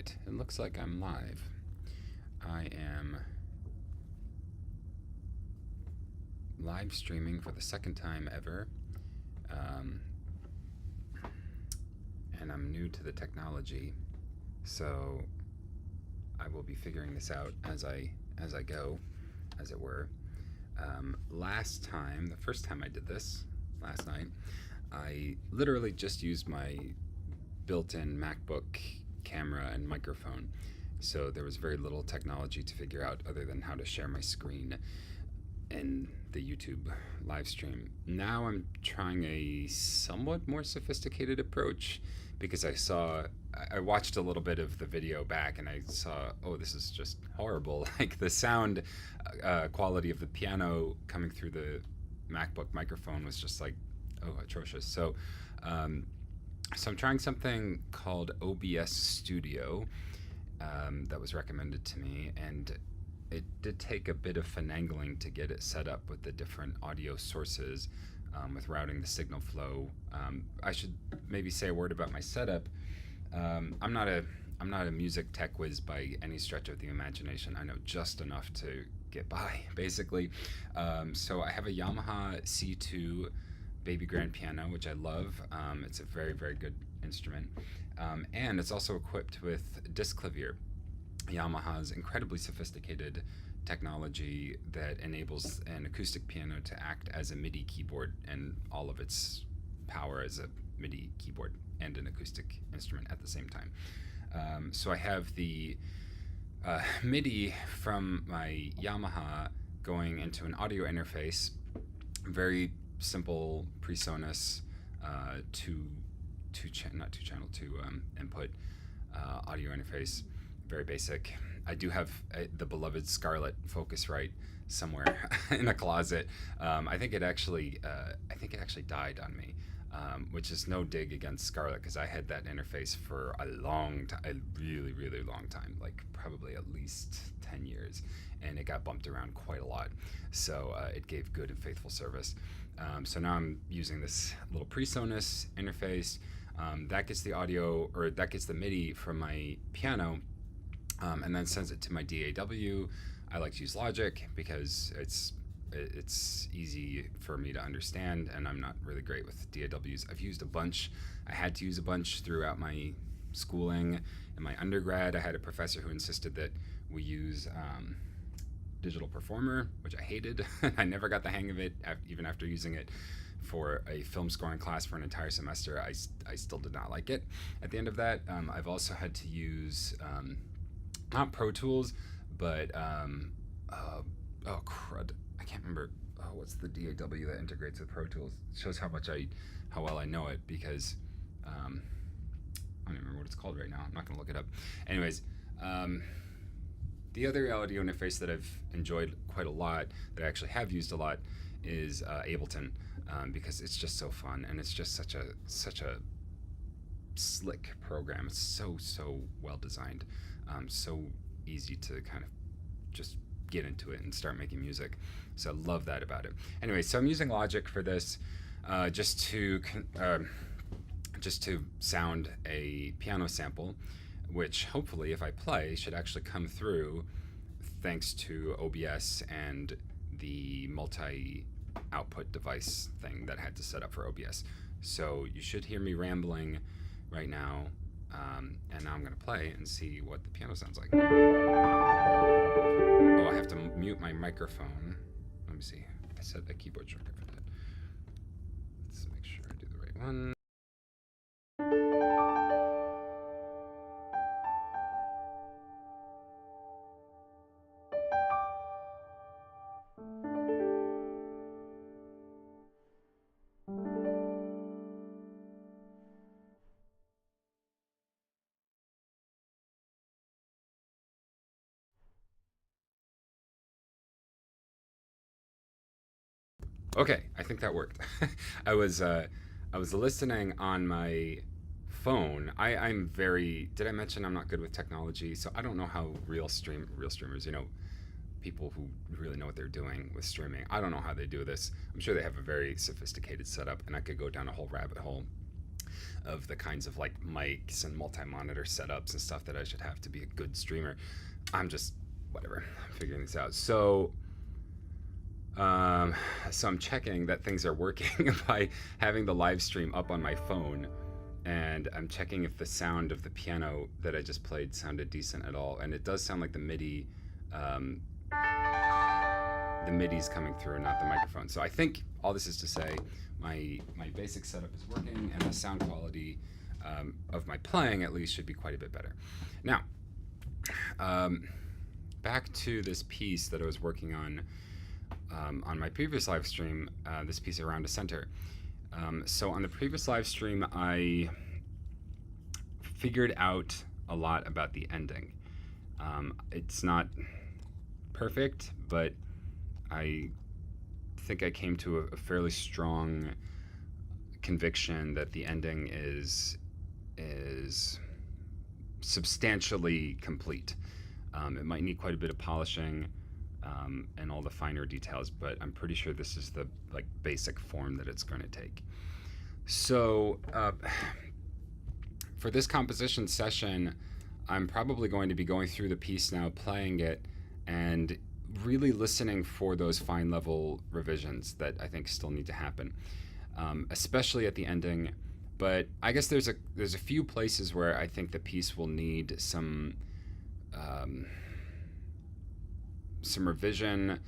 Alright, it looks like I'm live. I am live streaming for the second time ever, and I'm new to the technology, so I will be figuring this out as I go, as it were. Last time, the first time I did this, last night, I literally just used my built-in MacBook camera and microphone, so there was very little technology to figure out other than how to share my screen in the YouTube live stream. Now I'm trying a somewhat more sophisticated approach because I watched a little bit of the video back and I saw, oh, this is just horrible. Like the sound quality of the piano coming through the MacBook microphone was just like, oh, atrocious. So I'm trying something called OBS Studio that was recommended to me, and it did take a bit of finagling to get it set up with the different audio sources, with routing the signal flow. I should maybe say a word about my setup. I'm not a music tech whiz by any stretch of the imagination. I know just enough to get by, basically. So I have a Yamaha C2 baby grand piano, which I love. It's a very, very good instrument. And it's also equipped with disc clavier, Yamaha's incredibly sophisticated technology that enables an acoustic piano to act as a MIDI keyboard and all of its power as a MIDI keyboard and an acoustic instrument at the same time. So I have the MIDI from my Yamaha going into an audio interface, very simple PreSonus two input audio interface, very basic. I do have the beloved Scarlett Focusrite somewhere in a closet. I think it actually died on me, which is no dig against Scarlett, because I had that interface for a long time, a really, really long time, like probably at least 10 years, and it got bumped around quite a lot. So it gave good and faithful service. So now I'm using this little PreSonus interface that gets the audio, or that gets the MIDI from my piano, and then sends it to my DAW. I like to use Logic because it's easy for me to understand, and I'm not really great with DAWs. I've used a bunch. I had to use a bunch throughout my schooling. In my undergrad, I had a professor who insisted that we use Digital Performer, which I hated. I never got the hang of it, even after using it for a film scoring class for an entire semester. I still did not like it. At the end of that, I've also had to use not Pro Tools, but oh crud, I can't remember. Oh, what's the DAW that integrates with Pro Tools? It shows how well I know it, because I don't even remember what it's called right now. I'm not gonna look it up. Anyways, the other audio interface that I've enjoyed quite a lot, that I actually have used a lot, is Ableton, because it's just so fun, and it's just such a slick program. It's so well designed, so easy to kind of just get into it and start making music. So I love that about it. Anyway, so I'm using Logic for this, just to sound a piano sample, which hopefully, if I play, should actually come through thanks to OBS and the multi-output device thing that I had to set up for OBS. So you should hear me rambling right now, and now I'm going to play and see what the piano sounds like. Oh, I have to mute my microphone. Let me see. I set a keyboard shortcut for that. Let's make sure I do the right one. Okay, I think that worked. I was listening on my phone. I'm very. Did I mention I'm not good with technology? So I don't know how real streamers, people who really know what they're doing with streaming. I don't know how they do this. I'm sure they have a very sophisticated setup, and I could go down a whole rabbit hole. of the kinds of like mics and multi-monitor setups and stuff that I should have to be a good streamer. I'm just whatever, I'm figuring this out. So I'm checking that things are working by having the live stream up on my phone, and I'm checking if the sound of the piano that I just played sounded decent at all, and it does sound like the MIDI's coming through, not the microphone. So I think all this is to say my basic setup is working, and the sound quality of my playing at least should be quite a bit better. Now, back to this piece that I was working on my previous live stream, this piece around a center. So on the previous live stream, I figured out a lot about the ending. It's not perfect, but I think I came to a fairly strong conviction that the ending is substantially complete. It might need quite a bit of polishing and all the finer details, but I'm pretty sure this is the like basic form that it's going to take. So for this composition session, I'm probably going to be going through the piece now, playing it, and really listening for those fine level revisions that I think still need to happen, especially at the ending. But I guess there's a few places where I think the piece will need some revision,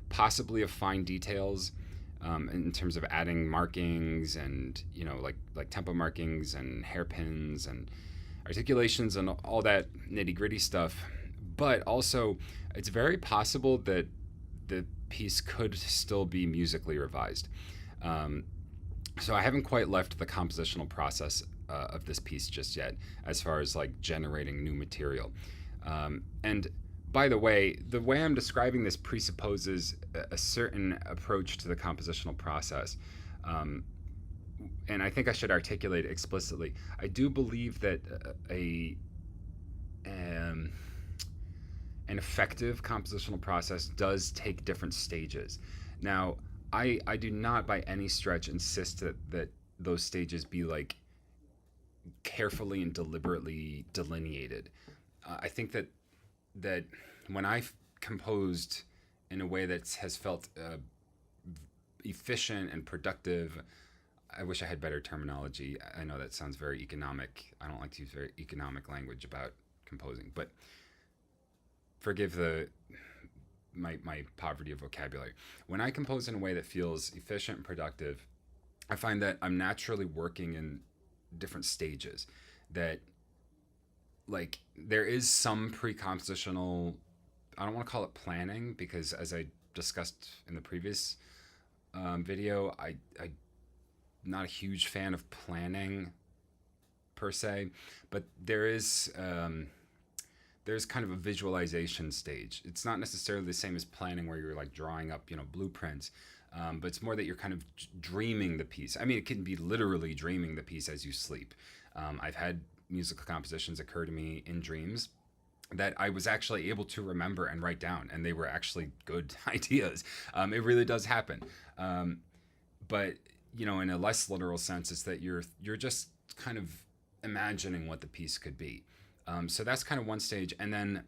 possibly of fine details, in terms of adding markings and like tempo markings and hairpins and articulations and all that nitty-gritty stuff. But also, it's very possible that the piece could still be musically revised. So I haven't quite left the compositional process of this piece just yet, as far as like generating new material. And by the way I'm describing this presupposes a certain approach to the compositional process. And I think I should articulate it explicitly. I do believe that an effective compositional process does take different stages. Now, I do not by any stretch insist that those stages be like carefully and deliberately delineated. I think that when I've composed in a way that has felt efficient and productive, I wish I had better terminology. I know that sounds very economic. I don't like to use very economic language about composing, but forgive my poverty of vocabulary. When I compose in a way that feels efficient and productive, I find that I'm naturally working in different stages. That like there is some pre-compositional, I don't want to call it planning, because as I discussed in the previous video, I'm not a huge fan of planning per se, but there's kind of a visualization stage. It's not necessarily the same as planning where you're like drawing up, blueprints, but it's more that you're kind of dreaming the piece. I mean, it can be literally dreaming the piece as you sleep. I've had musical compositions occur to me in dreams that I was actually able to remember and write down, and they were actually good ideas. It really does happen. But in a less literal sense, it's that you're just kind of imagining what the piece could be. So that's kind of one stage, and then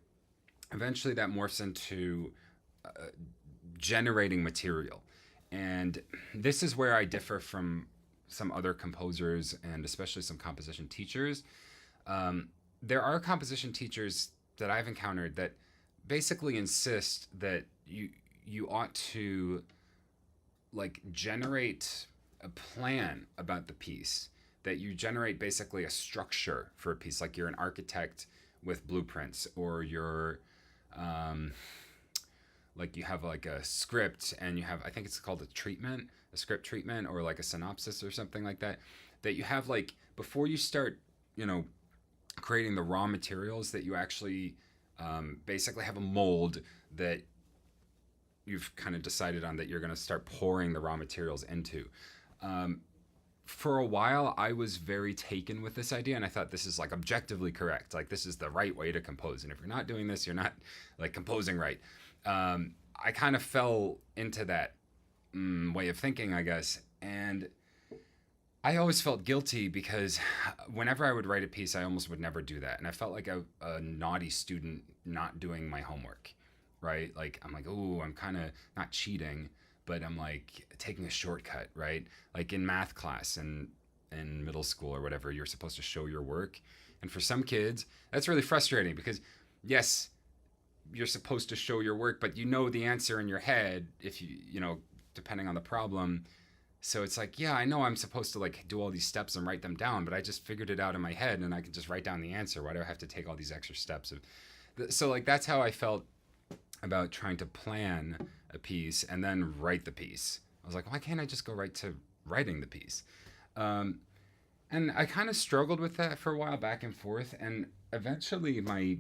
eventually that morphs into generating material. And this is where I differ from some other composers and especially some composition teachers. There are composition teachers that I've encountered that basically insist that you ought to like generate a plan about the piece, that you generate basically a structure for a piece, like you're an architect with blueprints, or you're like you have like a script and you have, I think it's called a script treatment, or like a synopsis or something like that, that you have like before you start, creating the raw materials, that you actually basically have a mold that you've kind of decided on, that you're going to start pouring the raw materials into. For a while, I was very taken with this idea, and I thought this is like objectively correct. Like this is the right way to compose, and if you're not doing this, you're not like composing right. I kind of fell into that way of thinking, I guess, and I always felt guilty because whenever I would write a piece, I almost would never do that. And I felt like a naughty student not doing my homework, right? Like, I'm like, oh, I'm kind of not cheating, but I'm like taking a shortcut, right? Like in math class and in middle school or whatever, you're supposed to show your work. And for some kids, that's really frustrating because, yes, you're supposed to show your work, but you know the answer in your head if depending on the problem. So it's like, yeah, I know I'm supposed to like do all these steps and write them down, but I just figured it out in my head and I can just write down the answer. Why do I have to take all these extra steps? So like that's how I felt about trying to plan a piece and then write the piece. I was like, why can't I just go right to writing the piece? Um, and I kind of struggled with that for a while, back and forth, and eventually my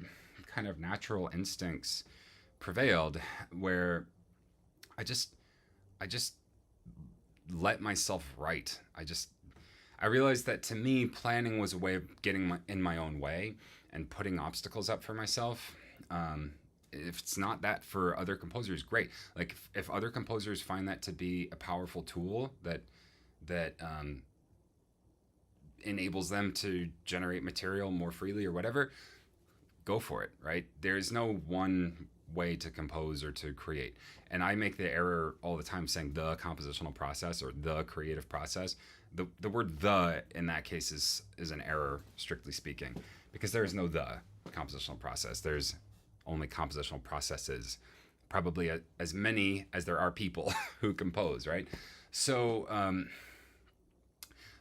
kind of natural instincts prevailed, where I just I just let myself write. I realized that to me, planning was a way of getting in my own way and putting obstacles up for myself. If it's not that for other composers, great. Like if other composers find that to be a powerful tool that enables them to generate material more freely or whatever, go for it, right? There's no one way to compose or to create. And I make the error all the time saying the compositional process or the creative process. The word the in that case is an error, strictly speaking, because there is no the compositional process. There's only compositional processes, probably as many as there are people who compose, right? So,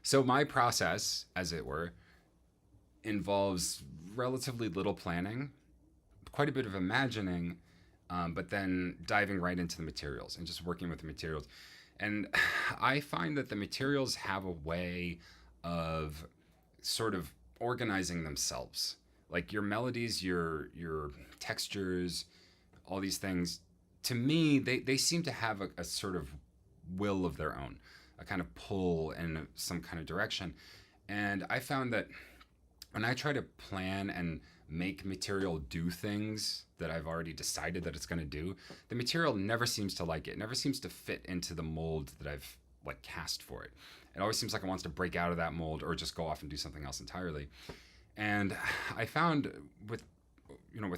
so my process, as it were, involves relatively little planning, quite a bit of imagining, but then diving right into the materials and just working with the materials. And I find that the materials have a way of sort of organizing themselves. Like your melodies, your textures, all these things, to me, they seem to have a sort of will of their own, a kind of pull in some kind of direction. And I found that when I try to plan and make material do things that I've already decided that it's going to do, the material never seems to like it. It never seems to fit into the mold that I've like cast for it. It always seems like it wants to break out of that mold or just go off and do something else entirely. And I found with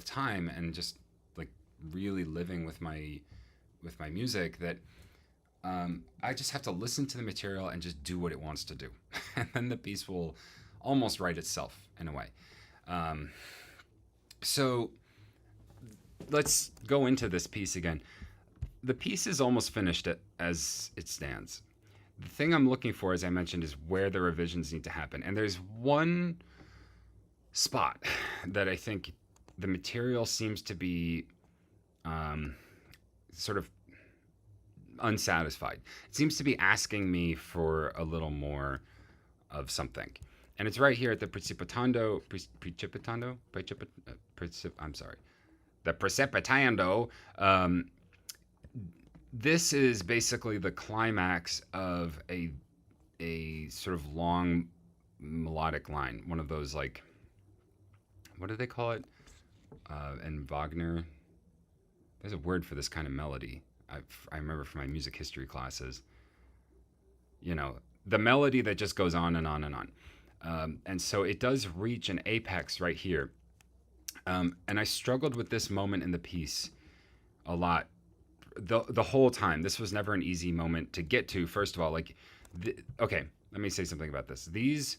time and just like really living with my music that I just have to listen to the material and just do what it wants to do, and then the piece will almost write itself in a way. Um, so let's go into this piece again. The piece is almost finished as it stands. The thing I'm looking for, as I mentioned, is where the revisions need to happen. And there's one spot that I think the material seems to be sort of unsatisfied. It seems to be asking me for a little more of something. And it's right here at the I'm sorry, the precipitando. This is basically the climax of a sort of long melodic line. One of those, like, what do they call it? In Wagner, there's a word for this kind of melody. I remember from my music history classes. The melody that just goes on and on and on. And so it does reach an apex right here. And I struggled with this moment in the piece a lot the whole time. This was never an easy moment to get to. First of all, okay, let me say something about this. These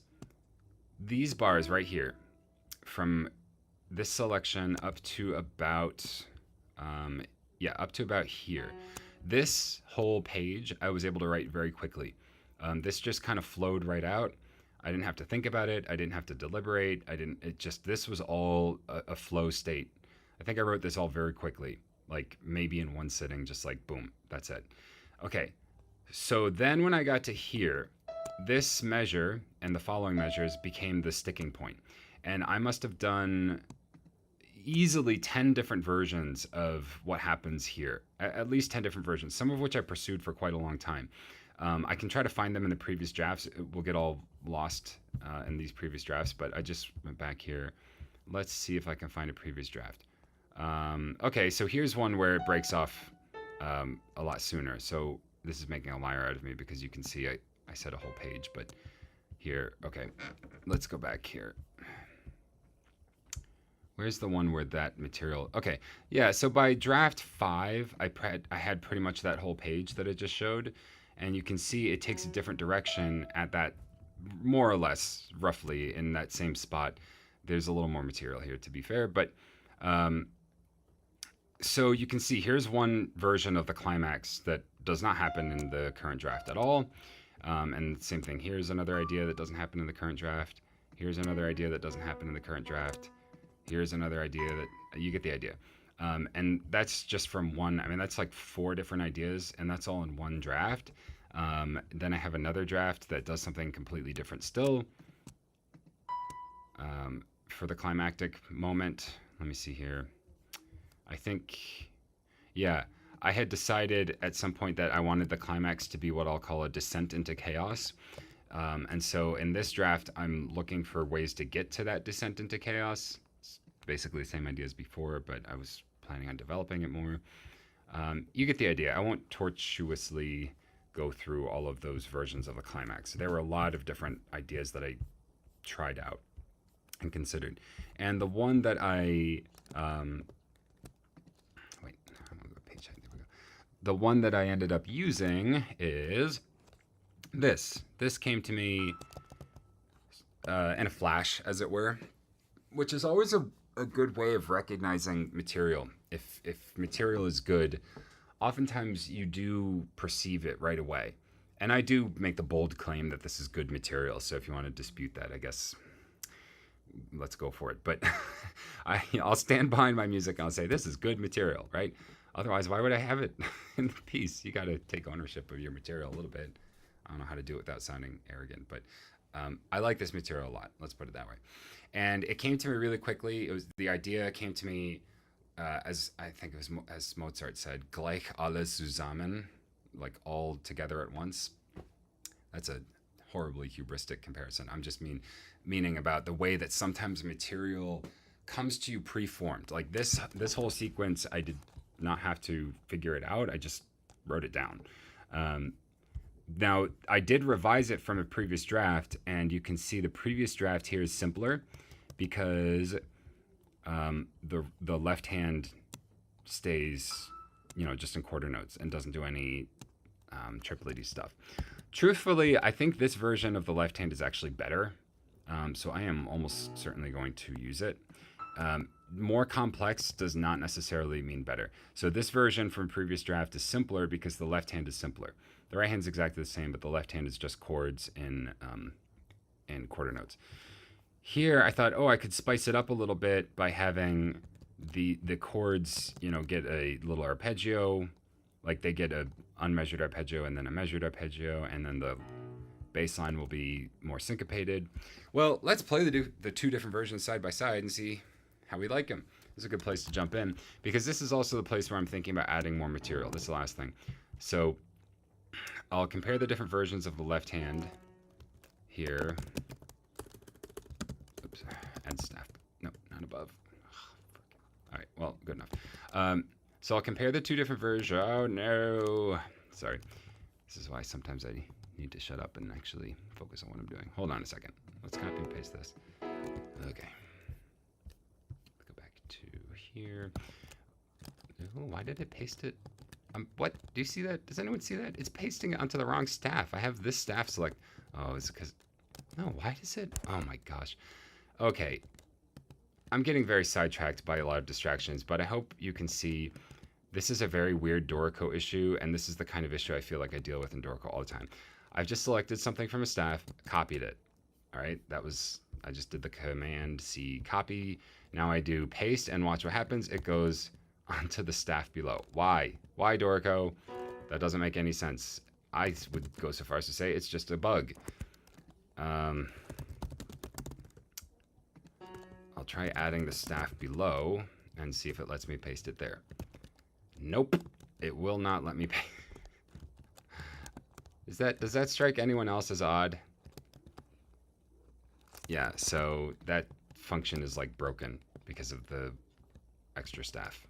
bars right here, from this selection up to about up to about here. This whole page I was able to write very quickly. This just kind of flowed right out. I didn't have to think about it. I didn't have to deliberate. This was all a flow state. I think I wrote this all very quickly, like maybe in one sitting, just like boom, that's it. Okay, so then when I got to here, this measure and the following measures became the sticking point. And I must have done easily 10 different versions of what happens here, at least 10 different versions, some of which I pursued for quite a long time. I can try to find them in the previous drafts. It will get all lost in these previous drafts, but I just went back here. Let's see if I can find a previous draft. Okay, so here's one where it breaks off a lot sooner. So this is making a liar out of me because you can see I said a whole page, but here. Okay, let's go back here. Where's the one where that material? Okay, yeah, so by draft 5, I had pretty much that whole page that I just showed, and you can see it takes a different direction at that, more or less, roughly, in that same spot. There's a little more material here, to be fair, but so you can see here's one version of the climax that does not happen in the current draft at all. And same thing, here's another idea that doesn't happen in the current draft. Here's another idea that doesn't happen in the current draft. Here's another idea that, you get the idea. And that's just from one, I mean, that's like 4 different ideas, and that's all in one draft. Then I have another draft that does something completely different still. For the climactic moment, let me see here. I think, yeah, I had decided at some point that I wanted the climax to be what I'll call a descent into chaos. And so in this draft, I'm looking for ways to get to that descent into chaos. It's basically the same idea as before, but I was planning on developing it more. You get the idea. I won't tortuously go through all of those versions of the climax. There were a lot of different ideas that I tried out and considered. And the one that the one that I ended up using is this. This came to me in a flash, as it were, which is always a good way of recognizing material. If material is good, oftentimes you do perceive it right away. And I do make the bold claim that this is good material, so if you want to dispute that, I guess let's go for it. But I'll stand behind my music and I'll say this is good material, right? Otherwise, why would I have it in the piece? You got to take ownership of your material a little bit. I don't know how to do it without sounding arrogant, but I like this material a lot. Let's put it that way. And it came to me really quickly. The idea came to me as I think it was as Mozart said, "Gleich alles zusammen," like all together at once. That's a horribly hubristic comparison. I'm just meaning about the way that sometimes material comes to you preformed. Like this whole sequence, I did not have to figure it out. I just wrote it down. Now, I did revise it from a previous draft, and you can see the previous draft here is simpler because the left hand stays, just in quarter notes and doesn't do any triplety stuff. Truthfully, I think this version of the left hand is actually better, so I am almost certainly going to use it. More complex does not necessarily mean better. So this version from previous draft is simpler because the left hand is simpler. The right hand is exactly the same, but the left hand is just chords in quarter notes. Here, I thought, I could spice it up a little bit by having the chords, get a little arpeggio, like they get a unmeasured arpeggio and then a measured arpeggio, and then the bass line will be more syncopated. Well, let's play the 2 different versions side by side and see how we like them. This is a good place to jump in because this is also the place where I'm thinking about adding more material. This is the last thing. So I'll compare the different versions of the left hand here. Oops, add staff. No, not above. All right, well, good enough. So I'll compare the 2 different versions. Oh, no. Sorry. This is why sometimes I need to shut up and actually focus on what I'm doing. Hold on a second. Let's copy and paste this. Okay. Let's go back to here. Oh, why did it paste it? What? Do you see that? Does anyone see that? It's pasting it onto the wrong staff. I have this staff select. Oh, is it because... No, why does it... Oh, my gosh. Okay. I'm getting very sidetracked by a lot of distractions, but I hope you can see this is a very weird Dorico issue, and this is the kind of issue I feel like I deal with in Dorico all the time. I've just selected something from a staff, copied it. All right, I just did the Command C copy. Now I do paste, and watch what happens. It goes onto the staff below. Why? Why, Dorico? That doesn't make any sense. I would go so far as to say it's just a bug. I'll try adding the staff below and see if it lets me paste it there. Nope, it will not let me paste. Does that strike anyone else as odd? Yeah, so that function is like broken because of the extra staff.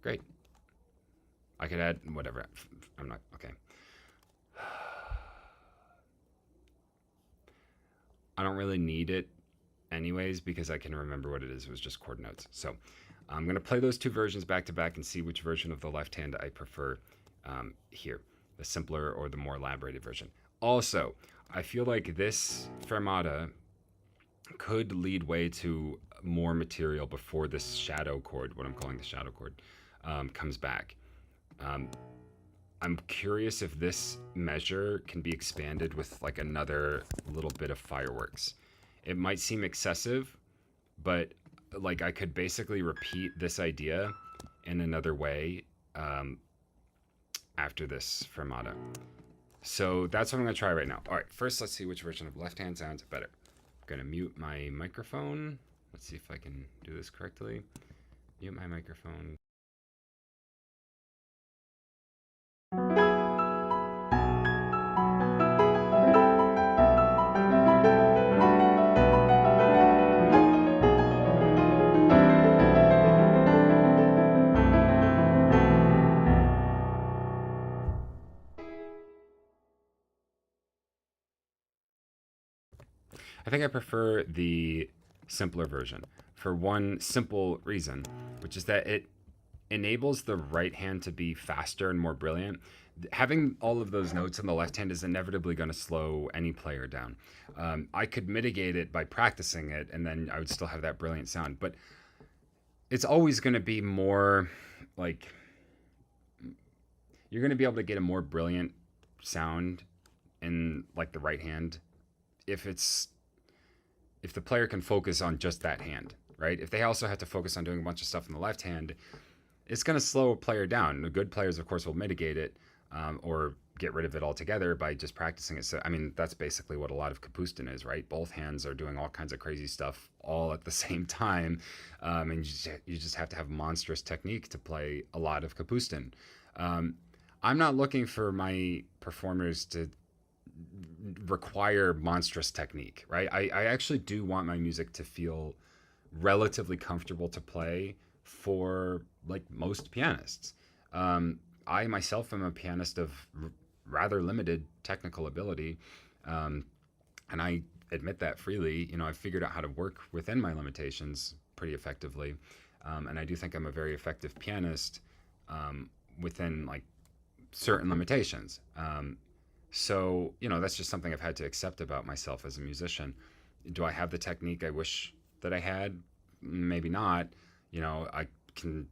Great. I could add whatever. I'm not, okay. I don't really need it anyways because I can remember what it is. It was just chord notes. So I'm going to play those two versions back to back and see which version of the left hand I prefer here, the simpler or the more elaborated version. Also, I feel like this fermata could lead way to more material before this shadow chord, what I'm calling the shadow chord, comes back. I'm curious if this measure can be expanded with like another little bit of fireworks. It might seem excessive, but like I could basically repeat this idea in another way after this fermata. So that's what I'm going to try right now. All right, first let's see which version of left hand sounds better. I'm going to mute my microphone. Let's see if I can do this correctly. Mute my microphone. I think I prefer the simpler version for one simple reason, which is that it enables the right hand to be faster and more brilliant. Having all of those notes in the left hand is inevitably going to slow any player down. I could mitigate it by practicing it, and then I would still have that brilliant sound. But it's always going to be more like you're going to be able to get a more brilliant sound in like the right hand if the player can focus on just that hand, right? If they also have to focus on doing a bunch of stuff in the left hand, it's going to slow a player down. The good players, of course, will mitigate it or get rid of it altogether by just practicing it. So, I mean, that's basically what a lot of Kapustin is, right? Both hands are doing all kinds of crazy stuff all at the same time. And you just have to have monstrous technique to play a lot of Kapustin. I'm not looking for my performers to require monstrous technique, right? I actually do want my music to feel relatively comfortable to play for like most pianists. I myself am a pianist of rather limited technical ability, and I admit that freely. You know, I've figured out how to work within my limitations pretty effectively, and I do think I'm a very effective pianist within like certain limitations. So, you know, that's just something I've had to accept about myself as a musician. Do I have the technique I wish that I had? Maybe not. You know, I can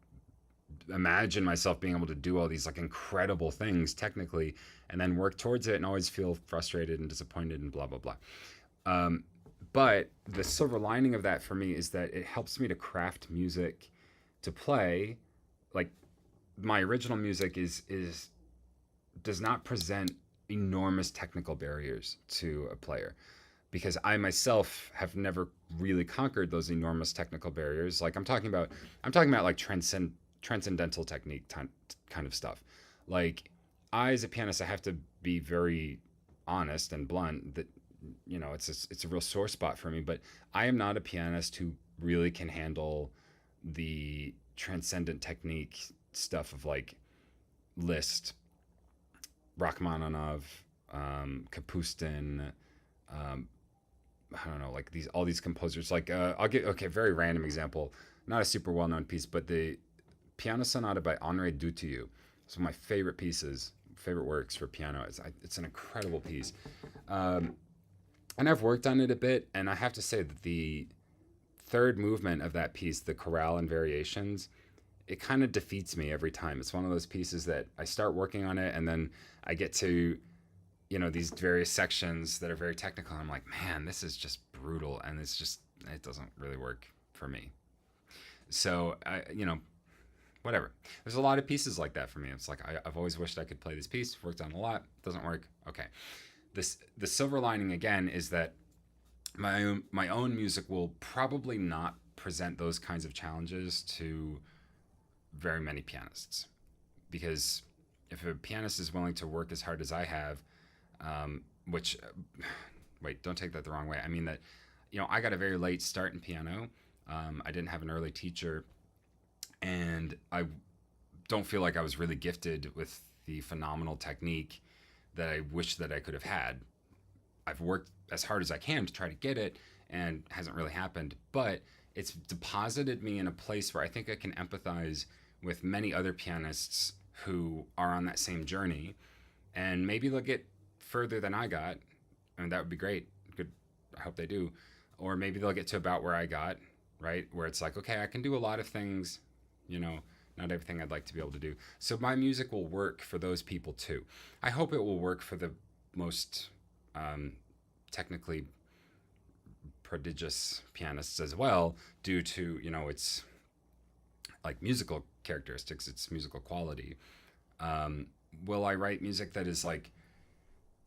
imagine myself being able to do all these like incredible things technically and then work towards it and always feel frustrated and disappointed and blah, blah, blah. But the silver lining of that for me is that it helps me to craft music to play. Like my original music does not present enormous technical barriers to a player because I myself have never really conquered those enormous technical barriers. Like I'm talking about like transcendental technique kind of stuff. Like I, as a pianist, I have to be very honest and blunt that, you know, it's a real sore spot for me, but I am not a pianist who really can handle the transcendent technique stuff of like Liszt, Rachmaninoff, Kapustin, I don't know, like all these composers. Like I'll get very random example, not a super well known piece, but the Piano Sonata by Henri Dutilleux. It's one of my favorite pieces, favorite works for piano. It's an incredible piece, and I've worked on it a bit, and I have to say that the third movement of that piece, the chorale and variations, it kind of defeats me every time. It's one of those pieces that I start working on it and then I get to, you know, these various sections that are very technical. And I'm like, man, this is just brutal. And it doesn't really work for me. So, you know, whatever. There's a lot of pieces like that for me. It's like, I've always wished I could play this piece. Worked on a lot. Doesn't work. Okay. The silver lining again is that my own music will probably not present those kinds of challenges to very many pianists, because if a pianist is willing to work as hard as I have, which wait, don't take that the wrong way. I mean that, you know, I got a very late start in piano. I didn't have an early teacher, and I don't feel like I was really gifted with the phenomenal technique that I wish that I could have had. I've worked as hard as I can to try to get it, and hasn't really happened. But it's deposited me in a place where I think I can empathize with many other pianists who are on that same journey, and maybe they'll get further than I got, and that would be great. Good, I hope they do. Or maybe they'll get to about where I got, right? Where it's like, okay, I can do a lot of things, you know, not everything I'd like to be able to do. So my music will work for those people too. I hope it will work for the most technically prodigious pianists as well, due to, you know, its like musical characteristics, its musical quality. Will I write music that is like,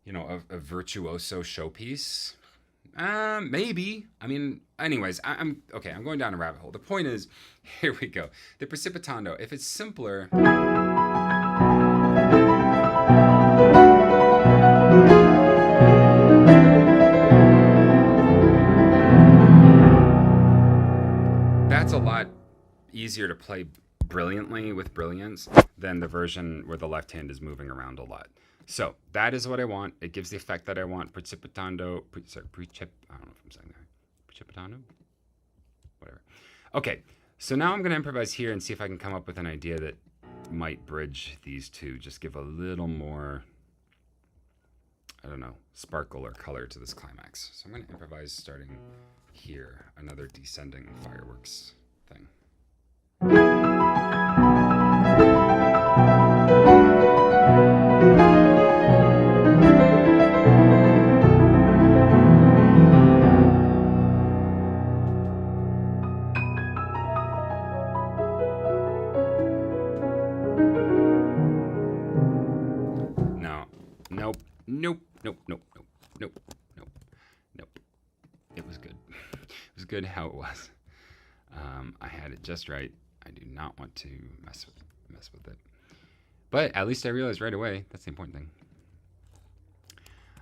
you know, a virtuoso showpiece? Maybe. I mean, anyways, I'm okay. I'm going down a rabbit hole. The point is, here we go. The precipitando. If it's simpler, that's a lot easier to play brilliantly with brilliance than the version where the left hand is moving around a lot. So that is what I want. It gives the effect that I want. Precipitando. I don't know if I'm saying that. Precipitando? Whatever. Okay, so now I'm going to improvise here and see if I can come up with an idea that might bridge these two. Just give a little more, I don't know, sparkle or color to this climax. So I'm going to improvise starting here. Another descending fireworks thing. Nope. It was good. It was good how it was. I had it just right. I do not want to mess with it. But at least I realized right away. That's the important thing.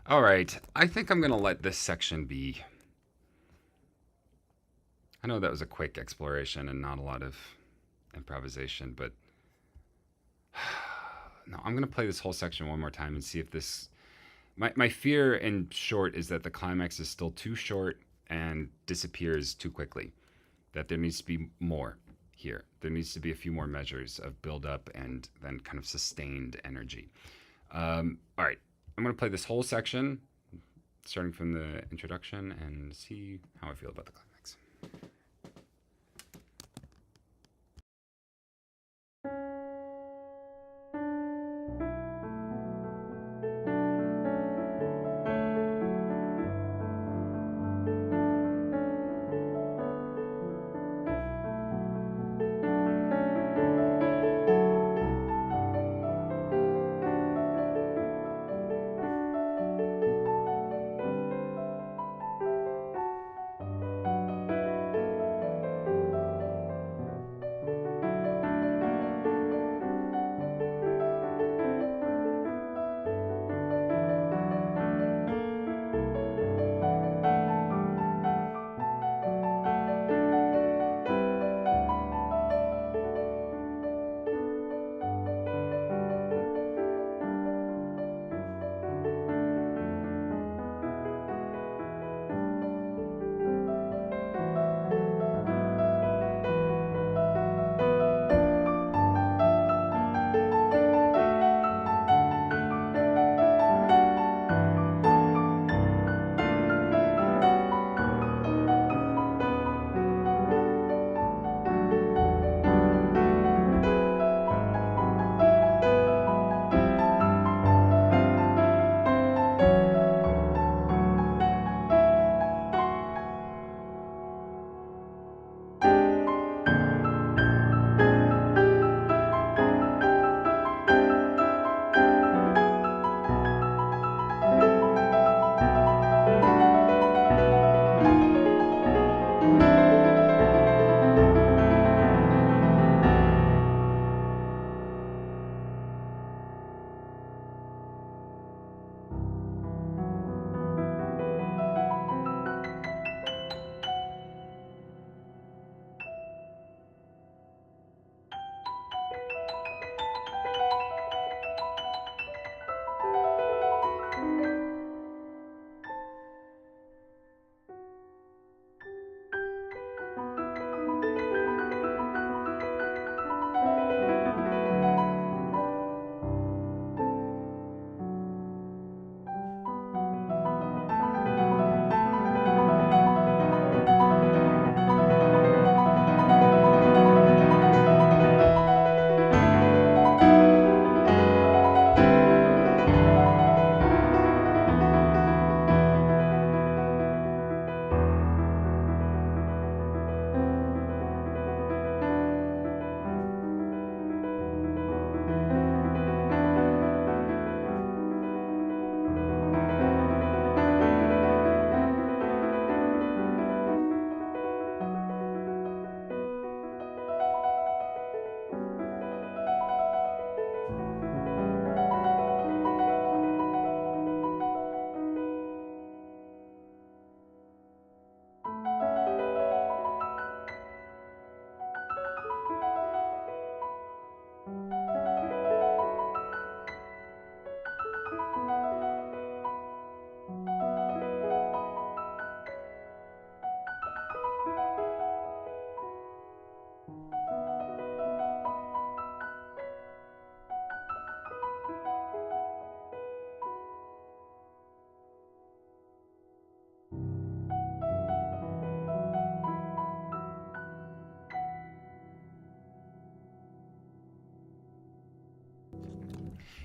All right. I think I'm going to let this section be. I know that was a quick exploration and not a lot of improvisation, but no, I'm going to play this whole section one more time and see if this... My fear, in short, is that the climax is still too short and disappears too quickly. That there needs to be more here. There needs to be a few more measures of build-up and then kind of sustained energy. All right, I'm going to play this whole section, starting from the introduction, and see how I feel about the climax.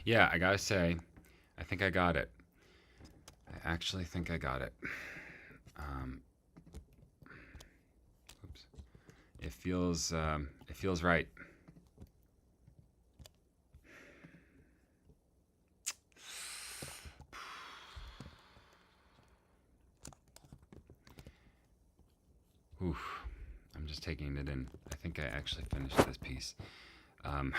Yeah, I gotta say, I think I got it. I actually think I got it. Um, oops. It feels right. Oof. I'm just taking it in. I think I actually finished this piece. Um,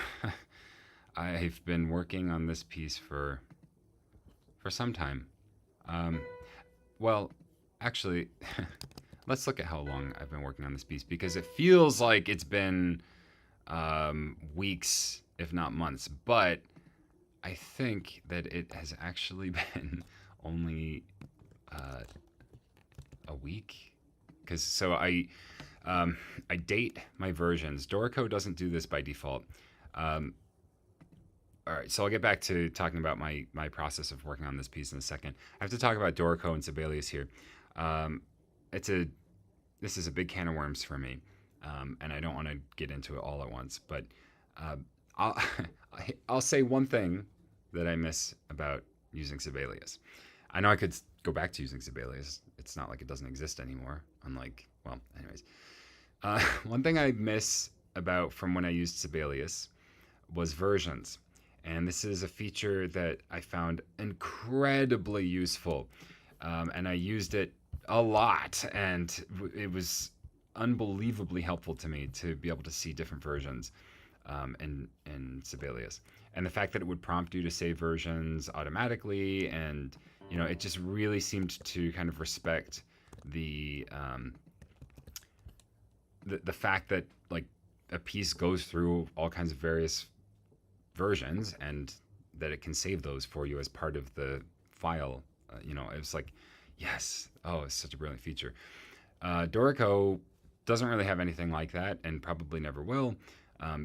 I've been working on this piece for some time. Um, well, actually, let's look at how long I've been working on this piece because it feels like it's been weeks, if not months. But I think that it has actually been only uh, a week. Because I date my versions. Dorico doesn't do this by default. Um, all right, so I'll get back to talking about my process of working on this piece in a second. I have to talk about Dorico and Sibelius here. Um, it's a this is a big can of worms for me, and I don't want to get into it all at once. But uh, I'll I'll say one thing that I miss about using Sibelius. I know I could go back to using Sibelius. It's not like it doesn't exist anymore. Unlike, well, anyways, one thing I miss about from when I used Sibelius was versions. And this is a feature that I found incredibly useful. And I used it a lot. And it was unbelievably helpful to me to be able to see different versions in Sibelius. And the fact that it would prompt you to save versions automatically, and it just really seemed to kind of respect the the fact that like a piece goes through all kinds of various versions and that it can save those for you as part of the file. It was like, yes, oh, it's such a brilliant feature. Dorico doesn't really have anything like that and probably never will,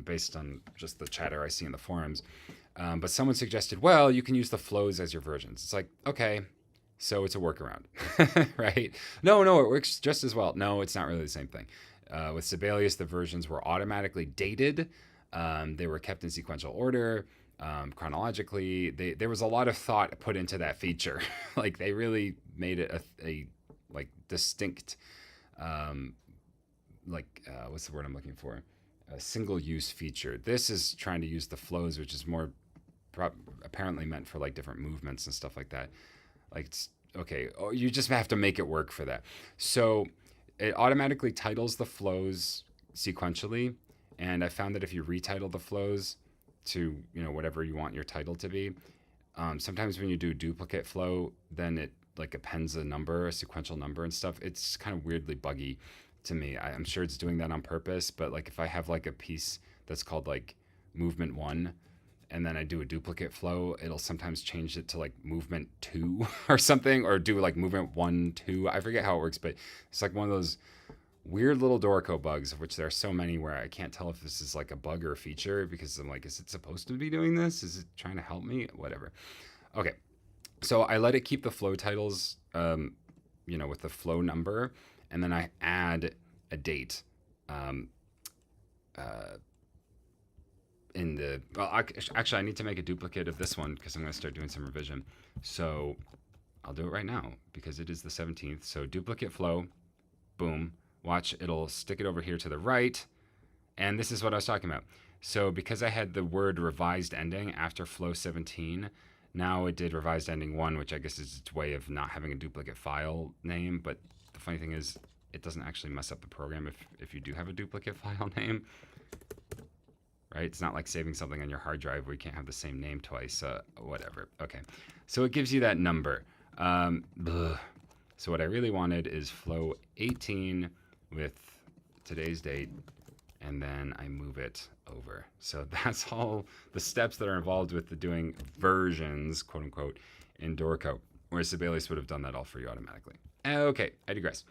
based on just the chatter I see in the forums. But someone suggested, well, you can use the flows as your versions. It's like, okay, so it's a workaround, right? No, it works just as well. No, it's not really the same thing. With Sibelius, the versions were automatically dated. They were kept in sequential order, chronologically. There was a lot of thought put into that feature. Like they really made it a like distinct, what's the word I'm looking for? A single-use feature. This is trying to use the flows, which is more apparently meant for like different movements and stuff like that. Like, it's okay. Oh, you just have to make it work for that. So it automatically titles the flows sequentially, and I found that if you retitle the flows to whatever you want your title to be, sometimes when you do duplicate flow, then it like appends a sequential number and stuff. It's kind of weirdly buggy to me. I'm sure it's doing that on purpose, but like if I have like a piece that's called like movement 1 and then I do a duplicate flow, it'll sometimes change it to like movement 2 or something, or do like movement 1 2. I forget how it works, but it's like one of those weird little Dorico bugs, of which there are so many, where I can't tell if this is like a bug or a feature, because I'm like, is it supposed to be doing this? Is it trying to help me? Whatever. Okay, so I let it keep the flow titles, with the flow number, and then I add a date. In the actually, I need to make a duplicate of this one because I'm going to start doing some revision. So I'll do it right now because it is the 17th. So duplicate flow, boom. Watch, it'll stick it over here to the right. And this is what I was talking about. So because I had the word revised ending after flow 17, now it did revised ending 1, which I guess is its way of not having a duplicate file name. But the funny thing is, it doesn't actually mess up the program if you do have a duplicate file name. Right? It's not like saving something on your hard drive where you can't have the same name twice. Whatever. Okay. So it gives you that number. So what I really wanted is flow 18 with today's date, and then I move it over. So that's all the steps that are involved with the doing versions, quote unquote, in Dorico, whereas Sibelius would have done that all for you automatically. Okay, I digress.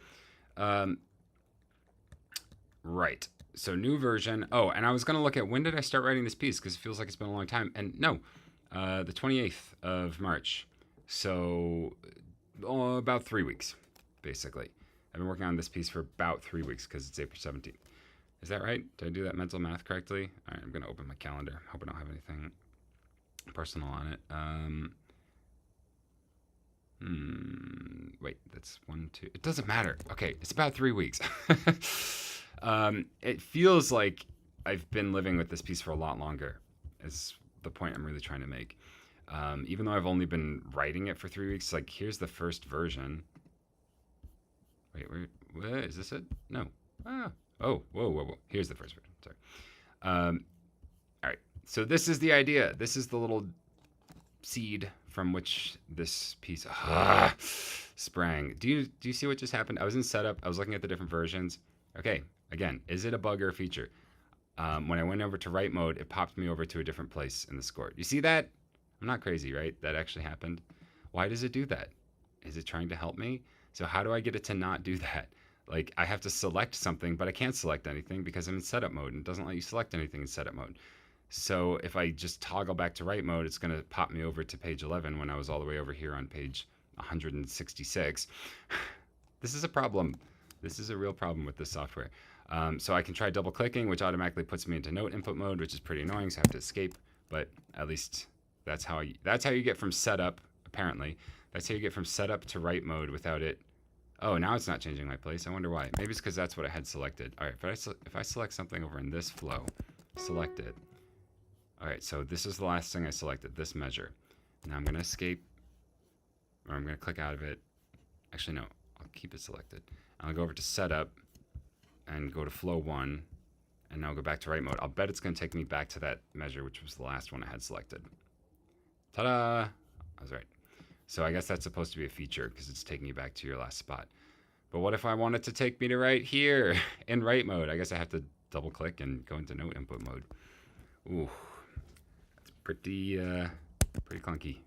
Right. So new version. Oh, and I was going to look at when did I start writing this piece, because it feels like it's been a long time. And no, the 28th of March. So about 3 weeks, basically. I've been working on this piece for about 3 weeks because it's April 17th. Is that right? Did I do that mental math correctly? All right, I'm going to open my calendar. Hope I don't have anything personal on it. Wait, that's 1, 2. It doesn't matter. Okay, it's about 3 weeks. It feels like I've been living with this piece for a lot longer. Is the point I'm really trying to make. Even though I've only been writing it for 3 weeks, like here's the first version. Wait, what is this it? No. Whoa. Here's the first version. Sorry. All right. So this is the idea. This is the little seed from which this piece sprang. Do you see what just happened? I was in setup. I was looking at the different versions. Okay. Again, is it a bug or a feature? When I went over to write mode, it popped me over to a different place in the score. You see that? I'm not crazy, right? That actually happened. Why does it do that? Is it trying to help me? So how do I get it to not do that? Like I have to select something, but I can't select anything because I'm in setup mode and it doesn't let you select anything in setup mode. So if I just toggle back to write mode, it's going to pop me over to page 11 when I was all the way over here on page 166. This is a problem. This is a real problem with this software. So I can try double clicking, which automatically puts me into note input mode, which is pretty annoying, so I have to escape. But at least that's how you get from setup, apparently. That's how you get from setup to write mode without it. Oh, now it's not changing my place. I wonder why. Maybe it's because that's what I had selected. All right, if I select something over in this flow, select it. All right, so this is the last thing I selected, this measure. Now I'm going to escape, or I'm going to click out of it. Actually, no, I'll keep it selected. I'll go over to setup and go to flow 1, and now go back to write mode. I'll bet it's going to take me back to that measure, which was the last one I had selected. Ta-da! I was right. So I guess that's supposed to be a feature because it's taking you back to your last spot. But what if I want it to take me to right here in write mode? I guess I have to double click and go into note input mode. Ooh, that's pretty clunky.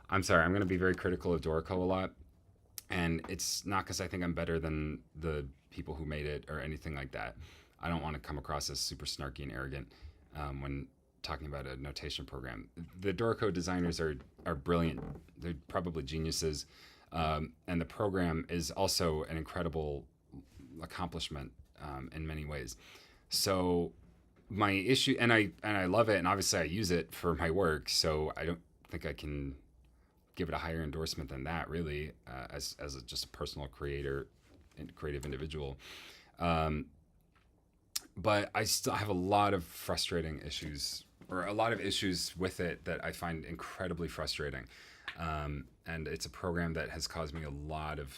I'm sorry, I'm going to be very critical of Dorico a lot. And it's not because I think I'm better than the people who made it or anything like that. I don't want to come across as super snarky and arrogant when talking about a notation program. The Dorico designers are brilliant. They're probably geniuses. And the program is also an incredible accomplishment in many ways. So my issue, and I love it, and obviously I use it for my work, so I don't think I can give it a higher endorsement than that, really, as just a personal creator and creative individual. But I still have a lot of frustrating issues, or a lot of issues with it that I find incredibly frustrating. And it's a program that has caused me a lot of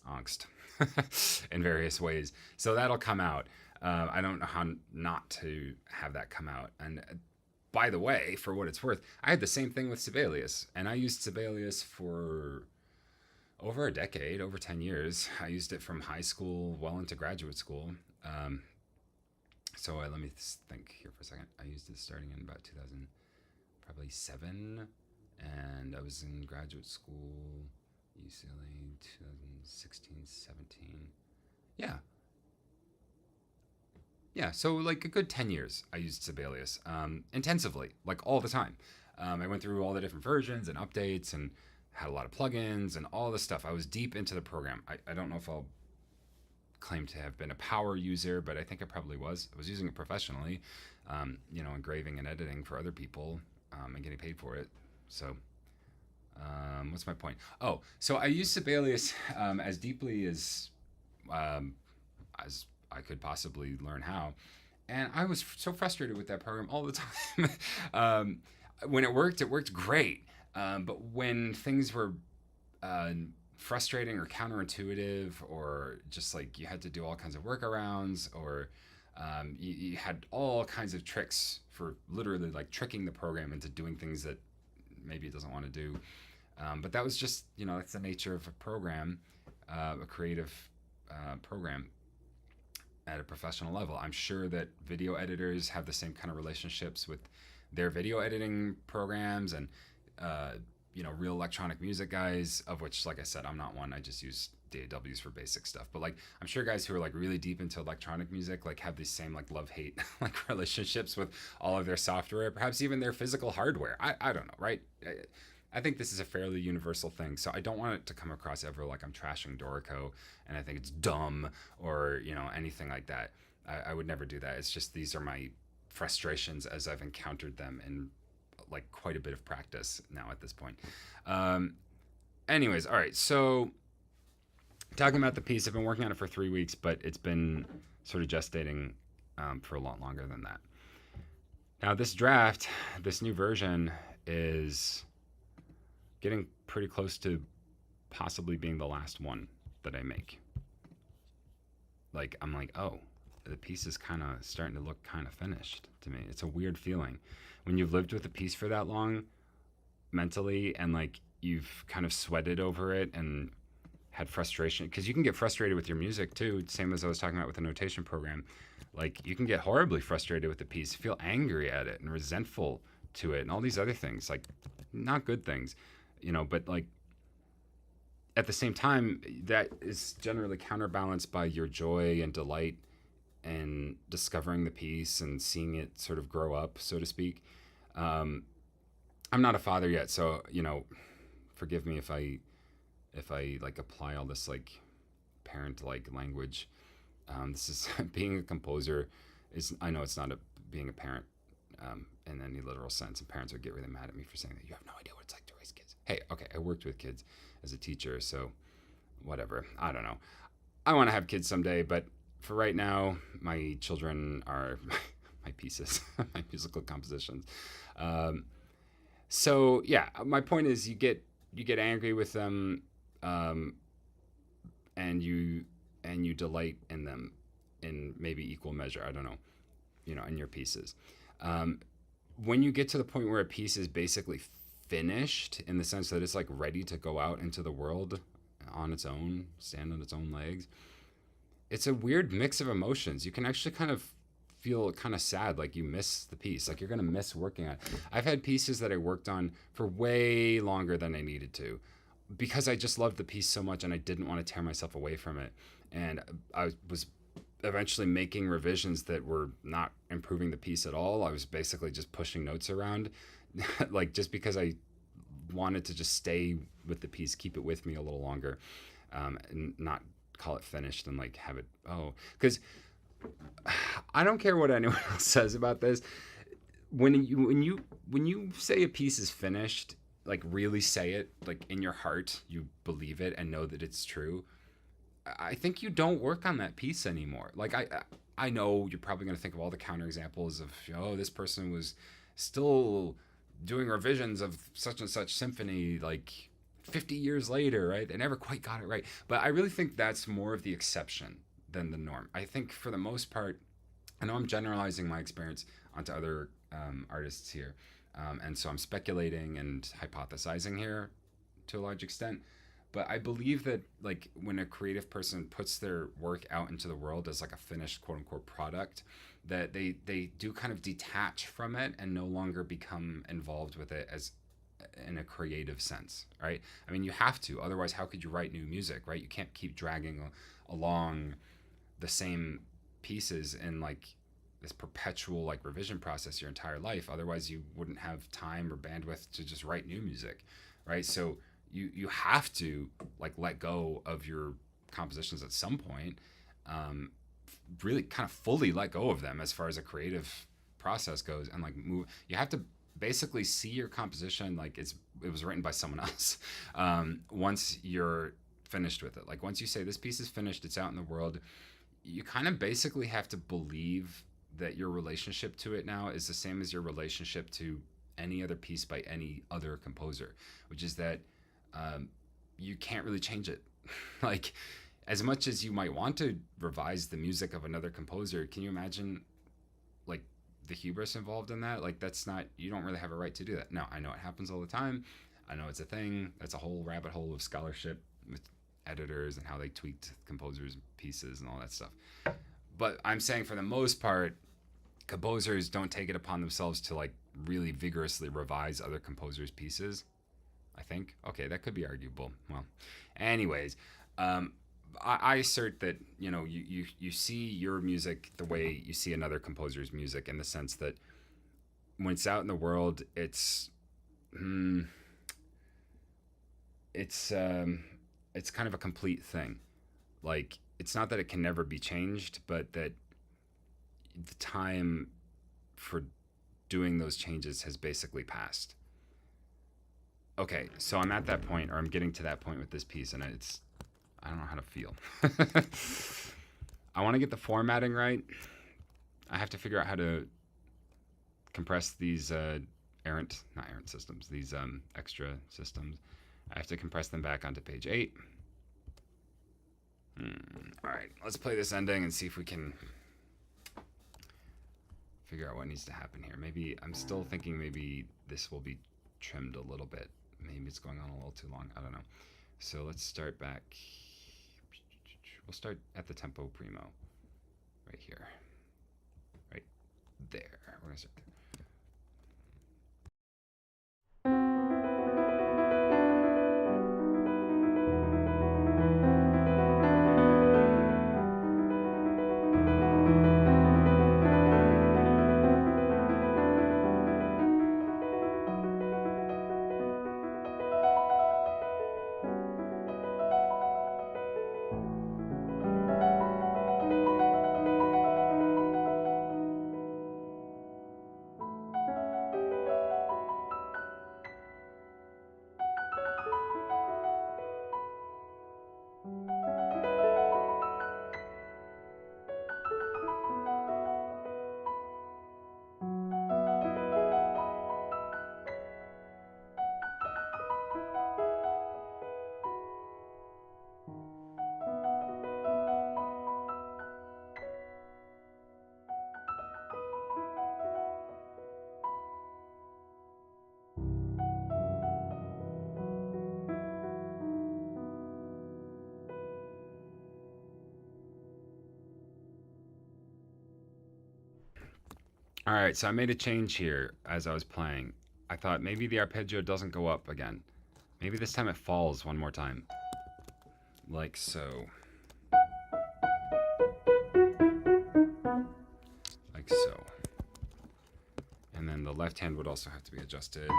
angst in various ways. So that'll come out. I don't know how not to have that come out. And by the way, for what it's worth, I had the same thing with Sibelius. And I used Sibelius for over a decade, over 10 years. I used it from high school well into graduate school. So let me think here for a second. I used it starting in about 2007, and I was in graduate school, UCLA, 2016, 17. Yeah, so like a good 10 years I used Sibelius intensively, like all the time. I went through all the different versions and updates and had a lot of plugins and all this stuff. I was deep into the program. I don't know if I'll claim to have been a power user, but I think I probably was. I was using it professionally, engraving and editing for other people and getting paid for it. So what's my point? Oh, so I used Sibelius as deeply as I could possibly learn how. And I was so frustrated with that program all the time. When it worked great. But when things were frustrating or counterintuitive, or just like you had to do all kinds of workarounds, or you had all kinds of tricks for literally like tricking the program into doing things that maybe it doesn't want to do. But that was just, that's the nature of a program, a creative program at a professional level. I'm sure that video editors have the same kind of relationships with their video editing programs and real electronic music guys, of which, like I said, I'm not one. I just use DAWs for basic stuff. But like, I'm sure guys who are like really deep into electronic music like have these same like love-hate like relationships with all of their software, perhaps even their physical hardware. I don't know, right? I think this is a fairly universal thing, so I don't want it to come across ever like I'm trashing Dorico and I think it's dumb or anything like that. I would never do that. It's just these are my frustrations as I've encountered them in like quite a bit of practice now at this point. Um, Anyways, all right. So talking about the piece, I've been working on it for 3 weeks, but it's been sort of gestating for a lot longer than that. Now, this draft, this new version, is getting pretty close to possibly being the last one that I make. Like, I'm like, oh, the piece is kind of starting to look kind of finished to me. It's a weird feeling when you've lived with a piece for that long mentally, and like you've kind of sweated over it and had frustration, because you can get frustrated with your music too, same as I was talking about with the notation program. Like, you can get horribly frustrated with the piece, feel angry at it and resentful to it and all these other things, like not good things, but like at the same time, that is generally counterbalanced by your joy and delight and discovering the piece and seeing it sort of grow up, so to speak. I'm not a father yet, so forgive me if I like apply all this like parent like language. This is being a composer is, I know it's not being a parent in any literal sense, and parents would get really mad at me for saying that. You have no idea what it's like to raise kids. Hey, okay, I worked with kids as a teacher, so whatever. I don't know. I want to have kids someday, but for right now, my children are my pieces, my musical compositions. So yeah, my point is, you get angry with them, and you delight in them in maybe equal measure. I don't know, in your pieces. When you get to the point where a piece is basically finished, in the sense that it's like ready to go out into the world on its own, stand on its own legs, it's a weird mix of emotions. You can actually kind of feel kind of sad, like you miss the piece, like you're going to miss working on it. I've had pieces that I worked on for way longer than I needed to, because I just loved the piece so much and I didn't want to tear myself away from it. And I was eventually making revisions that were not improving the piece at all. I was basically just pushing notes around, like just because I wanted to just stay with the piece, keep it with me a little longer, and not call it finished and like have it, because I don't care what anyone else says about this. When you say a piece is finished, like really say it, like in your heart, you believe it and know that it's true, I think you don't work on that piece anymore. Like I know you're probably going to think of all the counterexamples of, this person was still doing revisions of such and such symphony like 50 years later, right? They never quite got it right. But I really think that's more of the exception than the norm. I think for the most part, I know I'm generalizing my experience onto other artists here, and so I'm speculating and hypothesizing here to a large extent. But I believe that like when a creative person puts their work out into the world as like a finished quote unquote product, that they do kind of detach from it and no longer become involved with it as in a creative sense, right? I mean, you have to, otherwise how could you write new music, right? You can't keep dragging along the same pieces in like this perpetual like revision process your entire life. Otherwise you wouldn't have time or bandwidth to just write new music, right? So you have to like let go of your compositions at some point, really kind of fully let go of them as far as a creative process goes, and like move. You have to basically see your composition like it was written by someone else, once you're finished with it. Like once you say this piece is finished, it's out in the world, you kind of basically have to believe that your relationship to it now is the same as your relationship to any other piece by any other composer, which is that you can't really change it. Like, as much as you might want to revise the music of another composer, can you imagine like the hubris involved in that? Like, that's not, you don't really have a right to do that. Now, I know it happens all the time. I know it's a thing. That's a whole rabbit hole of scholarship with editors and how they tweaked composers' pieces and all that stuff. But I'm saying for the most part, composers don't take it upon themselves to like really vigorously revise other composers' pieces. I think. Okay, that could be arguable. Well, anyways, I assert that you see your music the way you see another composer's music, in the sense that when it's out in the world, it's kind of a complete thing. Like, it's not that it can never be changed, but that the time for doing those changes has basically passed. Okay, so I'm at that point, or I'm getting to that point with this piece, and I don't know how to feel. I want to get the formatting right. I have to figure out how to compress these not errant systems, these extra systems. I have to compress them back onto page 8. All right, let's play this ending and see if we can figure out what needs to happen here. Maybe I'm still thinking maybe this will be trimmed a little bit. Maybe it's going on a little too long. I don't know. So let's start back. We'll start at the tempo primo, right here, right there. We're gonna start there. All right, so I made a change here as I was playing. I thought maybe the arpeggio doesn't go up again. Maybe this time it falls one more time. Like so. Like so. And then the left hand would also have to be adjusted.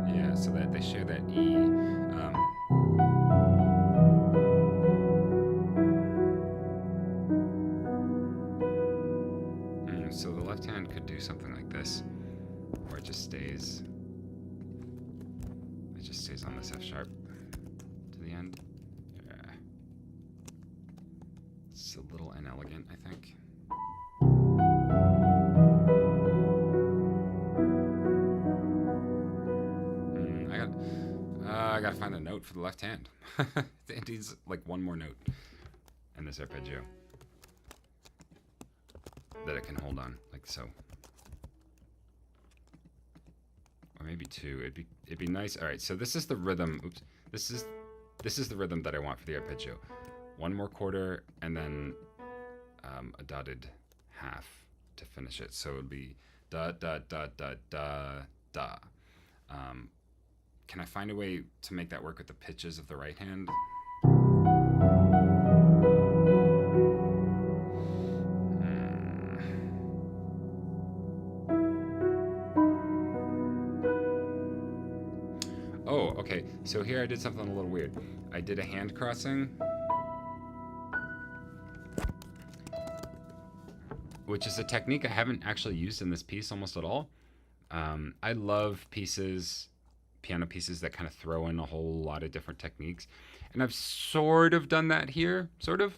Yeah, so that they share that E. So the left hand could do something like this, where it just stays on this F sharp to the end. Yeah. It's a little inelegant, I think. I gotta find a note for the left hand. It needs like one more note in this arpeggio that it can hold on, like so. Or maybe 2. It'd be nice. All right, so this is the rhythm. Oops. This is the rhythm that I want for the arpeggio. 1 more quarter and then a dotted half to finish it. So it would be da da da da da da. Can I find a way to make that work with the pitches of the right hand? Oh, okay. So here I did something a little weird. I did a hand crossing, which is a technique I haven't actually used in this piece almost at all. I love piano pieces that kind of throw in a whole lot of different techniques, and I've sort of done that here, sort of.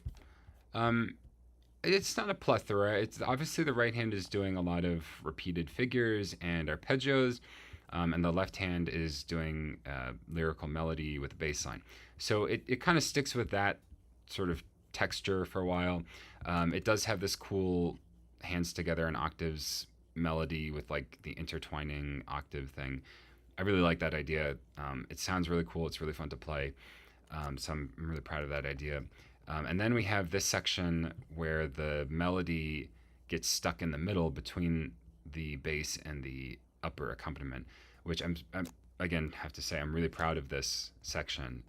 It's not a plethora. It's obviously the right hand is doing a lot of repeated figures and arpeggios, and the left hand is doing lyrical melody with a bass line. So it kind of sticks with that sort of texture for a while. It does have this cool hands together in octaves melody with like the intertwining octave thing. I really like that idea. It sounds really cool. It's really fun to play. So I'm really proud of that idea. And then we have this section where the melody gets stuck in the middle between the bass and the upper accompaniment, which I'm again have to say I'm really proud of this section.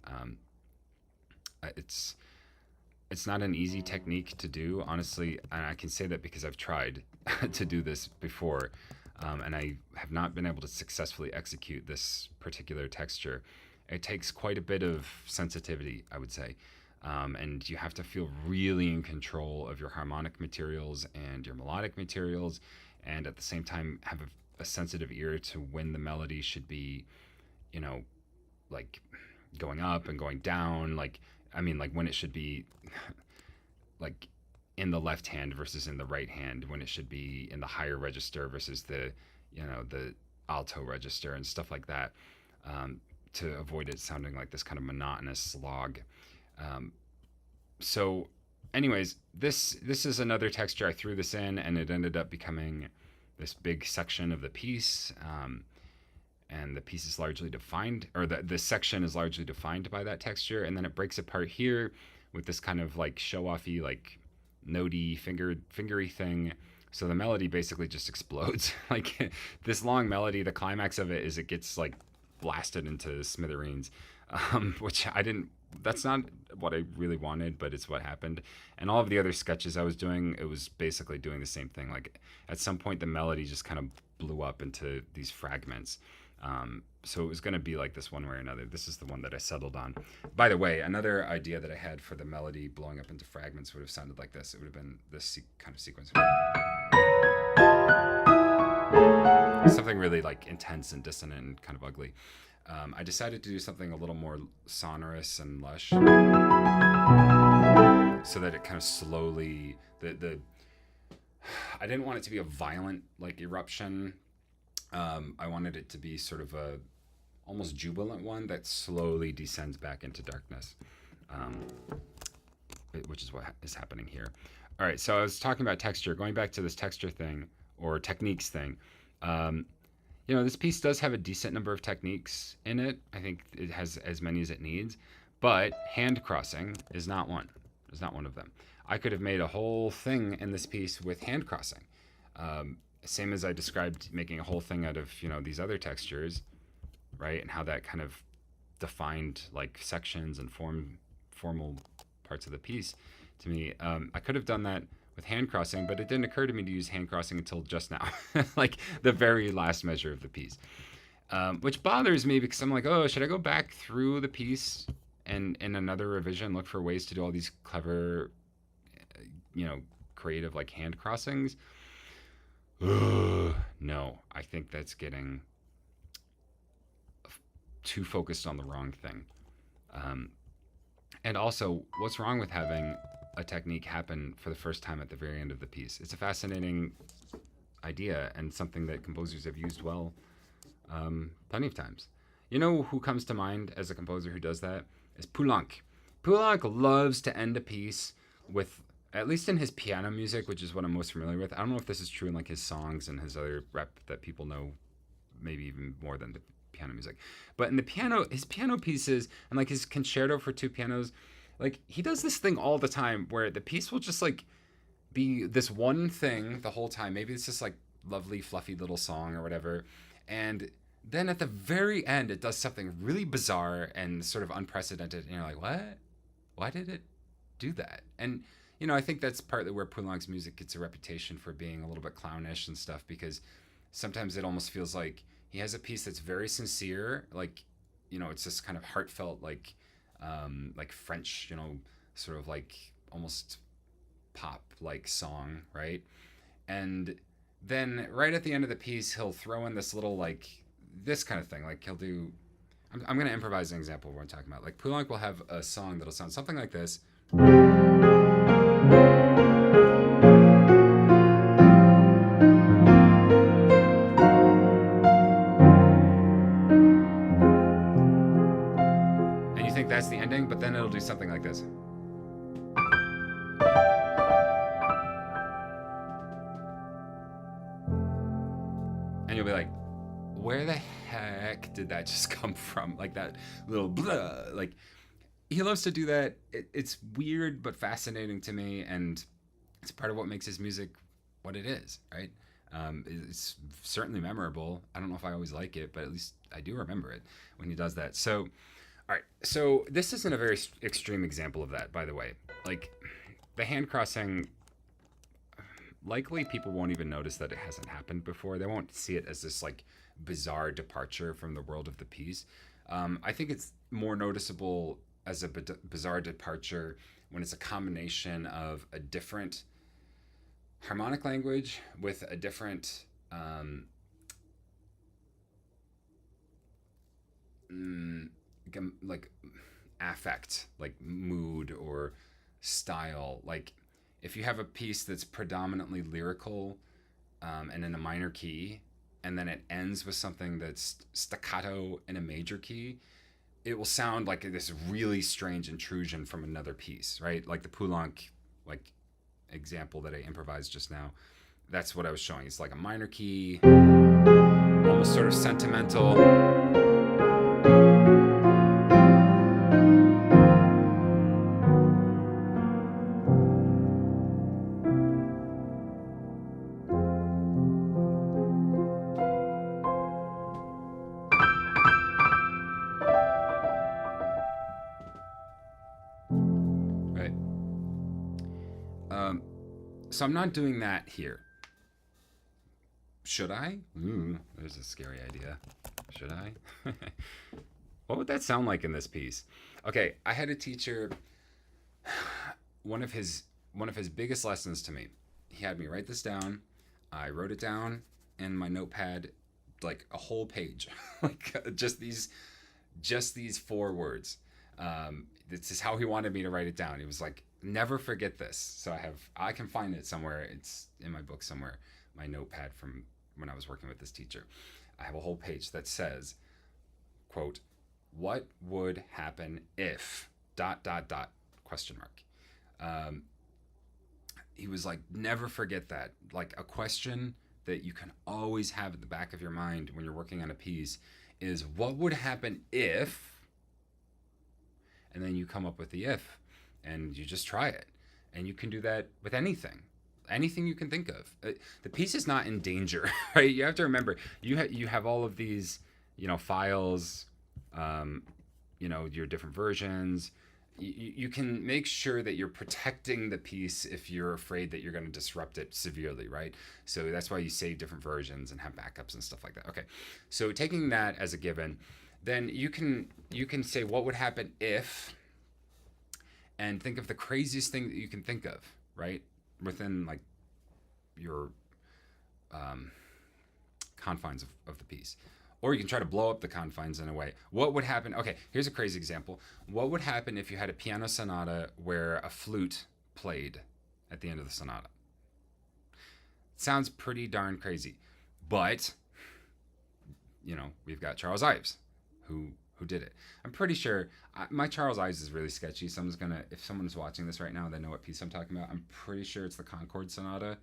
It's not an easy technique to do, honestly, and I can say that because I've tried to do this before, and I have not been able to successfully execute this particular texture. It takes quite a bit of sensitivity, I would say. And you have to feel really in control of your harmonic materials and your melodic materials, and at the same time have a sensitive ear to when the melody should be, you know, like going up and going down. Like, I mean, like when it should be like in the left hand versus in the right hand, when it should be in the higher register versus the, the alto register and stuff like that, to avoid it sounding like this kind of monotonous slog. So anyways, this is another texture. I threw this in and it ended up becoming this big section of the piece. And the piece is largely defined, or the section is largely defined by that texture. And then it breaks apart here with this kind of like show-offy, like notey, fingery thing. So the melody basically just explodes. Like this long melody, the climax of it is it gets like blasted into smithereens, which that's not what I really wanted, but it's what happened. And all of the other sketches I was doing, it was basically doing the same thing. Like at some point, the melody just kind of blew up into these fragments. So it was going to be like this one way or another. This is the one that I settled on. By the way, another idea that I had for the melody blowing up into fragments would have sounded like this. It would have been this kind of sequence. Something really like intense and dissonant and kind of ugly. I decided to do something a little more sonorous and lush, so that it kind of slowly, I didn't want it to be a violent like eruption. I wanted it to be sort of a almost jubilant one that slowly descends back into darkness, which is what is happening here. All right, so I was talking about texture. Going back to this texture thing or techniques thing, this piece does have a decent number of techniques in it. I think it has as many as it needs, but hand crossing is not one. It's not one of them. I could have made a whole thing in this piece with hand crossing. Same as I described making a whole thing out of, these other textures, right? And how that kind of defined like sections and formal parts of the piece to me. I could have done that with hand crossing, but it didn't occur to me to use hand crossing until just now, like the very last measure of the piece, which bothers me because I'm like, oh, should I go back through the piece and in another revision look for ways to do all these clever, creative like hand crossings? No, I think that's getting too focused on the wrong thing. And also, what's wrong with having a technique happen for the first time at the very end of the piece? It's a fascinating idea and something that composers have used well plenty of times. You know who comes to mind as a composer who does that? Is Poulenc. Poulenc loves to end a piece with, at least in his piano music, which is what I'm most familiar with. I don't know if this is true in like his songs and his other rep that people know, maybe even more than the piano music. But in his piano pieces and like his concerto for two pianos, like he does this thing all the time where the piece will just like be this one thing the whole time. Maybe it's just like lovely, fluffy little song or whatever. And then at the very end, it does something really bizarre and sort of unprecedented. And you're like, what? Why did it do that? And I think that's partly where Poulenc's music gets a reputation for being a little bit clownish and stuff, because sometimes it almost feels like he has a piece that's very sincere, like, it's this kind of heartfelt, like French, sort of like almost pop-like song, right? And then right at the end of the piece, he'll throw in this little, like, this kind of thing. Like he'll do, I'm going to improvise an example of what I'm talking about. Like Poulenc will have a song that'll sound something like this. That's the ending, but then it'll do something like this. And you'll be like, where the heck did that just come from? Like that little blah. Like, he loves to do that. It's weird but fascinating to me, and it's part of what makes his music what it is, right? It's certainly memorable. I don't know if I always like it, but at least I do remember it when he does that. So all right, so this isn't a very extreme example of that, by the way. Like, the hand crossing, likely people won't even notice that it hasn't happened before. They won't see it as this, like, bizarre departure from the world of the piece. I think it's more noticeable as a bizarre departure when it's a combination of a different harmonic language with a different like affect, like mood or style. Like if you have a piece that's predominantly lyrical and in a minor key, and then it ends with something that's staccato in a major key, it will sound like this really strange intrusion from another piece, right? Like the Poulenc, like example that I improvised just now. That's what I was showing. It's like a minor key, almost sort of sentimental. Right. So I'm not doing that here. Should I? Ooh, there's a scary idea. Should I? What would that sound like in this piece? Okay, I had a teacher. One of his biggest lessons to me. He had me write this down. I wrote it down in my notepad, like a whole page, like just these 4 words. This is how he wanted me to write it down. He was like, never forget this. So I can find it somewhere. It's in my book somewhere, my notepad from when I was working with this teacher. I have a whole page that says, quote, what would happen if ... question mark. He was like, never forget that. Like a question that you can always have at the back of your mind when you're working on a piece is, what would happen if, and then you come up with the if, and you just try it. And you can do that with anything you can think of. The piece is not in danger, right? You have to remember, you have all of these, files, your different versions. You can make sure that you're protecting the piece if you're afraid that you're going to disrupt it severely, right? So that's why you save different versions and have backups and stuff like that. Okay, so taking that as a given, then you can say, what would happen if, and think of the craziest thing that you can think of, right? Within like your confines of the piece. Or you can try to blow up the confines in a way. What would happen? Okay, here's a crazy example. What would happen if you had a piano sonata where a flute played at the end of the sonata? Sounds pretty darn crazy. But, we've got Charles Ives, who did it. I'm pretty sure, my Charles Ives is really sketchy. If someone's watching this right now, they know what piece I'm talking about. I'm pretty sure it's the Concord Sonata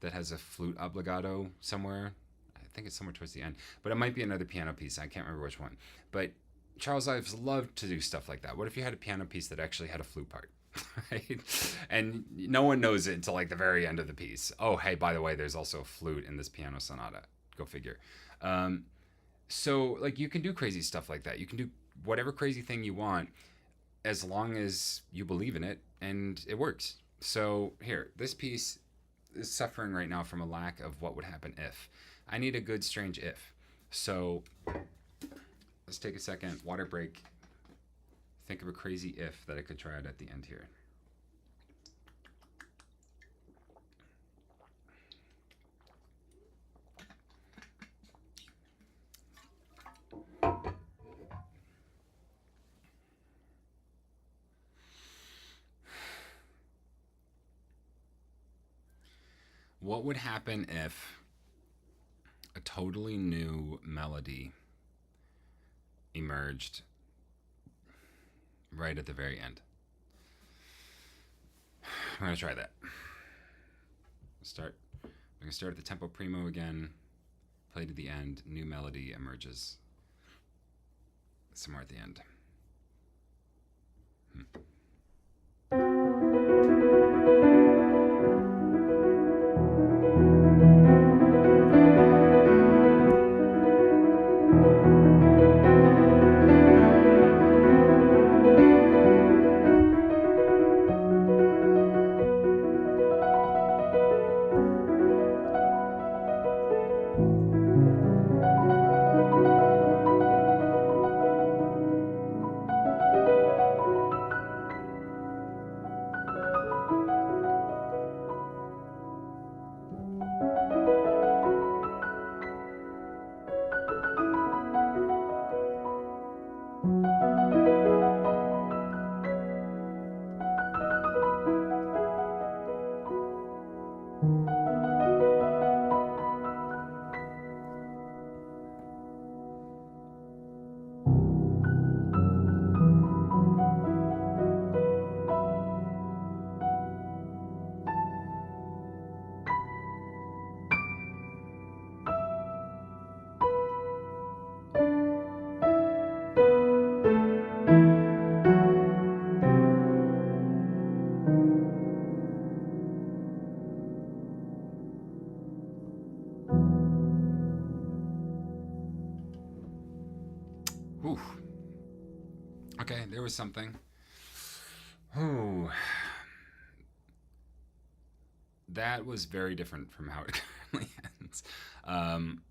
that has a flute obbligato somewhere. I think it's somewhere towards the end, but it might be another piano piece. I can't remember which one. But Charles Ives loved to do stuff like that. What if you had a piano piece that actually had a flute part, right? And no one knows it until like the very end of the piece. Oh, hey, by the way, there's also a flute in this piano sonata. Go figure. So like you can do crazy stuff like that. You can do whatever crazy thing you want as long as you believe in it and it works. So here, this piece is suffering right now from a lack of what would happen if. I need a good strange if. So let's take a second, water break. Think of a crazy if that I could try out at the end here. What would happen if a totally new melody emerged right at the very end? I'm going to try that. I'm going to start at the tempo primo again, play to the end, new melody emerges somewhere at the end. Whew. Okay, there was something. Ooh. That was very different from how it currently ends.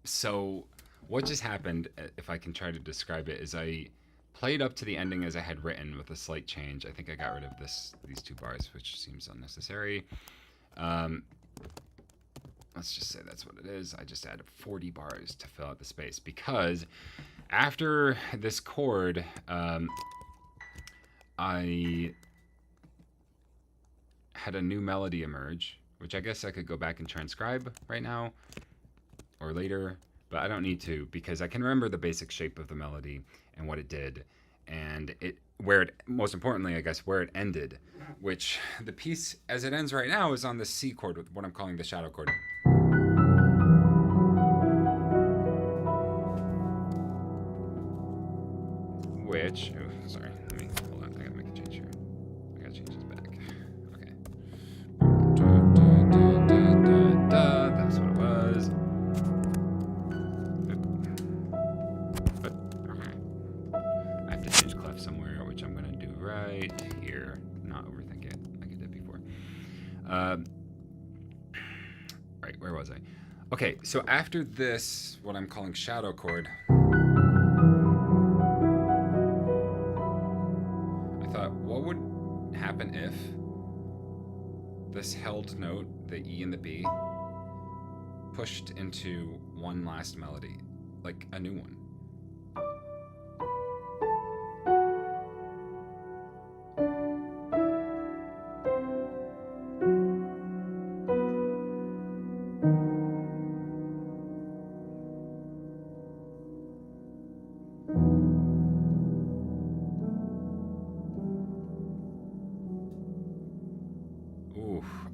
So what just happened, if I can try to describe it, is I played up to the ending as I had written with a slight change. I think I got rid of these 2 bars, which seems unnecessary. Let's just say that's what it is. I just added 40 bars to fill out the space because after this chord, I had a new melody emerge, which I guess I could go back and transcribe right now or later, but I don't need to because I can remember the basic shape of the melody and what it did, and most importantly, I guess, where it ended, which the piece as it ends right now is on the C chord with what I'm calling the shadow chord. Which, oh, sorry, hold on, I gotta make a change here. I gotta change this back. Okay. That's what it was. Okay. I have to change clef somewhere, which I'm gonna do right here. Not overthink it like I did before. Right, where was I? Okay, so after this, what I'm calling shadow chord, what would happen if this held note, the E and the B, pushed into one last melody, like a new one?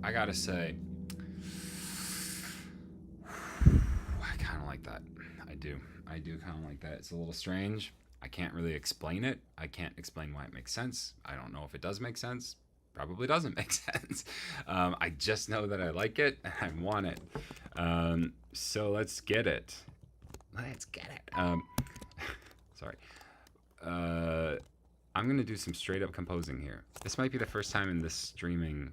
I gotta say, I kind of like that. I do kind of like that. It's a little strange. I can't really explain it. I can't explain why it makes sense. I don't know if it does make sense. Probably doesn't make sense. I just know that I like it and I want it. So let's get it. Let's get it. Sorry. I'm gonna do some straight up composing here. This might be the first time in this streaming,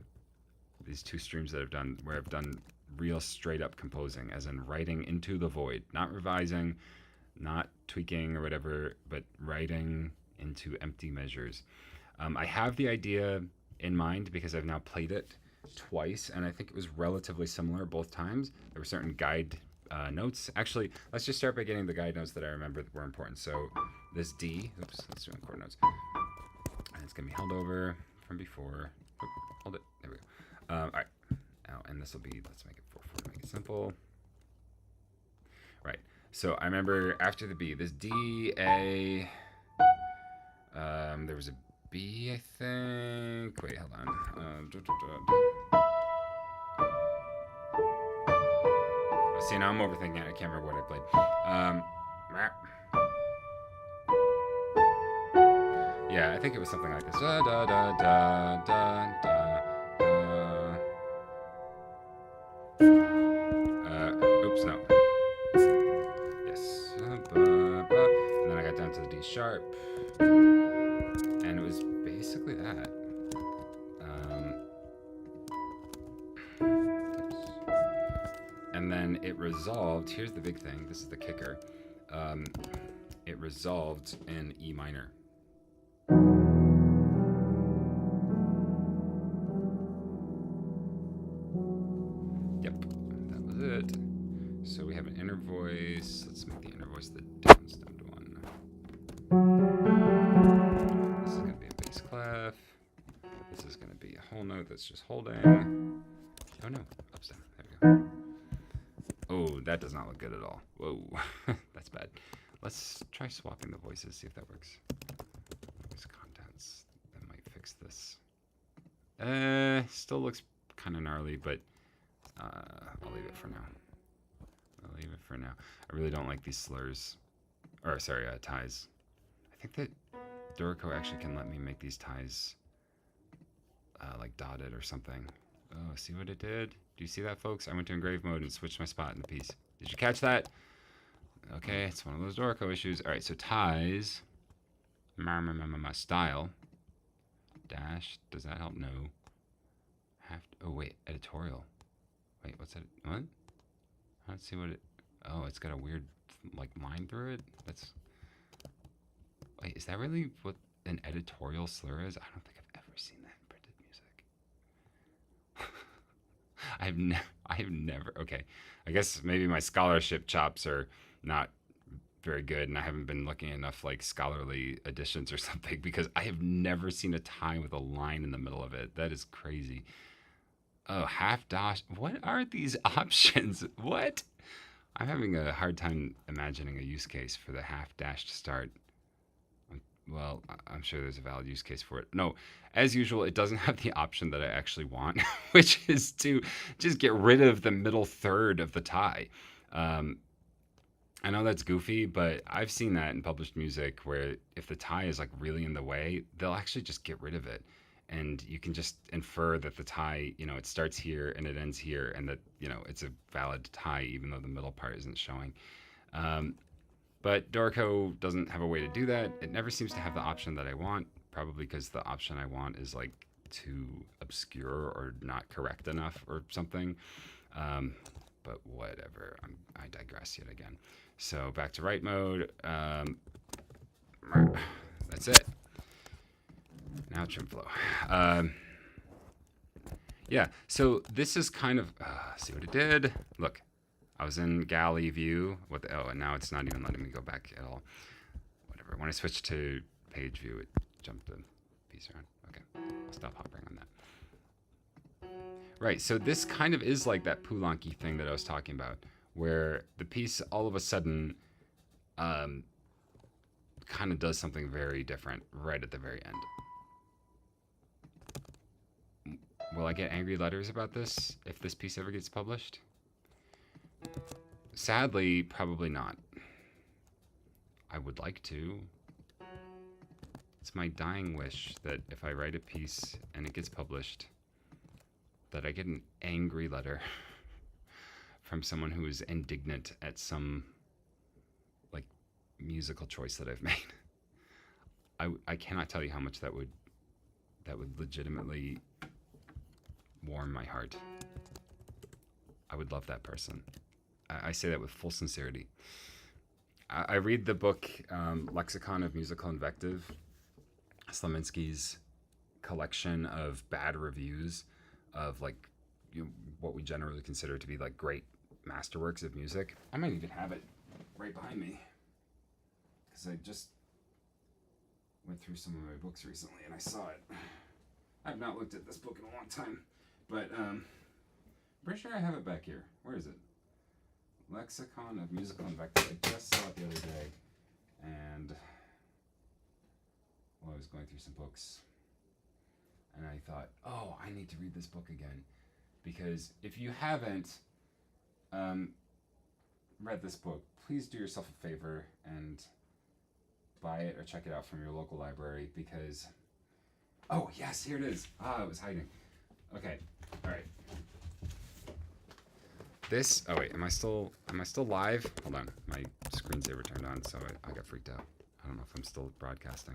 these 2 streams that I've done, where I've done real straight up composing, as in writing into the void, not revising, not tweaking or whatever, but writing into empty measures. I have the idea in mind because I've now played it twice, and I think it was relatively similar both times. There were certain guide notes. Actually, let's just start by getting the guide notes that I remember that were important. So this D, oops, let's do chord notes. And it's gonna be held over from before. Oop, hold it, there we go. All right, now, and this will be, let's make it 4/4 to make it simple. Right, so I remember after the B, this D, A, there was a B, I think. Wait, hold on. See, now I'm overthinking it. I can't remember what I played. Yeah, I think it was something like this. Da, da, da, da, da, da, oops, no. Yes. And then I got down to the D sharp. And it was basically that. And then it resolved. Here's the big thing. This is the kicker. It resolved in E minor. Yep, that was it. So we have an inner voice. Let's make the inner voice the downstemmed one. full note that's just holding. Oh no, ups down. There we go. Oh, that does not look good at all. Whoa, that's bad. Let's try swapping the voices, see if that works. Voice contents. That might fix this. Still looks kind of gnarly, but I'll leave it for now. I really don't like these slurs. Or, sorry, ties. I think that Dorico actually can let me make these ties like dotted or something. Oh, see what it did? Do you see that, folks? I went to engrave mode and switched my spot in the piece. Did you catch that? Okay, it's one of those Dorico issues. All right, so ties. Style. Dash. Does that help? No. Oh, wait. Editorial. Wait, what's that? What? Let's see what it... Oh, it's got a weird, like, line through it? That's... Wait, is that really what an editorial slur is? I don't think I've ever seen that in printed music. I have never... Okay, I guess maybe my scholarship chops are not very good, and I haven't been looking enough, like, scholarly editions or something, because I have never seen a tie with a line in the middle of it. That is crazy. Oh, half dash. What are these options? What? I'm having a hard time imagining a use case for the half dash to start. Well, I'm sure there's a valid use case for it. No, as usual, it doesn't have the option that I actually want, which is to just get rid of the middle third of the tie. I know that's goofy, but I've seen that in published music where if the tie is like really in the way, they'll actually just get rid of it. And you can just infer that the tie, you know, it starts here and it ends here, and that, you know, it's a valid tie even though the middle part isn't showing. But Dorico doesn't have a way to do that. It never seems to have the option that I want, probably because the option I want is like too obscure or not correct enough or something. But whatever, I digress yet again. So back to write mode. That's it. Now trim flow. Yeah, so this is kind of, see what it did? Look, I was in galley view. And now it's not even letting me go back at all. Whatever. When I switched to page view, it jumped the piece around. Okay, I'll stop hovering on that. Right, so this kind of is like that Poulenky thing that I was talking about, where the piece all of a sudden kind of does something very different right at the very end. Will I get angry letters about this if this piece ever gets published? Sadly, probably not. I would like to. It's my dying wish that if I write a piece and it gets published, that I get an angry letter from someone who is indignant at some like musical choice that I've made. I cannot tell you how much that would legitimately warm my heart. I would love that person. I say that with full sincerity. I read the book Lexicon of Musical Invective, Slaminsky's collection of bad reviews of like what we generally consider to be like great masterworks of music. I might even have it right behind me because I just went through some of my books recently and I saw it. I've not looked at this book in a long time, but I'm pretty sure I have it back here. Where is it? Lexicon of Musical Invective. I just saw it the other day, and I was going through some books, and I thought, oh, I need to read this book again, because if you haven't read this book, please do yourself a favor and buy it or check it out from your local library, because, oh, yes, here it is. It was hiding. Okay, all right. This, oh wait, am I still live? Hold on, my screensaver turned on, so I got freaked out. I don't know if I'm still broadcasting.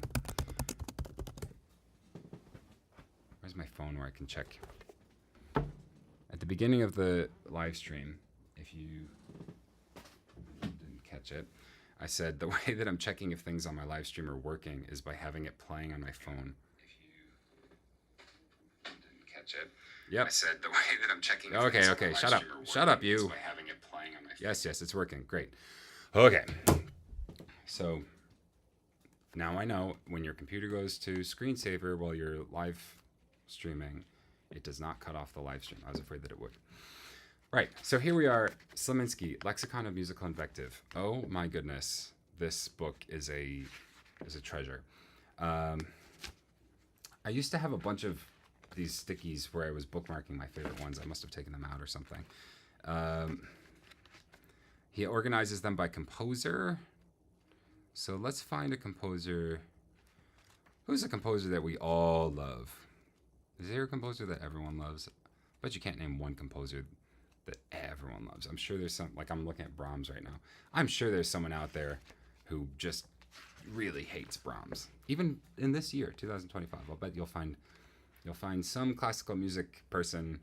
Where's my phone where I can check? At the beginning of the live stream, if you didn't catch it, I said the way that I'm checking if things on my live stream are working is by having it playing on my phone. If you didn't catch it. Yep. I said the way that I'm checking. Okay, shut up. Shut up, you. By having it playing on my phone. Yes, it's working. Great. Okay. So now I know when your computer goes to screensaver while you're live streaming, It does not cut off the live stream. I was afraid that it would. Right, so here we are, Slaminsky, Lexicon of Musical Invective. Oh my goodness, this book is a treasure. I used to have a bunch of these stickies where I was bookmarking my favorite ones. I must have taken them out or something. He organizes them by composer. So let's find a composer. Who's a composer that we all love? Is there a composer that everyone loves? But you can't name one composer that everyone loves. I'm sure there's some, like I'm looking at Brahms right now. I'm sure there's someone out there who just really hates Brahms. Even in this year, 2025, I'll bet you'll find some classical music person,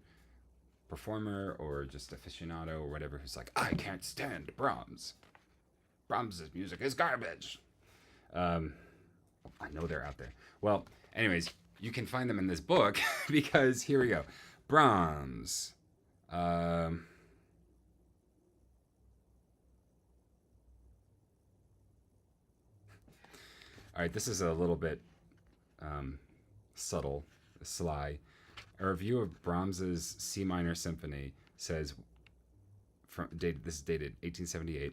performer, or just aficionado or whatever who's like, I can't stand Brahms. Brahms' music is garbage. I know they're out there. Well, anyways, you can find them in this book because here we go. Brahms. All right, this is a little bit subtle, sly. A review of Brahms's C minor symphony says, this is dated 1878.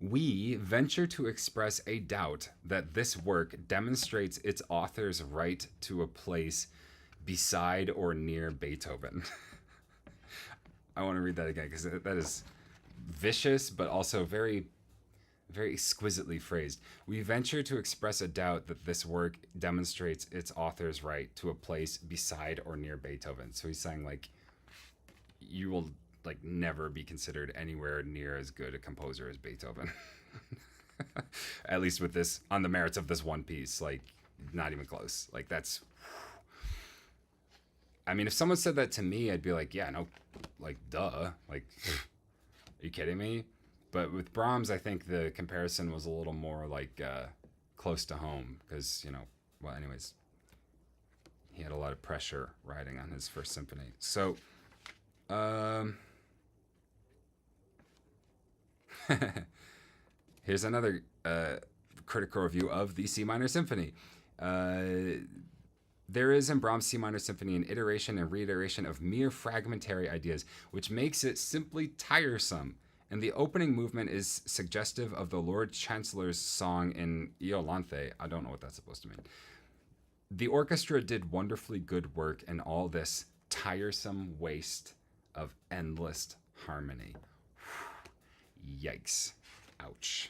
We venture to express a doubt that this work demonstrates its author's right to a place beside or near Beethoven. I want to read that again because that is vicious, but also very, very exquisitely phrased. We venture to express a doubt that this work demonstrates its author's right to a place beside or near Beethoven. So he's saying, like, you will like never be considered anywhere near as good a composer as Beethoven. At least with this, on the merits of this one piece, like not even close. Like that's, I mean, if someone said that to me, I'd be like, yeah, no, like, duh. Like, are you kidding me? But with Brahms, I think the comparison was a little more like close to home because, you know, well, anyways, he had a lot of pressure riding on his first symphony. So, here's another critical review of the C minor symphony. There is in Brahms' C minor symphony an iteration and reiteration of mere fragmentary ideas, which makes it simply tiresome. And the opening movement is suggestive of the Lord Chancellor's song in Iolanthe. I don't know what that's supposed to mean. The orchestra did wonderfully good work in all this tiresome waste of endless harmony. Yikes. Ouch.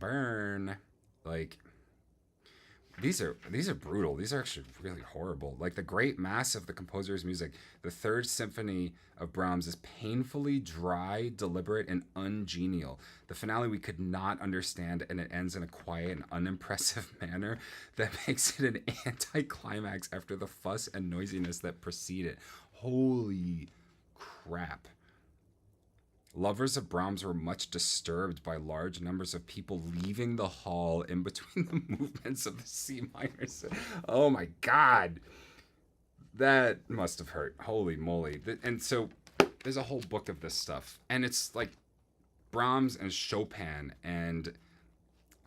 Burn. Like, these are brutal. These are actually really horrible. Like the great mass of the composer's music, the Third Symphony of Brahms is painfully dry, deliberate, and ungenial. The finale we could not understand, and it ends in a quiet and unimpressive manner that makes it an anticlimax after the fuss and noisiness that precede it. Holy crap. Lovers of Brahms were much disturbed by large numbers of people leaving the hall in between the movements of the C minor. Oh my God. That must have hurt. Holy moly. And so there's a whole book of this stuff. And it's like Brahms and Chopin and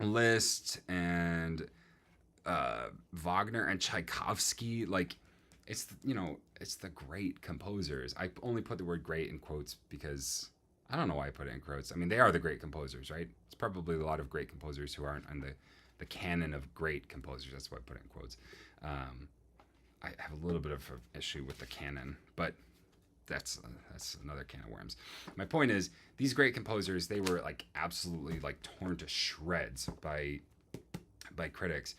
Liszt and Wagner and Tchaikovsky. Like, it's, you know, it's the great composers. I only put the word great in quotes because I don't know why I put it in quotes. I mean, they are the great composers, right? It's probably a lot of great composers who aren't on the canon of great composers. That's why I put it in quotes. I have a little bit of an issue with the canon, but that's another can of worms. My point is, these great composers, they were like absolutely like torn to shreds by critics.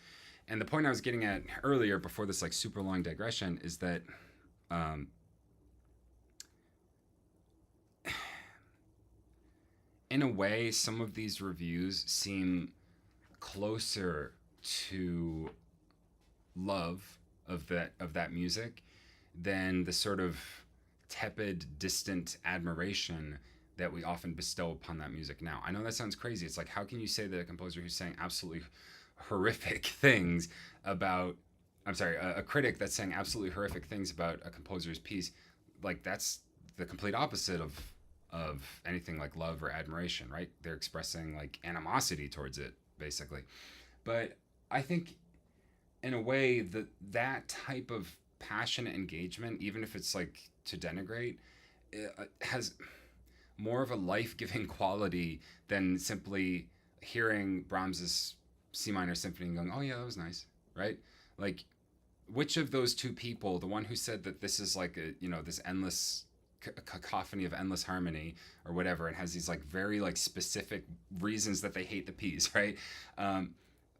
And the point I was getting at earlier, before this like super long digression, is that in a way, some of these reviews seem closer to love of that music than the sort of tepid, distant admiration that we often bestow upon that music now. I know that sounds crazy. It's like, how can you say that a composer who's saying absolutely horrific things about, a critic that's saying absolutely horrific things about a composer's piece, like that's the complete opposite of anything like love or admiration, right? They're expressing like animosity towards it, basically. But I think in a way that type of passionate engagement, even if it's like to denigrate, it has more of a life-giving quality than simply hearing Brahms's C minor symphony and going, "Oh yeah, that was nice," right? Like, which of those two people, the one who said that this is like a, this endless cacophony of endless harmony or whatever, and has these like very like specific reasons that they hate the piece, right?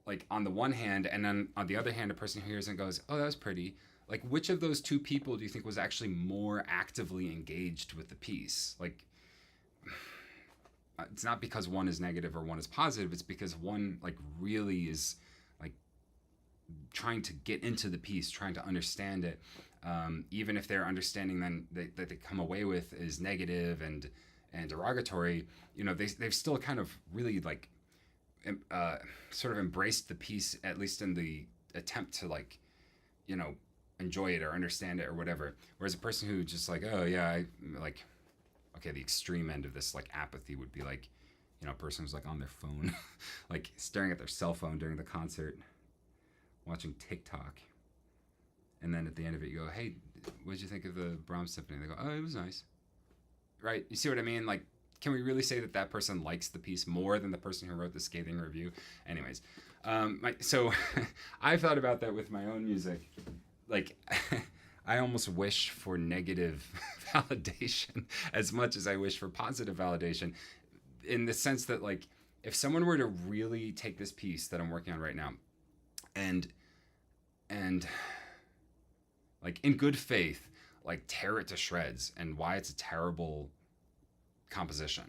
Like on the one hand, and then on the other hand, a person who hears and goes, "Oh, that was pretty." Like, which of those two people do you think was actually more actively engaged with the piece? Like, it's not because one is negative or one is positive. It's because one like really is like trying to get into the piece, trying to understand it, even if their understanding then that they come away with is negative and derogatory. They've still kind of really like sort of embraced the piece, at least in the attempt to like enjoy it or understand it or whatever. Whereas a person who just like, "Oh yeah, I like," okay, the extreme end of this like apathy would be like, a person who's like on their phone, like staring at their cell phone during the concert, watching TikTok, and then at the end of it you go, "Hey, what did you think of the Brahms symphony?" And they go, "Oh, it was nice." Right? You see what I mean? Like, can we really say that that person likes the piece more than the person who wrote the scathing review? Anyways, so I've thought about that with my own music. Like, I almost wish for negative validation as much as I wish for positive validation, in the sense that, like, if someone were to really take this piece that I'm working on right now and like in good faith, like tear it to shreds and why it's a terrible composition,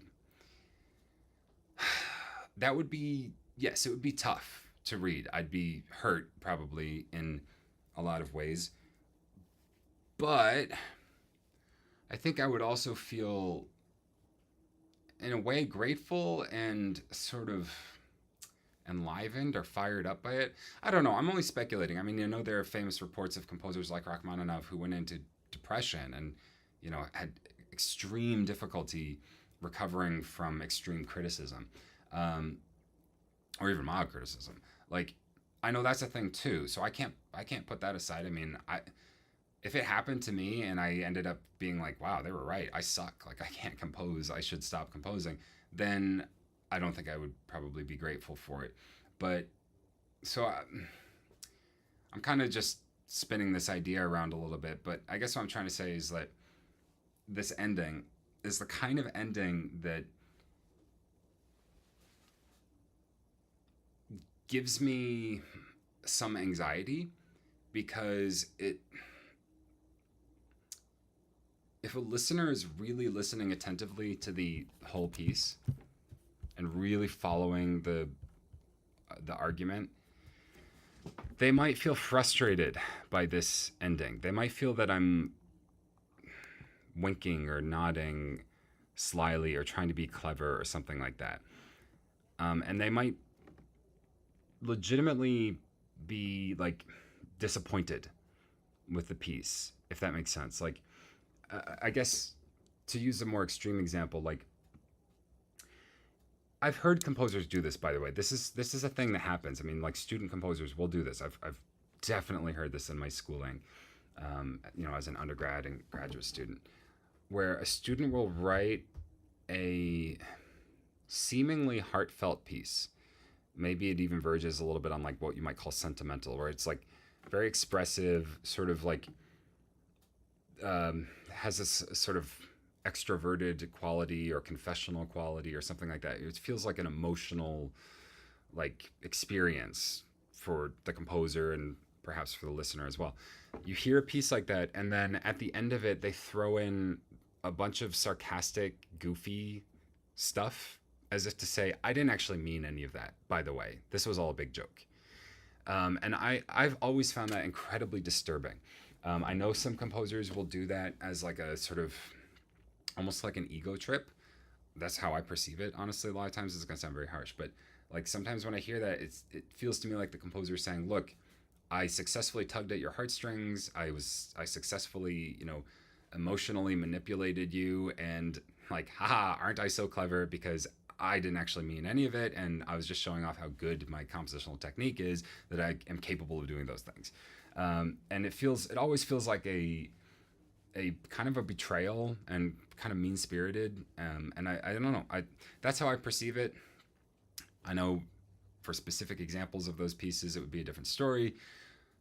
that would be, yes, it would be tough to read. I'd be hurt probably in a lot of ways, but I think I would also feel in a way grateful and sort of enlivened or fired up by it. I don't know. I'm only speculating. I mean, there are famous reports of composers like Rachmaninoff who went into depression and, had extreme difficulty recovering from extreme criticism, or even mild criticism. Like, I know that's a thing too. So I can't put that aside. I mean, if it happened to me and I ended up being like, "Wow, they were right. I suck. Like, I can't compose. I should stop composing," then I don't think I would probably be grateful for it. But so I'm kind of just spinning this idea around a little bit. But I guess what I'm trying to say is that this ending is the kind of ending that gives me some anxiety, because if a listener is really listening attentively to the whole piece and really following the argument, they might feel frustrated by this ending. They might feel that I'm winking or nodding slyly or trying to be clever or something like that. And they might legitimately be like disappointed with the piece, if that makes sense. Like, I guess to use a more extreme example, like, I've heard composers do this, by the way. This is a thing that happens. I mean, like, student composers will do this. I've definitely heard this in my schooling, as an undergrad and graduate student, where a student will write a seemingly heartfelt piece. Maybe it even verges a little bit on like what you might call sentimental, where it's like very expressive, sort of like has this sort of extroverted quality or confessional quality or something like that. It feels like an emotional like experience for the composer and perhaps for the listener as well. You hear a piece like that, and then at the end of it, they throw in a bunch of sarcastic, goofy stuff, as if to say, "I didn't actually mean any of that, by the way. This was all a big joke." And I've always found that incredibly disturbing. I know some composers will do that as like a sort of almost like an ego trip. That's how I perceive it. Honestly, a lot of times it's going to sound very harsh, but like sometimes when I hear that, it feels to me like the composer is saying, "Look, I successfully tugged at your heartstrings. I successfully, emotionally manipulated you, and like, haha, aren't I so clever, because I didn't actually mean any of it, and I was just showing off how good my compositional technique is, that I am capable of doing those things." And it always feels like a kind of a betrayal and kind of mean spirited. And I don't know. That's how I perceive it. I know for specific examples of those pieces, it would be a different story.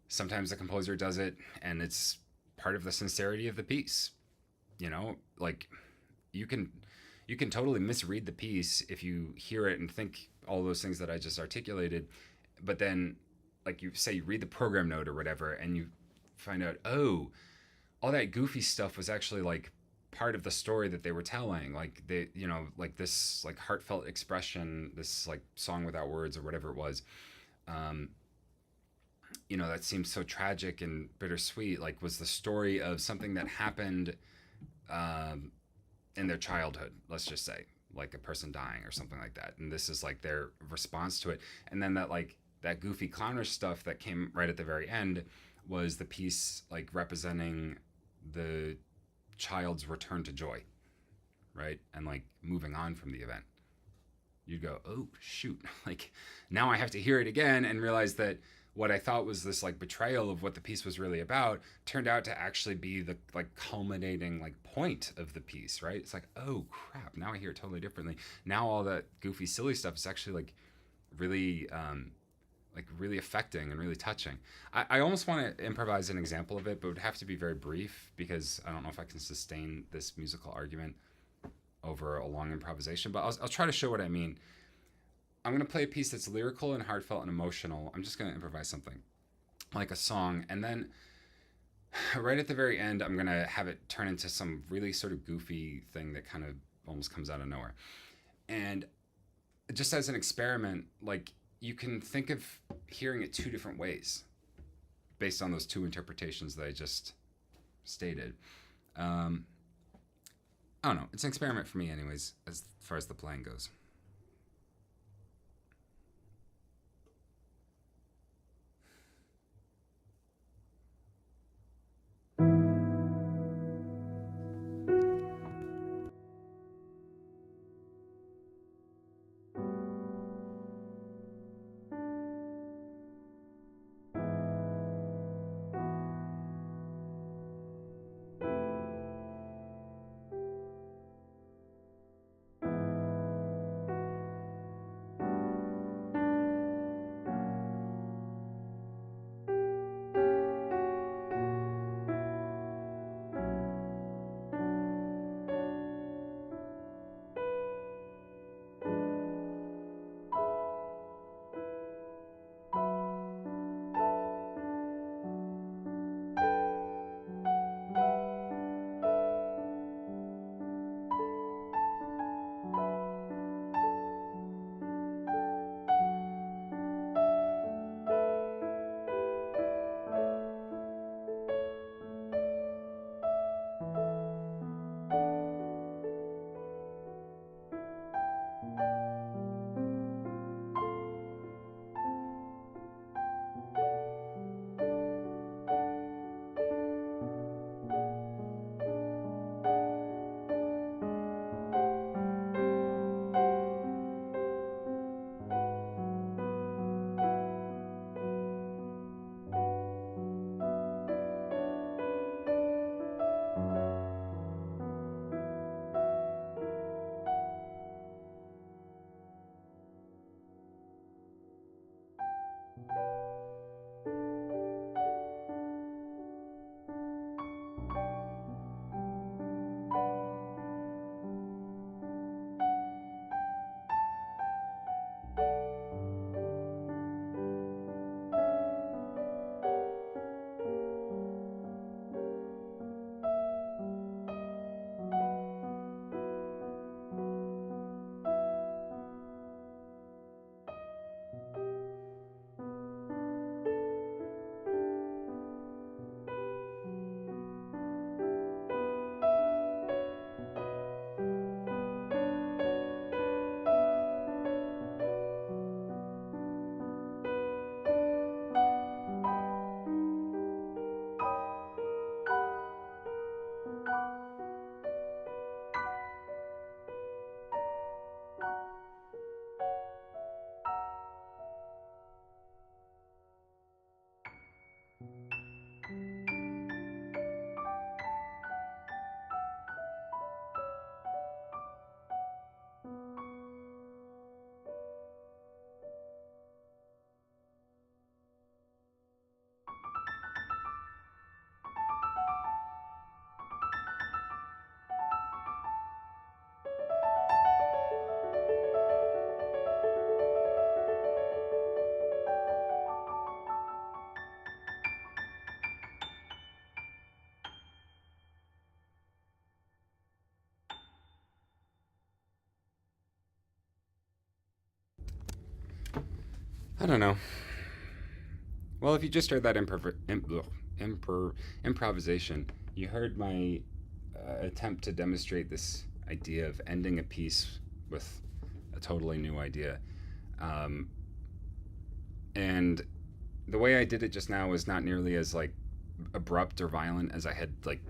Sometimes the composer does it, and it's part of the sincerity of the piece. Like you can you can totally misread the piece if you hear it and think all those things that I just articulated, but then like you say you read the program note or whatever, and you find out, oh, all that goofy stuff was actually like part of the story that they were telling, like they, like this like heartfelt expression, this like song without words or whatever it was. um that seems so tragic and bittersweet, like was the story of something that happened um in their childhood, let's just say, like a person dying or something like that, and this is like their response to it. And then that goofy clownish stuff that came right at the very end was the piece like representing the child's return to joy, right? And like moving on from the event. You'd go, oh shoot, like now I have to hear it again and realize that what I thought was this like betrayal of what the piece was really about turned out to actually be the like culminating like point of the piece, right? It's like, oh crap, now I hear it totally differently. Now all that goofy silly stuff is actually really really affecting and really touching. I almost want to improvise an example of it, but it would have to be very brief because I don't know if I can sustain this musical argument over a long improvisation, but I'll try to show what I mean. I'm going to play a piece that's lyrical and heartfelt and emotional. I'm just going to improvise something like a song, and then right at the very end, I'm going to have it turn into some really sort of goofy thing that kind of almost comes out of nowhere. And just as an experiment, like you can think of hearing it two different ways based on those two interpretations that I just stated. I don't know. It's an experiment for me, anyways, as far as the playing goes. I don't know. Well, if you just heard that improvisation, you heard my attempt to demonstrate this idea of ending a piece with a totally new idea. Um, and the way I did it just now was not nearly as like abrupt or violent as I had like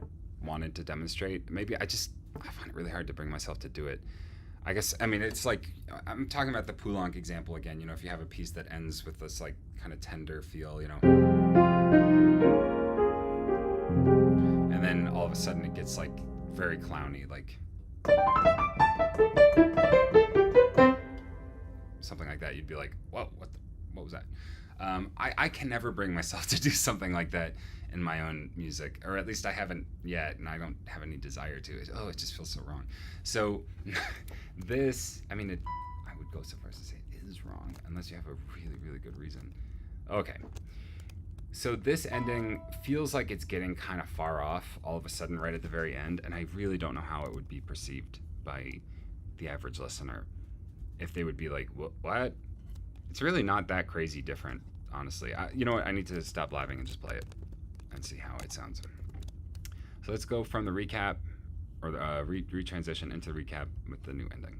wanted to demonstrate. Maybe I find it really hard to bring myself to do it. I guess I mean it's like I'm talking about the Poulenc example again. You know, if you have a piece that ends with this like kind of tender feel, you know, and then all of a sudden it gets like very clowny, like something like that. You'd be like, whoa, what was that? I can never bring myself to do something like that in my own music, or at least I haven't yet, and I don't have any desire to. It just feels so wrong. So this, I mean, I would go so far as to say it is wrong, unless you have a really, really good reason. Okay. So this ending feels like it's getting kind of far off all of a sudden right at the very end, and I really don't know how it would be perceived by the average listener. If they would be like, what? It's really not that crazy different, honestly. You know what? I need to stop laughing and just play it and see how it sounds. So let's go from the recap, or the retransition into the recap with the new ending.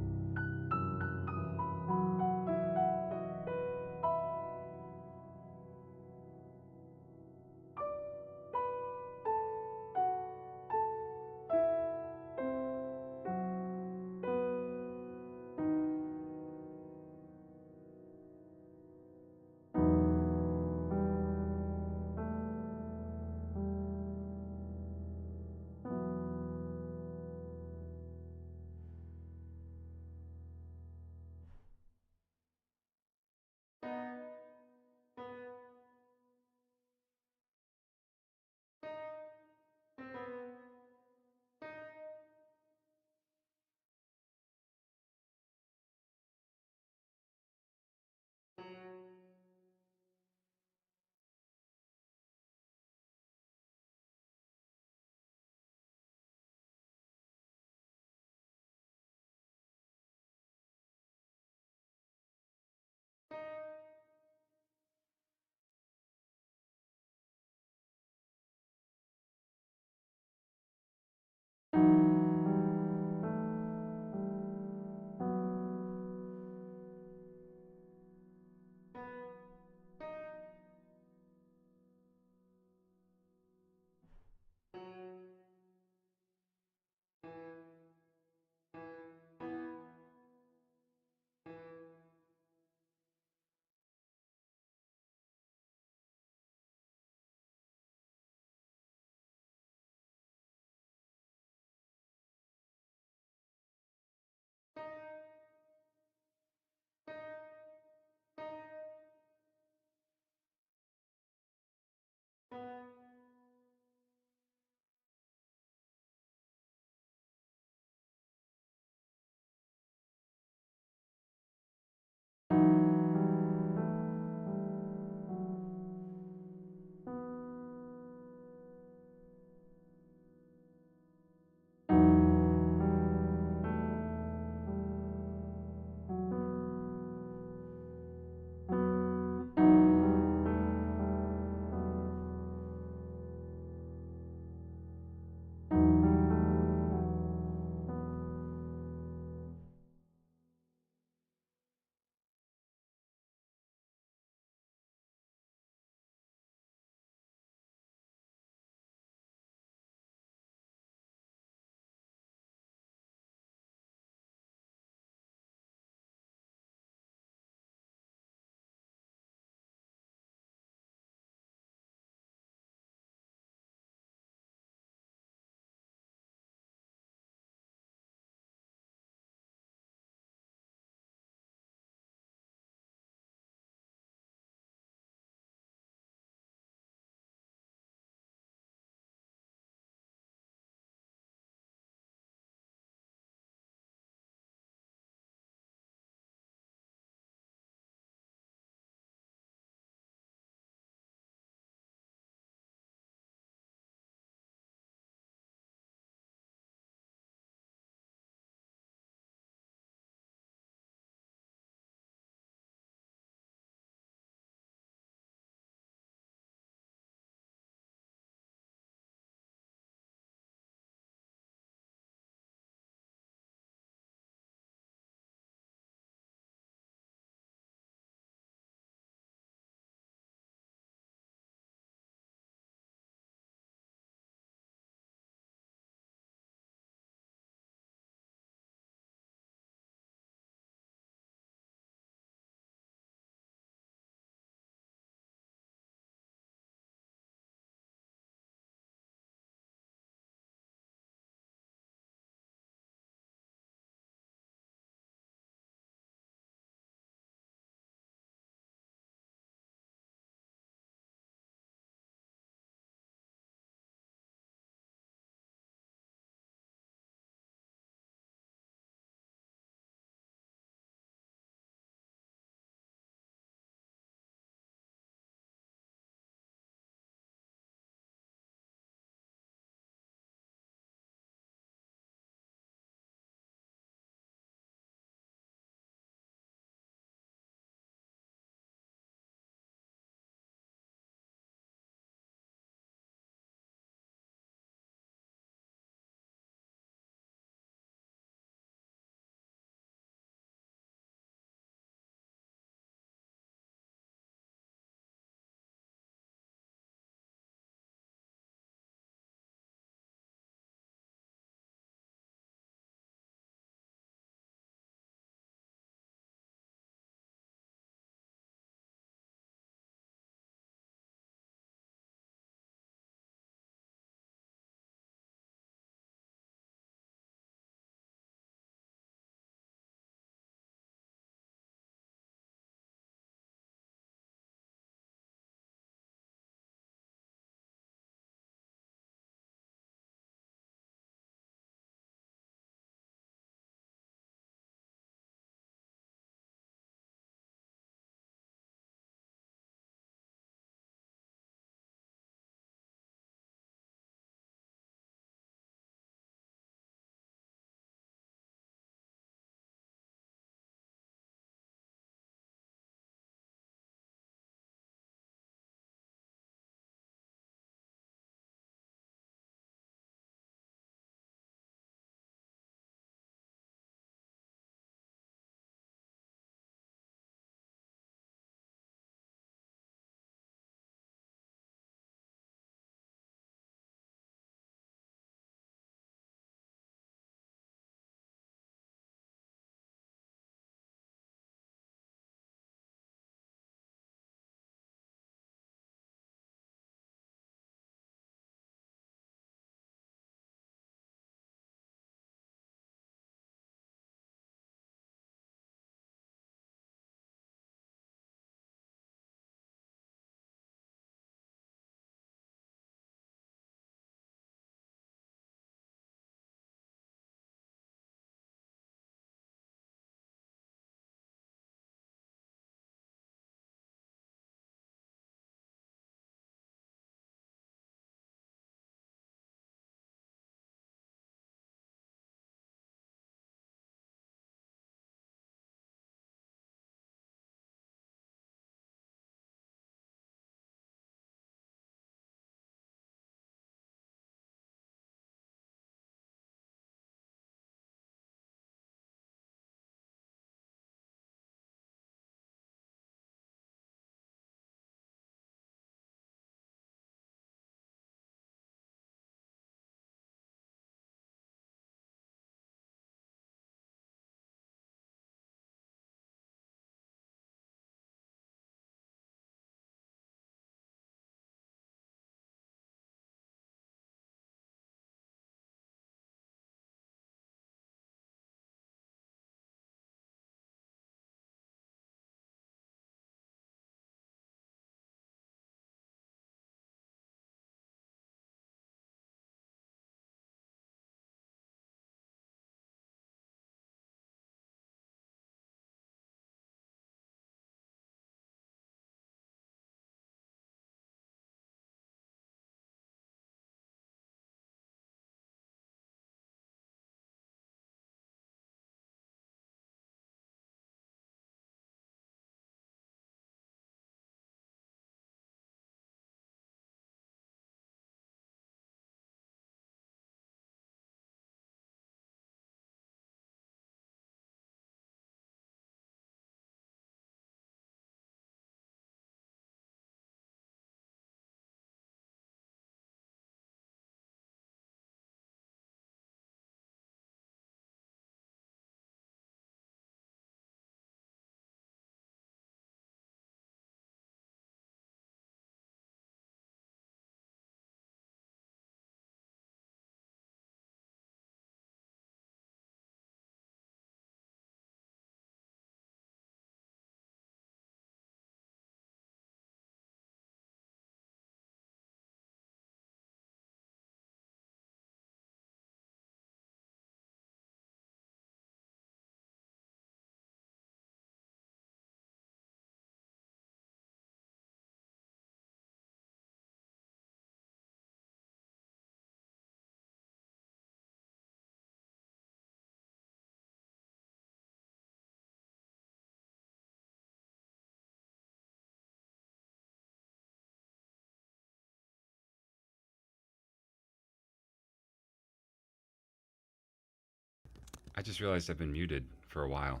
I just realized I've been muted for a while.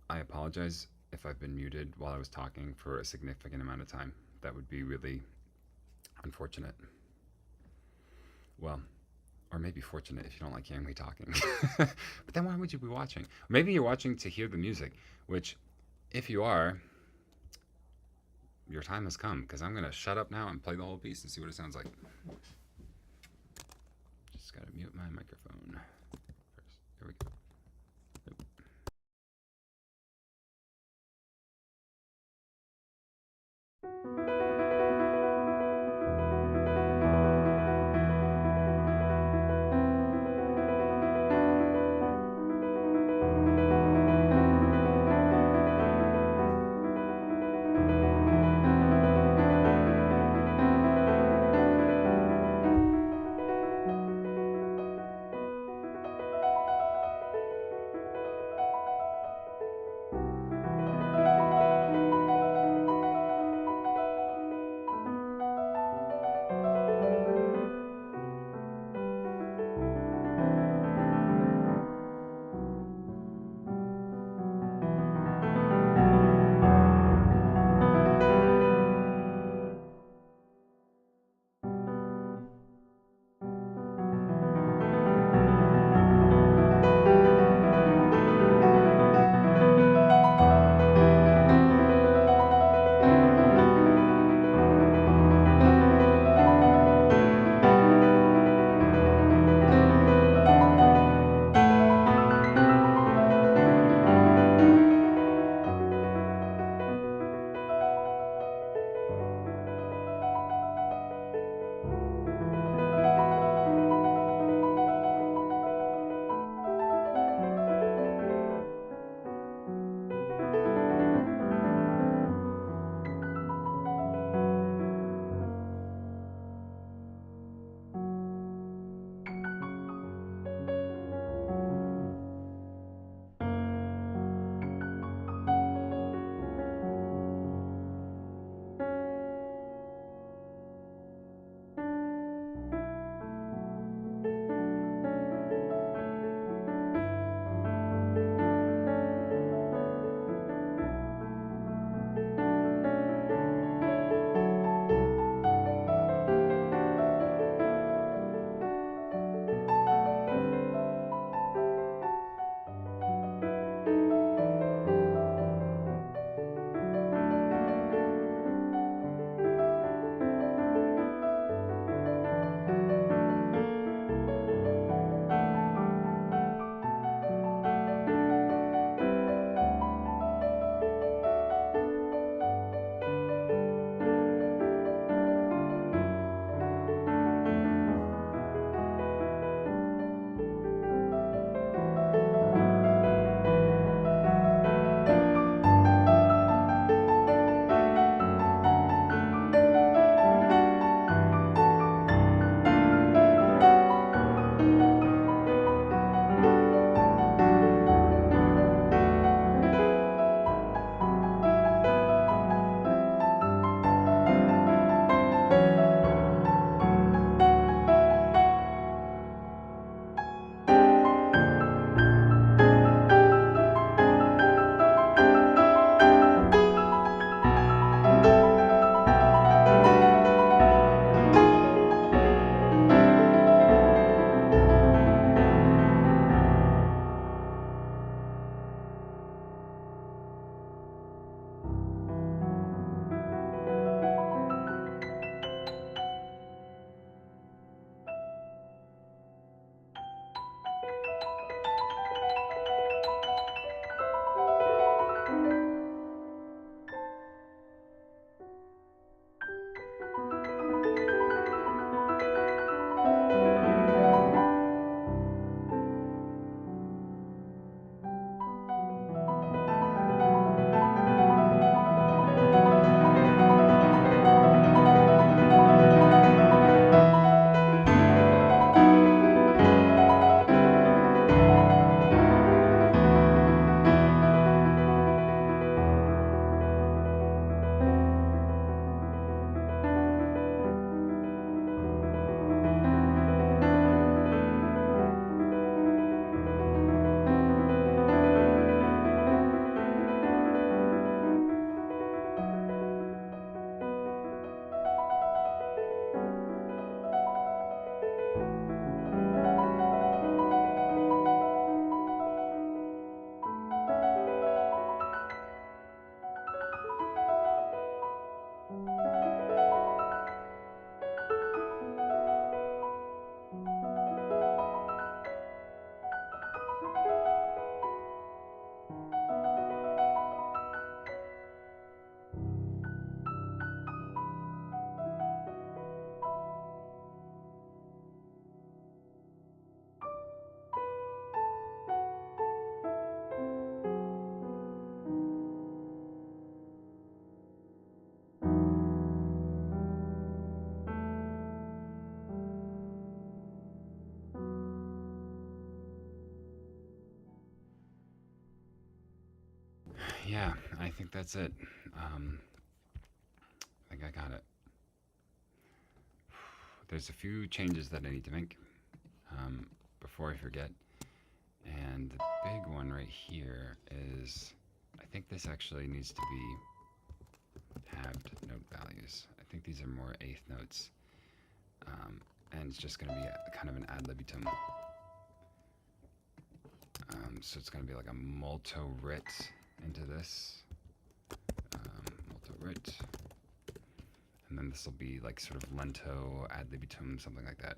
I apologize if I've been muted while I was talking for a significant amount of time. That would be really unfortunate. Well, or maybe fortunate if you don't like hearing me talking. But then why would you be watching? Maybe you're watching to hear the music, which, if you are, your time has come because I'm going to shut up now and play the whole piece and see what it sounds like. Just got to mute my microphone first. Here we go. yeah, I think that's it. I think I got it. There's a few changes that I need to make before I forget. And the big one right here is I think this actually needs to be halved note values. I think these are more eighth notes. And it's just going to be kind of an ad libitum. So it's going to be like a molto rit into this. Molto rit. And then this will be like sort of lento, ad libitum, something like that.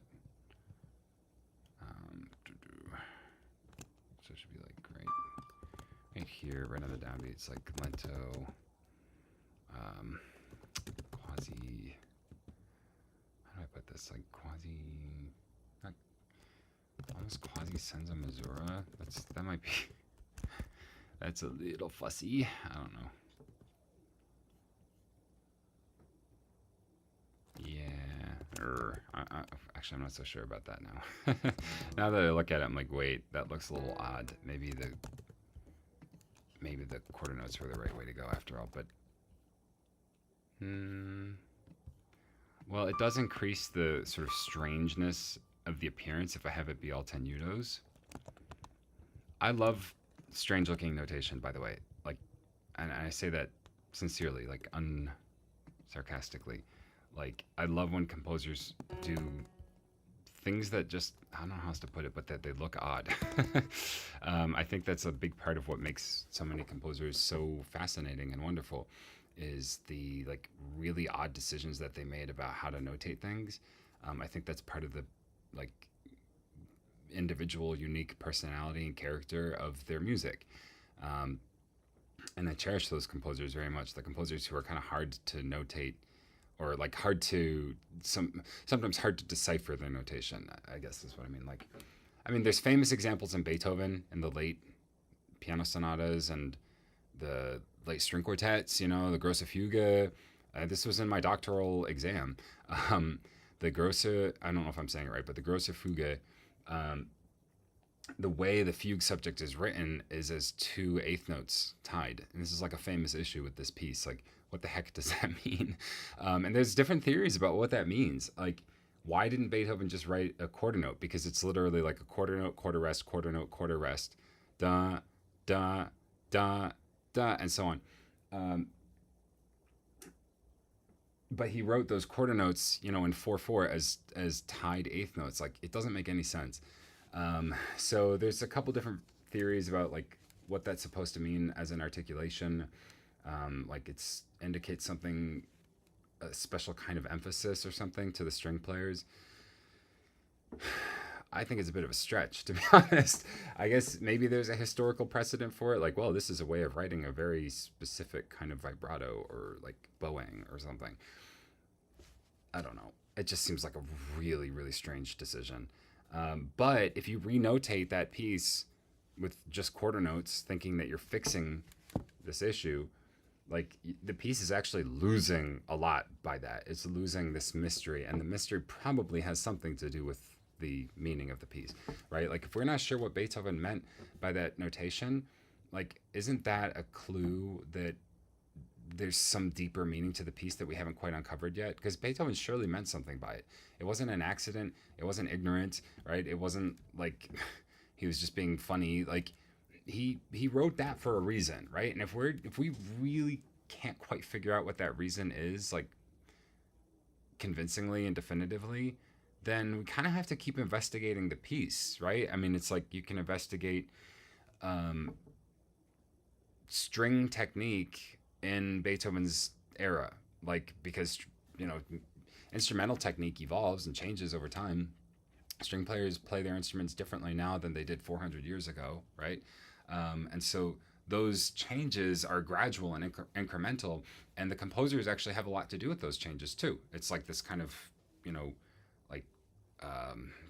So it should be like right here, right on the downbeat. It's like lento, quasi. How do I put this? Like quasi, not almost quasi senza misura. That might be. That's a little fussy. I don't know. Actually, I'm not so sure about that now. Now that I look at it, I'm like, wait, that looks a little odd. Maybe the quarter notes were the right way to go after all. But well, it does increase the sort of strangeness of the appearance if I have it be all tenutos. I love strange-looking notation, by the way. Like, and I say that sincerely, like unsarcastically. Like, I love when composers do things that just, I don't know how else to put it, but that they look odd. I think that's a big part of what makes so many composers so fascinating and wonderful, is the like really odd decisions that they made about how to notate things. I think that's part of the like individual, unique personality and character of their music. And I cherish those composers very much. The composers who are kind of hard to notate, or like hard to sometimes hard to decipher their notation, I guess is what I mean. Like, I mean, there's famous examples in Beethoven in the late piano sonatas and the late string quartets. You know, the Grosse Fuge. This was in my doctoral exam. The Grosse, I don't know if I'm saying it right, but the Grosse Fuge. The way the fugue subject is written is as two eighth notes tied, and this is like a famous issue with this piece. Like, what the heck does that mean? And there's different theories about what that means. Like, why didn't Beethoven just write a quarter note? Because it's literally like a quarter note, quarter rest, quarter note, quarter rest, da, da, da, da, and so on. But he wrote those quarter notes, you know, in 4/4 as tied eighth notes. Like, it doesn't make any sense. So there's a couple different theories about like what that's supposed to mean as an articulation. Like it's indicates something, a special kind of emphasis or something to the string players. I think it's a bit of a stretch, to be honest. I guess maybe there's a historical precedent for it. Like, well, this is a way of writing a very specific kind of vibrato or like bowing or something. I don't know. It just seems like a really, really strange decision. But if you renotate that piece with just quarter notes, thinking that you're fixing this issue, like the piece is actually losing a lot by that. It's losing this mystery, and the mystery probably has something to do with the meaning of the piece, right? Like if we're not sure what Beethoven meant by that notation, like isn't that a clue that there's some deeper meaning to the piece that we haven't quite uncovered yet? Because Beethoven surely meant something by it. It wasn't an accident. It wasn't ignorant, right? It wasn't like he was just being funny. Like he wrote that for a reason, right? And if we really can't quite figure out what that reason is, like convincingly and definitively, then we kind of have to keep investigating the piece, right? I mean, it's like you can investigate string technique in Beethoven's era, like because you know instrumental technique evolves and changes over time. String players play their instruments differently now than they did 400 years ago, right? And so those changes are gradual and incremental, and the composers actually have a lot to do with those changes too. It's like this kind of like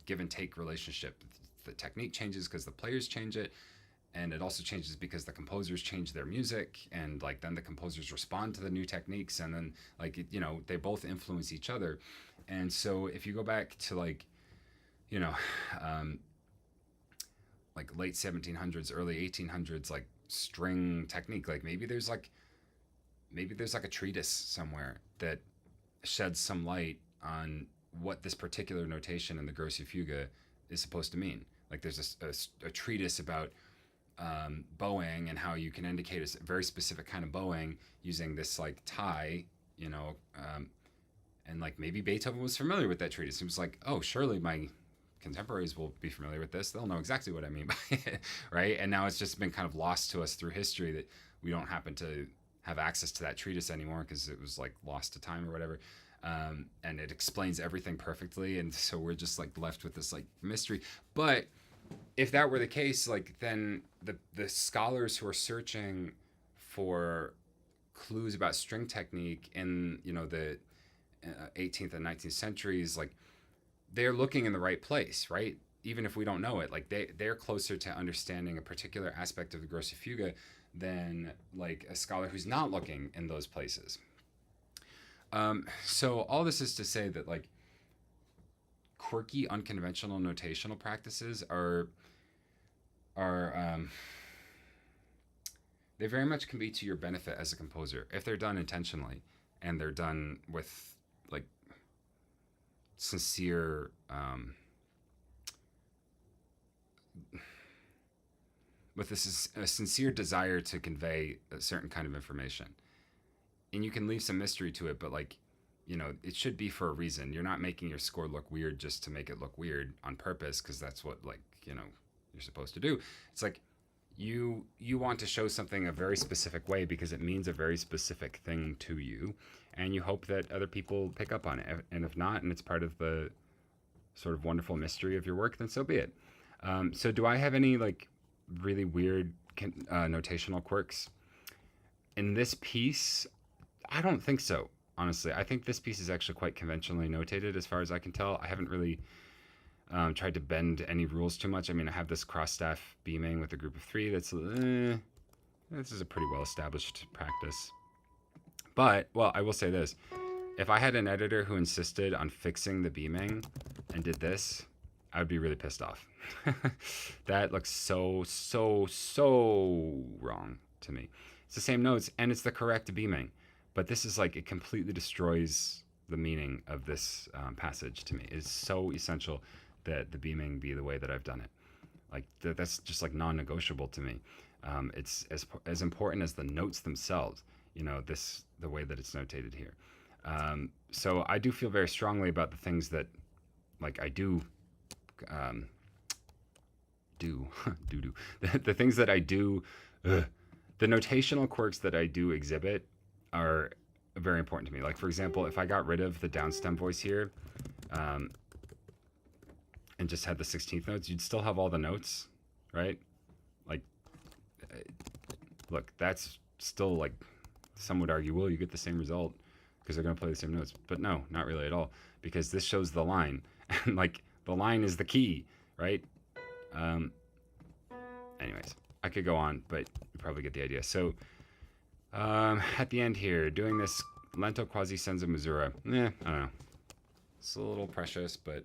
give and take relationship. The technique changes because the players change it, and it also changes because the composers change their music, and like then the composers respond to the new techniques, and then like they both influence each other. And so if you go back to like like late 1700s, early 1800s, like string technique. Like maybe there's like a treatise somewhere that sheds some light on what this particular notation in the Grossi Fuga is supposed to mean. Like there's a treatise about bowing and how you can indicate a very specific kind of bowing using this like tie, you know, and like maybe Beethoven was familiar with that treatise. He was like, oh, surely my contemporaries will be familiar with this. They'll know exactly what I mean by it, right? And now it's just been kind of lost to us through history that we don't happen to have access to that treatise anymore because it was like lost to time or whatever. And it explains everything perfectly, and so we're just like left with this like mystery. But if that were the case, like then the scholars who are searching for clues about string technique in the 18th and 19th centuries, like they're looking in the right place, right? Even if we don't know it, like they're closer to understanding a particular aspect of the Grossi Fuga than like a scholar who's not looking in those places. So all this is to say that like quirky, unconventional notational practices are they very much can be to your benefit as a composer if they're done intentionally and they're done with like sincere with a sincere desire to convey a certain kind of information. And you can leave some mystery to it, but like, it should be for a reason. You're not making your score look weird just to make it look weird on purpose, because that's what like, you're supposed to do. It's like you want to show something a very specific way because it means a very specific thing to you, and you hope that other people pick up on it. And if not, and it's part of the sort of wonderful mystery of your work, then so be it. So do I have any like really weird notational quirks in this piece? I don't think so, honestly. I think this piece is actually quite conventionally notated as far as I can tell. I haven't really tried to bend any rules too much. I mean, I have this cross staff beaming with a group of 3. This is a pretty well established practice. But, well, I will say this. If I had an editor who insisted on fixing the beaming and did this, I would be really pissed off. That looks so wrong to me. It's the same notes and it's the correct beaming. But this is like, it completely destroys the meaning of this passage to me. It's so essential that the beaming be the way that I've done it. Like that's just like non-negotiable to me. It's as important as the notes themselves, the way that it's notated here. So I do feel very strongly about the things that like I do the things that I do, the notational quirks that I do exhibit are very important to me. Like, for example, if I got rid of the downstem voice here and just had the 16th notes, you'd still have all the notes, right? Like, look, that's still like, some would argue, well, you get the same result because they're going to play the same notes. But no, not really at all, because this shows the line. And like, the line is the key, right? Anyways, I could go on, but you probably get the idea. So, at the end here, doing this lento quasi senza misura. I don't know. It's a little precious, but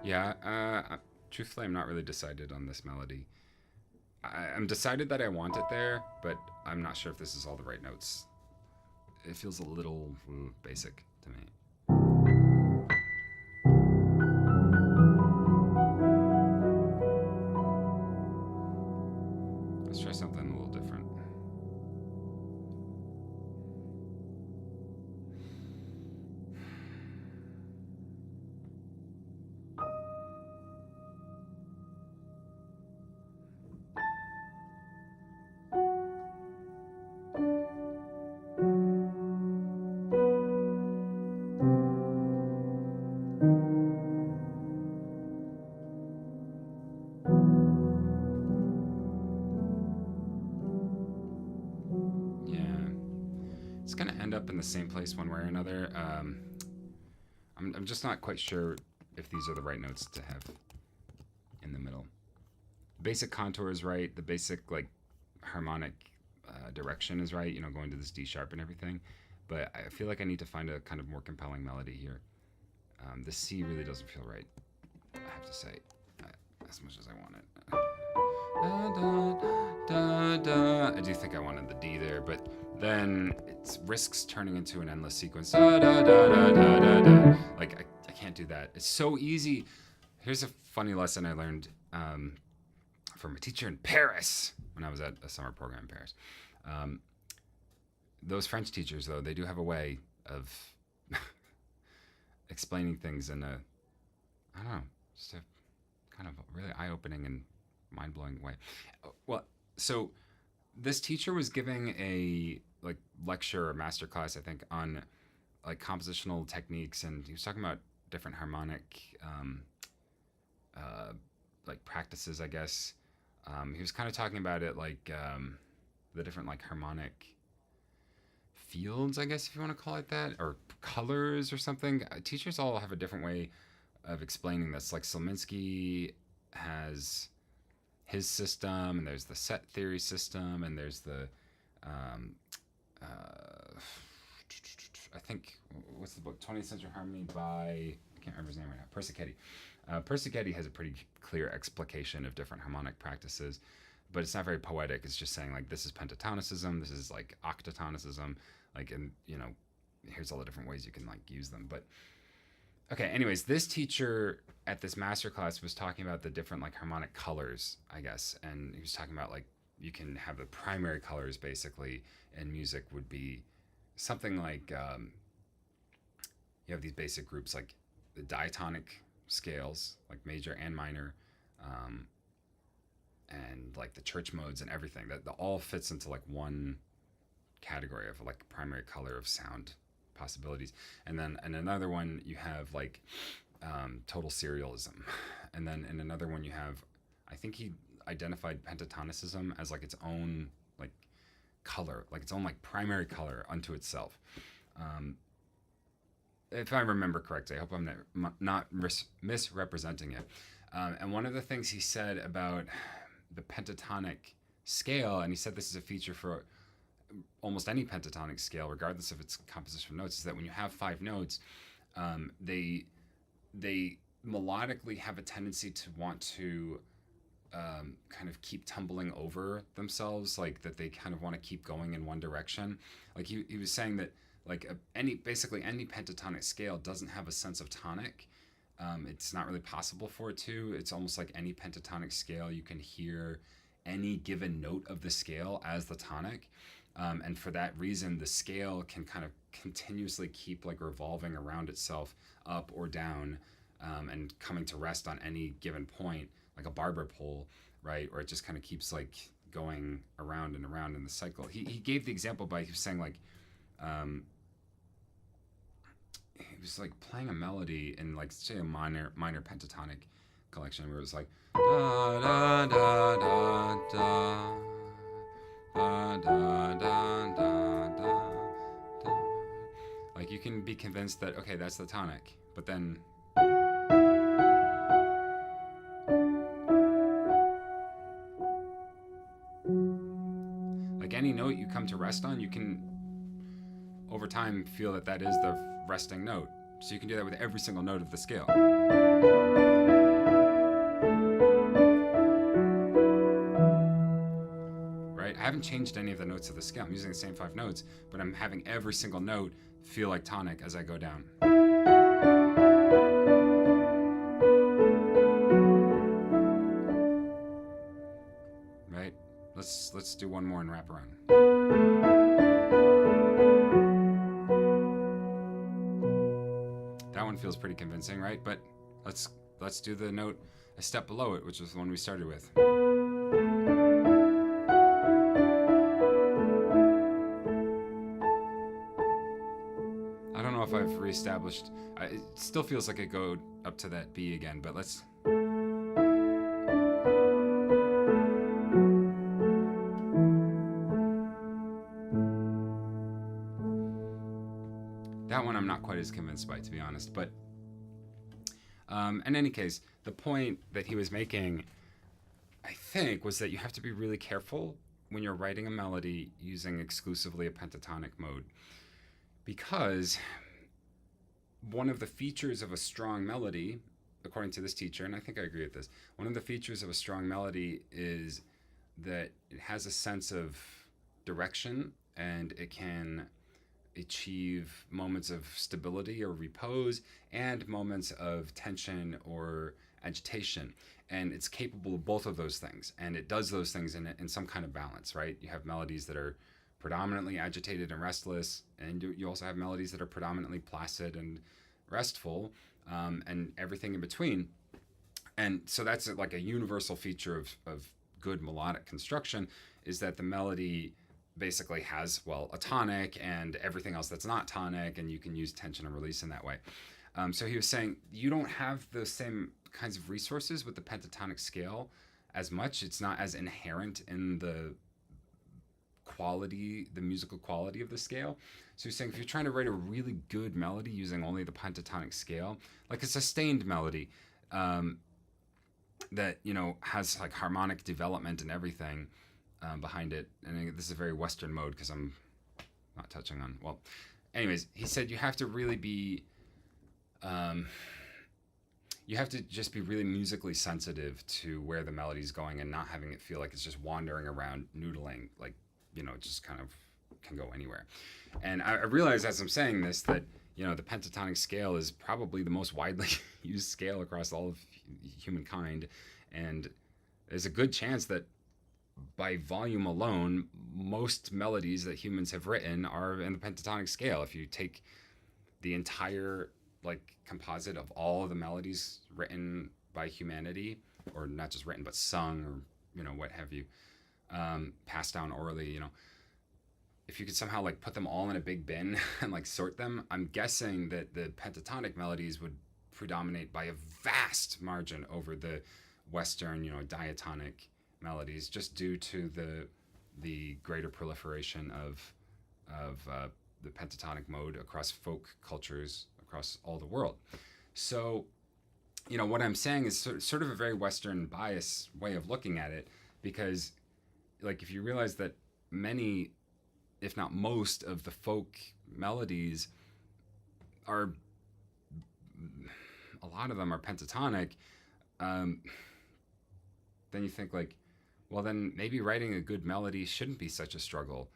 yeah, truthfully, I'm not really decided on this melody. I'm decided that I want it there, but I'm not sure if this is all the right notes. It feels a little basic to me. Let's try something a little different. It's going to end up in the same place one way or another. I'm just not quite sure if these are the right notes to have in in the middle. Basic contour is right. The basic like harmonic direction is right. Going to this D sharp and everything. But I feel like I need to find a kind of more compelling melody here. The C really doesn't feel right, I have to say, as much as I want it. Da, da, da, da. I do think I wanted the D there, but then it risks turning into an endless sequence. Da, da, da, da, da, da, da. Like, I can't do that. It's so easy. Here's a funny lesson I learned from a teacher in Paris when I was at a summer program in Paris. Those French teachers, though, they do have a way of explaining things in a, I don't know, just a kind of really eye-opening and mind-blowing way. Well, so this teacher was giving a like lecture or master class, I think, on like compositional techniques, and he was talking about different harmonic like practices, I guess. He was kind of talking about it like the different like harmonic fields, I guess, if you want to call it that, or colors or something. Teachers all have a different way of explaining this. Like Sliminski has his system, and there's the set theory system, and there's the I think, what's the book, 20th Century Harmony by, I can't remember his name right now, Persichetti. Persichetti has a pretty clear explication of different harmonic practices, but it's not very poetic. It's just saying like, this is pentatonicism, this is like octatonicism, like, and here's all the different ways you can like use them. But okay, anyways, this teacher at this masterclass was talking about the different like harmonic colors, I guess, and he was talking about like, you can have the primary colors basically in music would be something like you have these basic groups like the diatonic scales, like major and minor, and like the church modes and everything. That all fits into like one category of like primary color of sound possibilities. And then in another one you have like total serialism, and then in another one you have, I think he identified pentatonicism as like its own like color, like its own like primary color unto itself. If I remember correctly, I hope I'm not misrepresenting it. And one of the things he said about the pentatonic scale, and he said this is a feature for almost any pentatonic scale, regardless of its composition of notes, is that when you have 5 notes, they melodically have a tendency to want to kind of keep tumbling over themselves, like that they kind of want to keep going in one direction. Like he was saying that like basically any pentatonic scale doesn't have a sense of tonic. It's not really possible for it to. It's almost like any pentatonic scale, you can hear any given note of the scale as the tonic. And for that reason, the scale can kind of continuously keep like revolving around itself up or down, and coming to rest on any given point, like a barber pole, right? Or it just kind of keeps like going around and around in the cycle. He gave the example by, he was saying like, he was like playing a melody in like say a minor pentatonic collection where it was like da da da da da da da da da da. Like you can be convinced that okay, that's the tonic, but then like any note you come to rest on, you can over time feel that that is the resting note. So you can do that with every single note of the scale. Right? I haven't changed any of the notes of the scale. I'm using the same 5 notes, but I'm having every single note feel like tonic as I go down. Right? Let's do one more and wrap around. That one feels pretty convincing, right? But let's do the note a step below it, which was the one we started with. I don't know if I've reestablished. It still feels like it go up to that B again, but let's. That one I'm not quite as convinced by, to be honest. But in any case, the point that he was making, I think, was that you have to be really careful when you're writing a melody using exclusively a pentatonic mode, because one of the features of a strong melody, according to this teacher, and I think I agree with this, one of the features of a strong melody is that it has a sense of direction, and it can achieve moments of stability or repose and moments of tension or agitation. And it's capable of both of those things. And it does those things in some kind of balance, right? You have melodies that are predominantly agitated and restless, and you also have melodies that are predominantly placid and restful, and everything in between. And so that's like a universal feature of good melodic construction, is that the melody basically has, well, a tonic and everything else that's not tonic, and you can use tension and release in that way. So he was saying you don't have the same kinds of resources with the pentatonic scale as much. It's not as inherent in the quality, the musical quality of the scale. So he's saying if you're trying to write a really good melody using only the pentatonic scale, like a sustained melody, that, you know, has like harmonic development and everything behind it. And this is a very Western mode because I'm not touching on, well, anyways, he said you have to really be, you have to just be really musically sensitive to where the melody's going and not having it feel like it's just wandering around noodling, like, you know, just kind of can go anywhere. And I realize as I'm saying this that, you know, the pentatonic scale is probably the most widely used scale across all of humankind. And there's a good chance that by volume alone, most melodies that humans have written are in the pentatonic scale. If you take the entire like composite of all of the melodies written by humanity, or not just written but sung, or, you know, what have you, passed down orally, you know, if you could somehow like put them all in a big bin and like sort them, I'm guessing that the pentatonic melodies would predominate by a vast margin over the Western, you know, diatonic melodies, just due to the greater proliferation of the pentatonic mode across folk cultures across all the world. So, you know, what I'm saying is sort of a very Western bias way of looking at it, because, like, if you realize that many, if not most, of the folk melodies are, a lot of them are pentatonic, then you think like, well, then maybe writing a good melody shouldn't be such a struggle.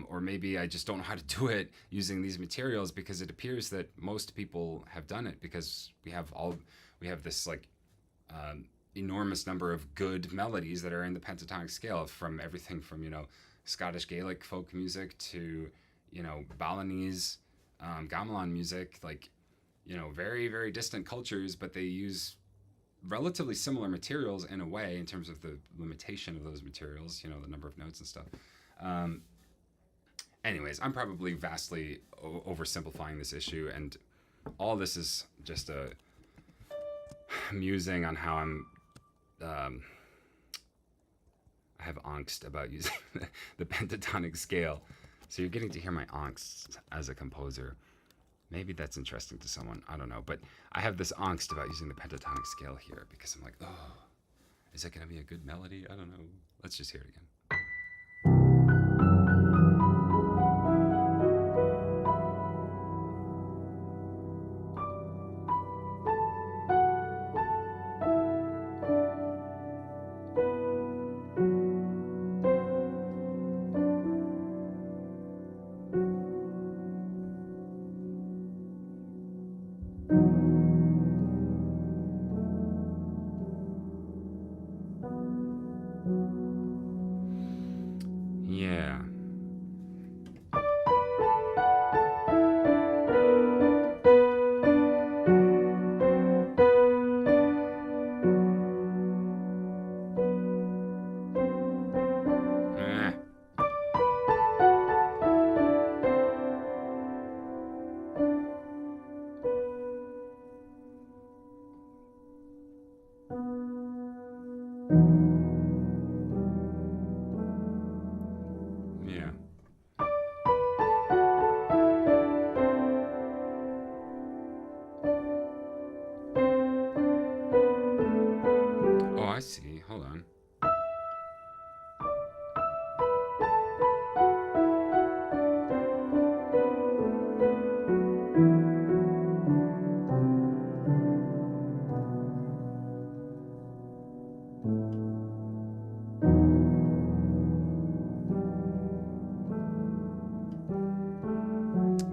Or maybe I just don't know how to do it using these materials, because it appears that most people have done it, because we have this like enormous number of good melodies that are in the pentatonic scale, from everything from, you know, Scottish Gaelic folk music to, you know, Balinese, gamelan music, like, you know, very, very distant cultures, but they use relatively similar materials in a way in terms of the limitation of those materials, you know, the number of notes and stuff. Anyways, I'm probably vastly oversimplifying this issue, and all this is just a musing on how I have angst about using the pentatonic scale. So you're getting to hear my angst as a composer. Maybe that's interesting to someone, I don't know. But I have this angst about using the pentatonic scale here, because I'm like, oh, is that going to be a good melody? I don't know. Let's just hear it again.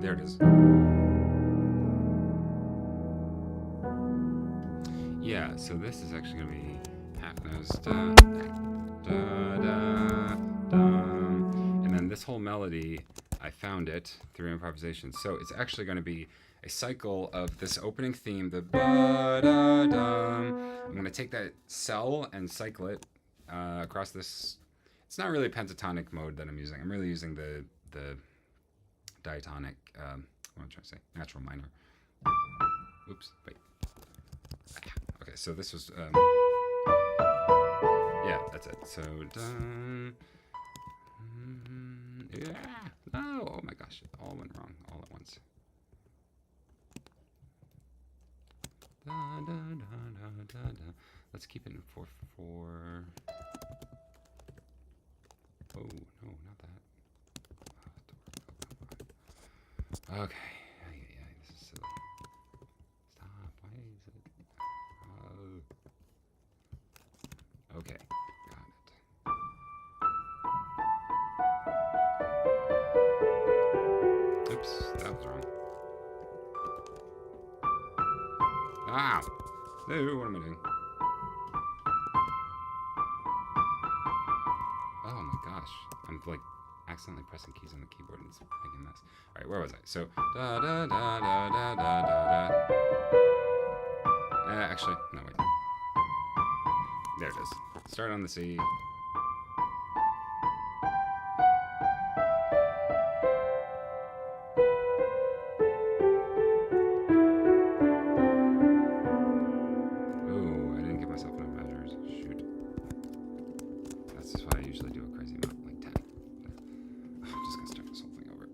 There it is. Yeah, so this is actually going to be half notes, da, da, da, da. And then this whole melody, I found it through improvisation. So it's actually going to be a cycle of this opening theme, the ba-da-dum. I'm going to take that cell and cycle it across this. It's not really a pentatonic mode that I'm using. I'm really using the diatonic, what am I trying to say? Natural minor. Oops, wait. Okay, so this was, yeah, that's it. So, yeah, no, oh my gosh, it all went wrong all at once. Da, da, da, da, da, da. Let's keep it in 4/4. Oh, no, not that. Okay. Yeah, this is silly. Stop. Why is it? Okay. Got it. Oops, that was wrong. Ah! No, what am I doing? Oh my gosh. I'm like accidentally pressing keys on the keyboard and it's making a mess. Alright, where was I? So, da da da da da da da da. Actually, no, wait. There it is. Start on the C. Ooh, I didn't give myself enough measures. Shoot. That's why I usually do a crazy amount, like 10. I'm just gonna start this whole thing over.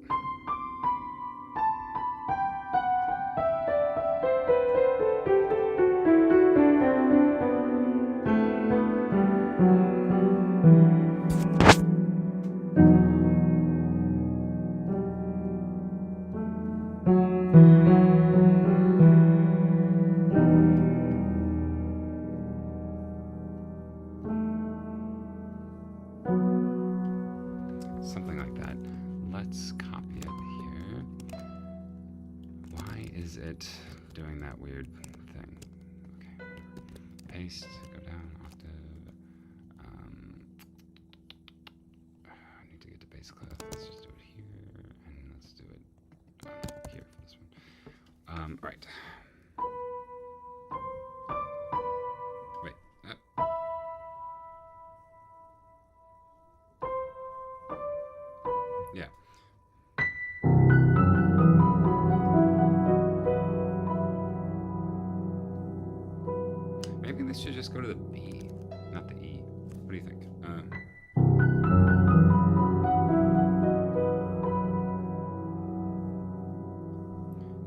Something like that. Let's copy it here. Why is it doing that weird thing? Okay, paste, go down, octave. I need to get to bass clef. Let's just do it here, and let's do it here for this one. Right. Wait. Yeah. Maybe this should just go to the B, not the E. What do you think?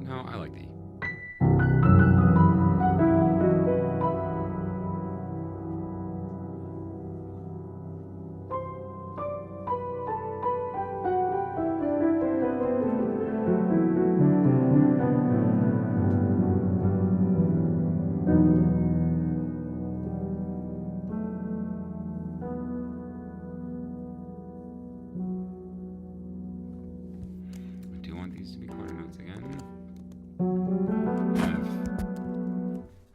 No, I like the E. Do you want these to be quarter notes again? I've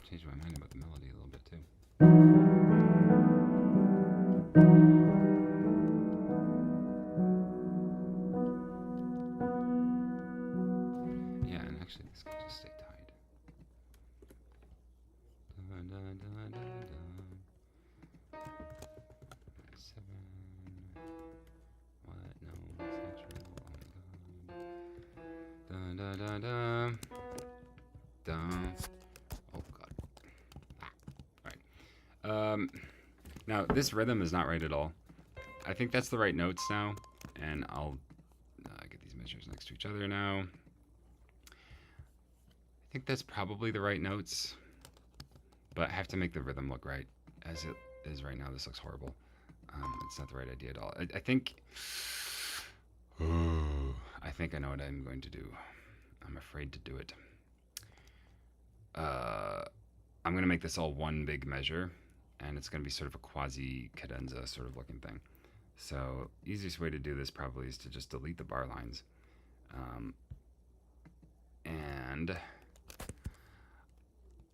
changed my mind about the melody a little bit too. Yeah, and actually this could just stay tied. Da, da, da, da, da. 7. What? No, it's not true. Oh my god. Da da da da. Da. Oh god. Alright. Now this rhythm is not right at all. I think that's the right notes now, and I'll get these measures next to each other now. I think that's probably the right notes, but I have to make the rhythm look right. As it is right now, this looks horrible. It's not the right idea at all. I think I know what I'm going to do. I'm afraid to do it. I'm going to make this all one big measure, and it's going to be sort of a quasi-cadenza sort of looking thing. So easiest way to do this probably is to just delete the bar lines. And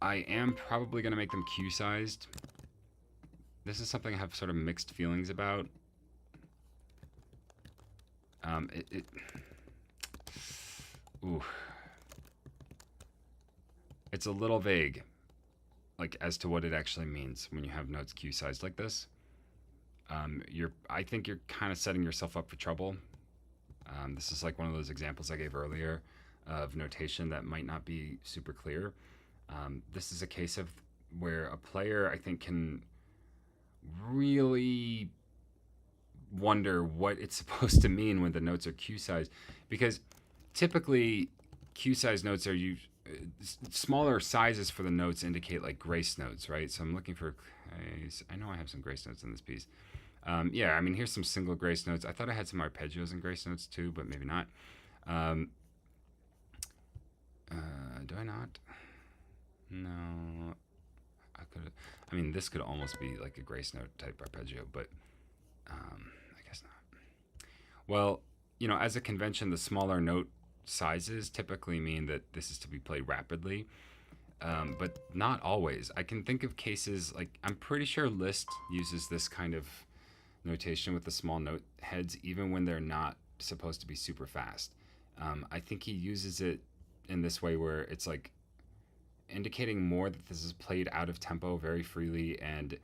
I am probably going to make them Q-sized. This is something I have sort of mixed feelings about. Ooh. It's a little vague, like, as to what it actually means when you have notes Q-sized like this. I think you're kind of setting yourself up for trouble. This is like one of those examples I gave earlier of notation that might not be super clear. This is a case of where a player, I think, can really wonder what it's supposed to mean when the notes are Q-sized, because typically Q-sized notes are smaller sizes for the notes indicate like grace notes, right? So I'm looking for, I know I have some grace notes in this piece. Yeah, I mean, here's some single grace notes. I thought I had some arpeggios and grace notes too, but maybe not. Do I not? No. I mean, this could almost be like a grace note type arpeggio, but I guess not. Well, as a convention, the smaller note sizes typically mean that this is to be played rapidly, but not always. I can think of cases like, I'm pretty sure Liszt uses this kind of notation with the small note heads even when they're not supposed to be super fast. I think he uses it in this way where it's like indicating more that this is played out of tempo very freely, and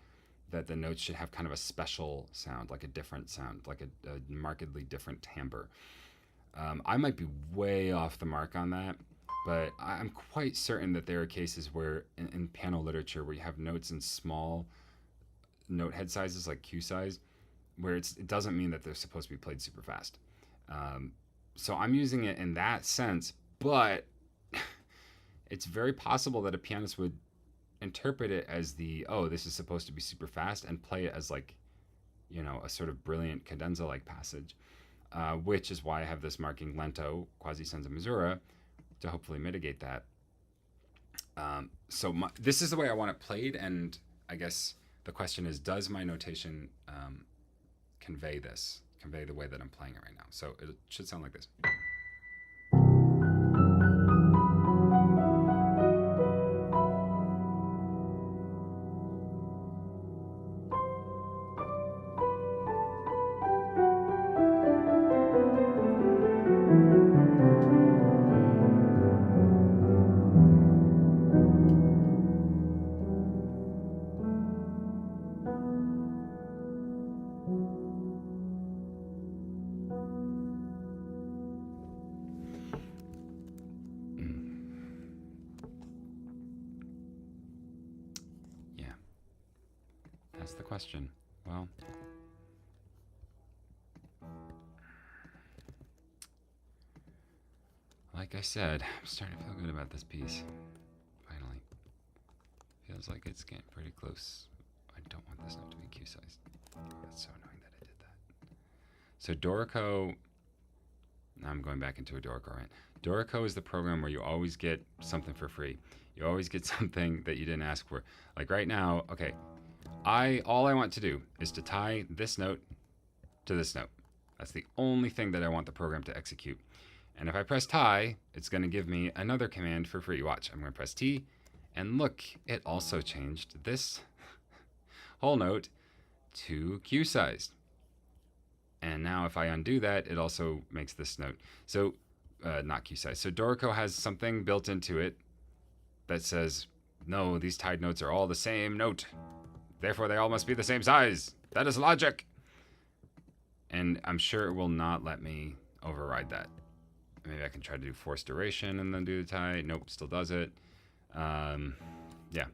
that the notes should have kind of a special sound, like a different sound, like a markedly different timbre. I might be way off the mark on that, but I'm quite certain that there are cases where in piano literature where you have notes in small note head sizes like Q size, where it doesn't mean that they're supposed to be played super fast. So I'm using it in that sense, but it's very possible that a pianist would interpret it as this is supposed to be super fast, and play it as like, a sort of brilliant cadenza-like passage, which is why I have this marking lento, quasi senza misura, to hopefully mitigate that. This is the way I want it played, and I guess the question is, does my notation convey the way that I'm playing it right now? So it should sound like this. That's the question. Well, like I said, I'm starting to feel good about this piece. Finally. Feels like it's getting pretty close. I don't want this note to be Q-sized. That's so annoying that I did that. So Dorico, now I'm going back into a Dorico rant. Dorico is the program where you always get something for free. You always get something that you didn't ask for. Like right now, okay, all I want to do is to tie this note to this note. That's the only thing that I want the program to execute. And if I press tie, it's going to give me another command for free. Watch, I'm going to press T, and look, it also changed this whole note to Q-sized. And now if I undo that, it also makes this note. So, not Q-sized. So Dorico has something built into it that says, no, these tied notes are all the same note. Therefore, they all must be the same size. That is logic. And I'm sure it will not let me override that. Maybe I can try to do forced duration and then do the tie. Nope, still does it. Yeah.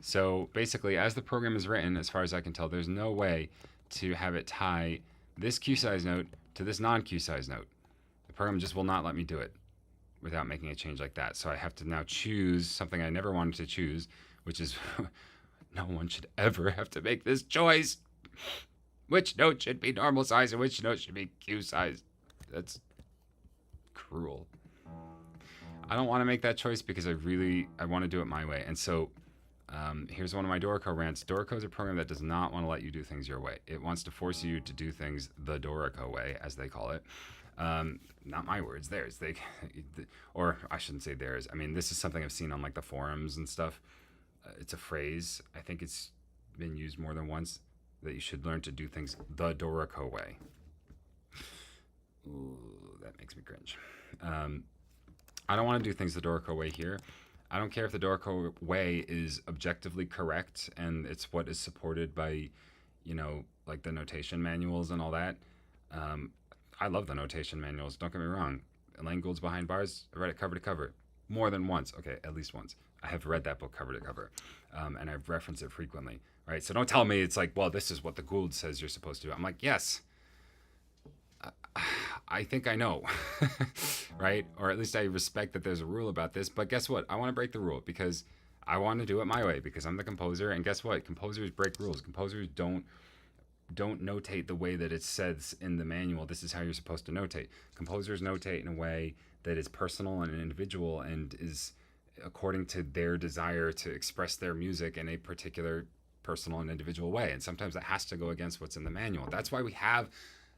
So basically, as the program is written, as far as I can tell, there's no way to have it tie this Q-size note to this non-Q-size note. The program just will not let me do it without making a change like that. So I have to now choose something I never wanted to choose, which is no one should ever have to make this choice. Which note should be normal size and which note should be Q-size? That's cruel. I don't want to make that choice because I want to do it my way. And so Here's one of my Dorico rants. Dorico is a program that does not want to let you do things your way. It wants to force you to do things the Dorico way, as they call it. Not my words, theirs. Or I shouldn't say theirs. I mean, this is something I've seen on like the forums and stuff. It's a phrase. I think it's been used more than once, that you should learn to do things the Dorico way. Ooh, that makes me cringe. I don't want to do things the Dorico way here. I don't care if the Dorico way is objectively correct and it's what is supported by, like the notation manuals and all that. I love the notation manuals. Don't get me wrong. Elaine Gould's Behind Bars, I read it cover to cover. More than once. Okay, at least once. I have read that book cover to cover. And I've referenced it frequently. Right? So don't tell me it's like, well, this is what the Gould says you're supposed to do. I'm like, yes. I think I know, right? Or at least I respect that there's a rule about this. But guess what? I want to break the rule because I want to do it my way because I'm the composer. And guess what? Composers break rules. Composers don't notate the way that it says in the manual. This is how you're supposed to notate. Composers notate in a way that is personal and individual and is according to their desire to express their music in a particular personal and individual way. And sometimes that has to go against what's in the manual. That's why we have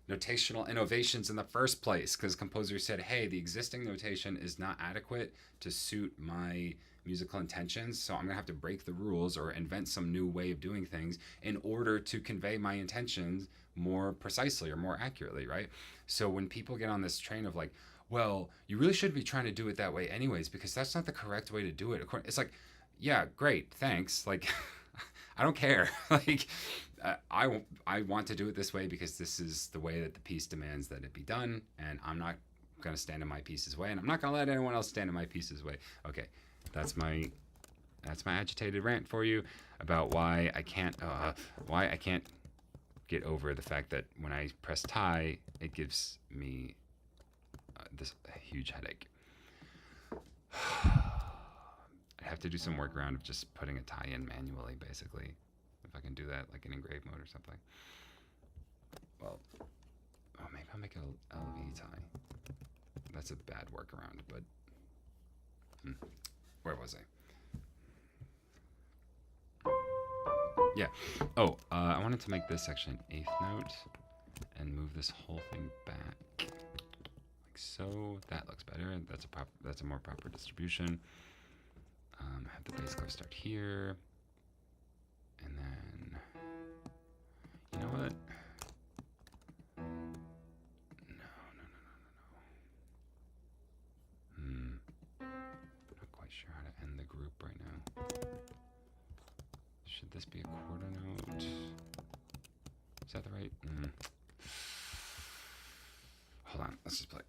notational innovations in the first place, because composers said, hey, the existing notation is not adequate to suit my musical intentions, so I'm gonna have to break the rules or invent some new way of doing things in order to convey my intentions more precisely or more accurately, right? So when people get on this train of like, well, you really shouldn't be trying to do it that way anyways because that's not the correct way to do it, it's like, yeah, great, thanks, like I don't care. Like, I want to do it this way because this is the way that the piece demands that it be done, and I'm not going to stand in my piece's way, and I'm not going to let anyone else stand in my piece's way. Okay, that's my agitated rant for you about why I can't get over the fact that when I press tie, it gives me this huge headache. I have to do some workaround of just putting a tie in manually, basically. If I can do that, like in engrave mode or something. Well, maybe I'll make a LV tie. That's a bad workaround, but where was I? Yeah. Oh, I wanted to make this section an eighth note and move this whole thing back, like so. That looks better. That's a more proper distribution. Have the bass clef start here, and then, you know what? No. Not quite sure how to end the group right now. Should this be a quarter note? Is that the right? Hold on, let's just play.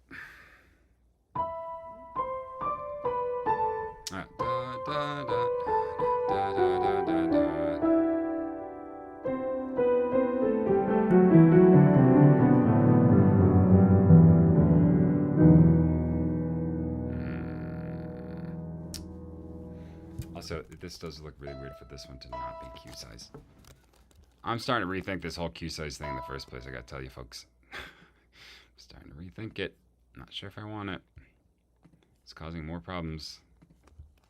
Alright. Da, da, da, da, da, da, da, da. Also, this does look really weird for this one to not be cue size. I'm starting to rethink this whole cue size thing in the first place, I gotta tell you folks. I'm starting to rethink it. Not sure if I want it. It's causing more problems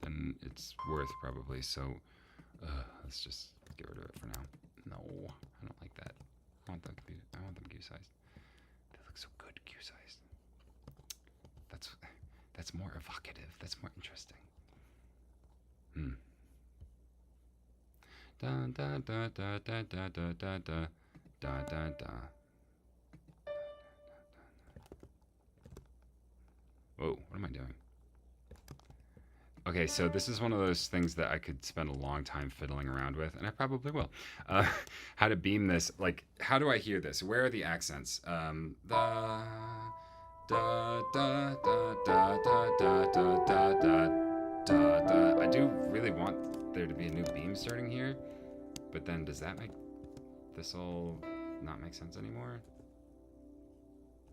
than it's worth, probably, so let's just get rid of it for now. No, I don't like that. I want them cue-sized. They look so good cue-sized. That's more evocative. That's more interesting. Da da da da da da da da da da da da. Whoa, what am I doing? Okay, so this is one of those things that I could spend a long time fiddling around with, and I probably will. How to beam this, like, how do I hear this? Where are the accents? Da, da, da, da, da, da, da, da, da, da, da. I do really want there to be a new beam starting here, but then does that make this all not make sense anymore?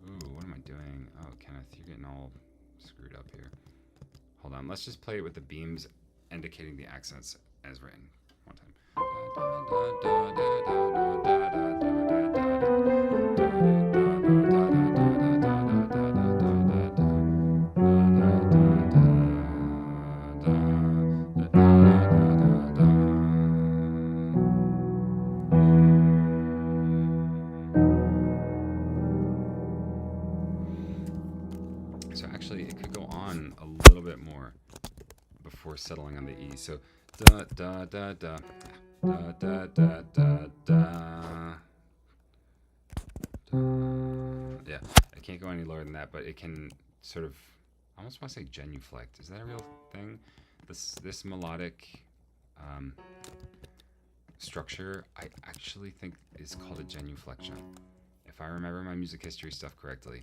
Ooh, what am I doing? Oh, Kenneth, you're getting all screwed up here. Hold on, let's just play it with the beams indicating the accents as written. One time. So actually, it could go on a little bit more before settling on the E. So da da da da da da da da da. Yeah, I can't go any lower than that, but it can sort of, I almost want to say genuflect. Is that a real thing? This melodic structure, I actually think is called a genuflection. If I remember my music history stuff correctly,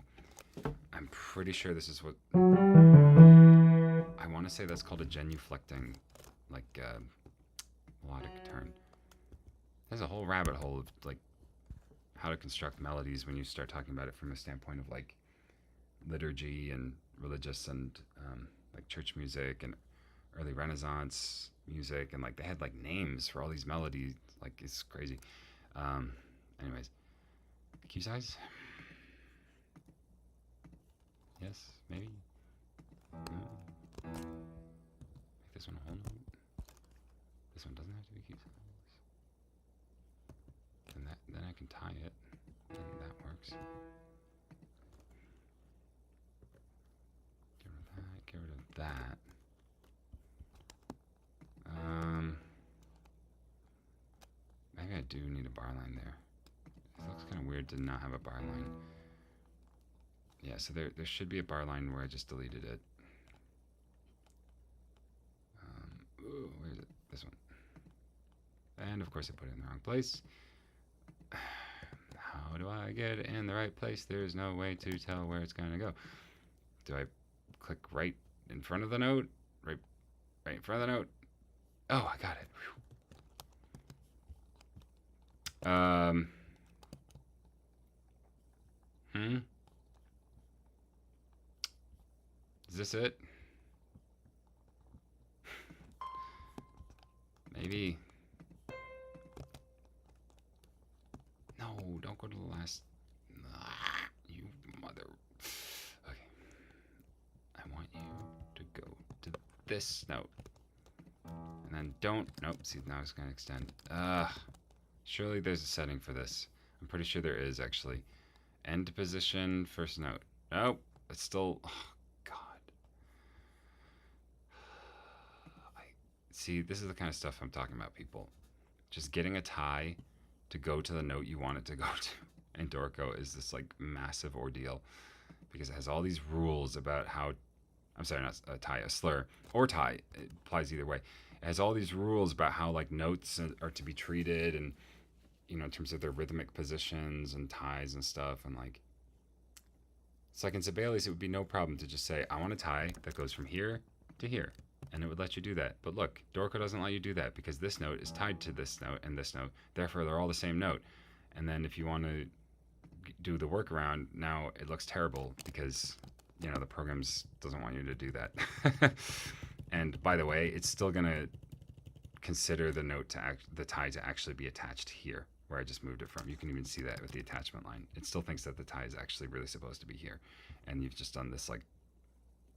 I'm pretty sure this is what I want to say. That's called a genuflecting, like melodic turn. There's a whole rabbit hole of like how to construct melodies when you start talking about it from a standpoint of like liturgy and religious and like church music and early Renaissance music, and like they had like names for all these melodies. Like it's crazy. Anyways, key size. Yes, maybe. No. Make this one a whole note. This one doesn't have to be key size. And then I can tie it, and that works. Get rid of that. Maybe I do need a bar line there. It looks kind of weird to not have a bar line. Yeah, so there should be a bar line where I just deleted it. Where is it? This one. And of course I put it in the wrong place. How do I get it in the right place? There's no way to tell where it's going to go. Do I click right in front of the note? Right in front of the note? Oh, I got it. Is this it? Maybe. No, don't go to the last. You mother. Okay. I want you to go to this note. And then don't. Nope. See, now it's going to extend. Surely there's a setting for this. I'm pretty sure there is, actually. End position, first note. Nope. It's still. Oh, God. See, this is the kind of stuff I'm talking about, people. Just getting a tie to go to the note you want it to go to in Dorico is this like massive ordeal, because it has all these rules about how. I'm sorry, not a tie, a slur or tie. It applies either way. It has all these rules about how like notes are to be treated, and you know, in terms of their rhythmic positions and ties and stuff. And like, it's like in Sibelius, it would be no problem to just say, I want a tie that goes from here to here, and it would let you do that. But look, Dorico doesn't let you do that, because this note is tied to this note and this note. Therefore, they're all the same note. And then if you want to do the workaround, now it looks terrible, because you know the program doesn't want you to do that. And by the way, it's still gonna consider the note to the tie to actually be attached here, where I just moved it from. You can even see that with the attachment line. It still thinks that the tie is actually really supposed to be here, and you've just done this like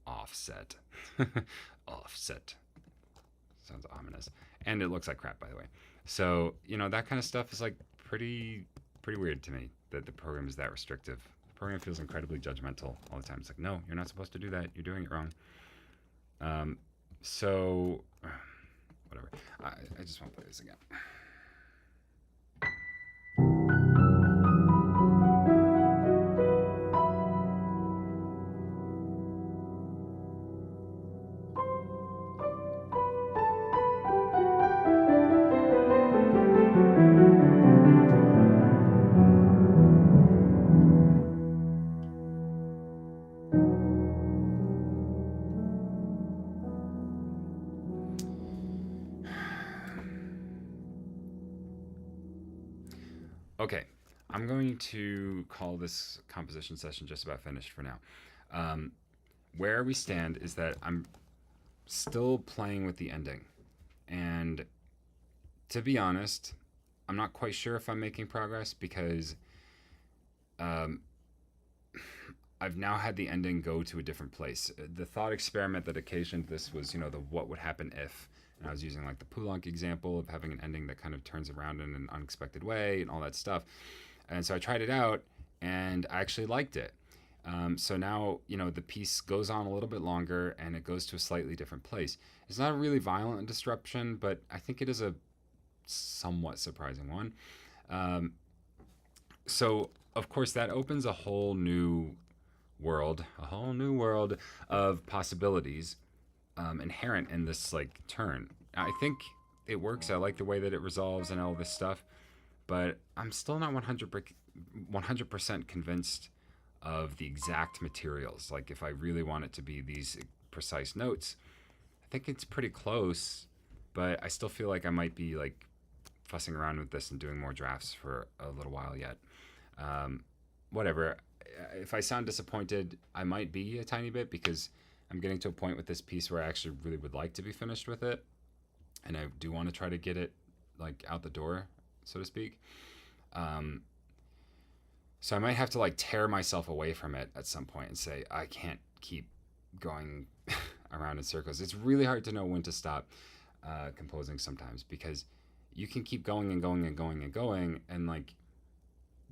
offset. Offset. Sounds ominous. And it looks like crap, by the way. So, you know, that kind of stuff is like pretty weird to me, that the program is that restrictive. The program feels incredibly judgmental all the time. It's like, no, you're not supposed to do that. You're doing it wrong. So, whatever. I just want to play this again. Okay, I'm going to call this composition session just about finished for now. Where we stand is that I'm still playing with the ending. And to be honest, I'm not quite sure if I'm making progress, because I've now had the ending go to a different place. The thought experiment that occasioned this was, you know, the what would happen if. And I was using like the Poulenc example of having an ending that kind of turns around in an unexpected way and all that stuff. And so I tried it out, and I actually liked it. So now, the piece goes on a little bit longer and it goes to a slightly different place. It's not a really violent disruption, but I think it is a somewhat surprising one. Um, so, of course, that opens a whole new world of possibilities inherent in this like turn. I think it works. I like the way that it resolves and all this stuff, but I'm still not 100% convinced of the exact materials. Like if I really want it to be these precise notes, I think it's pretty close, but I still feel like I might be like fussing around with this and doing more drafts for a little while yet. Um, Whatever. If I sound disappointed, I might be a tiny bit because I'm getting to a point with this piece where I actually really would like to be finished with it, and I do want to try to get it like out the door, so to speak. Um, so I might have to like tear myself away from it at some point and say I can't keep going around in circles. It's really hard to know when to stop composing sometimes because you can keep going and going and going and going and like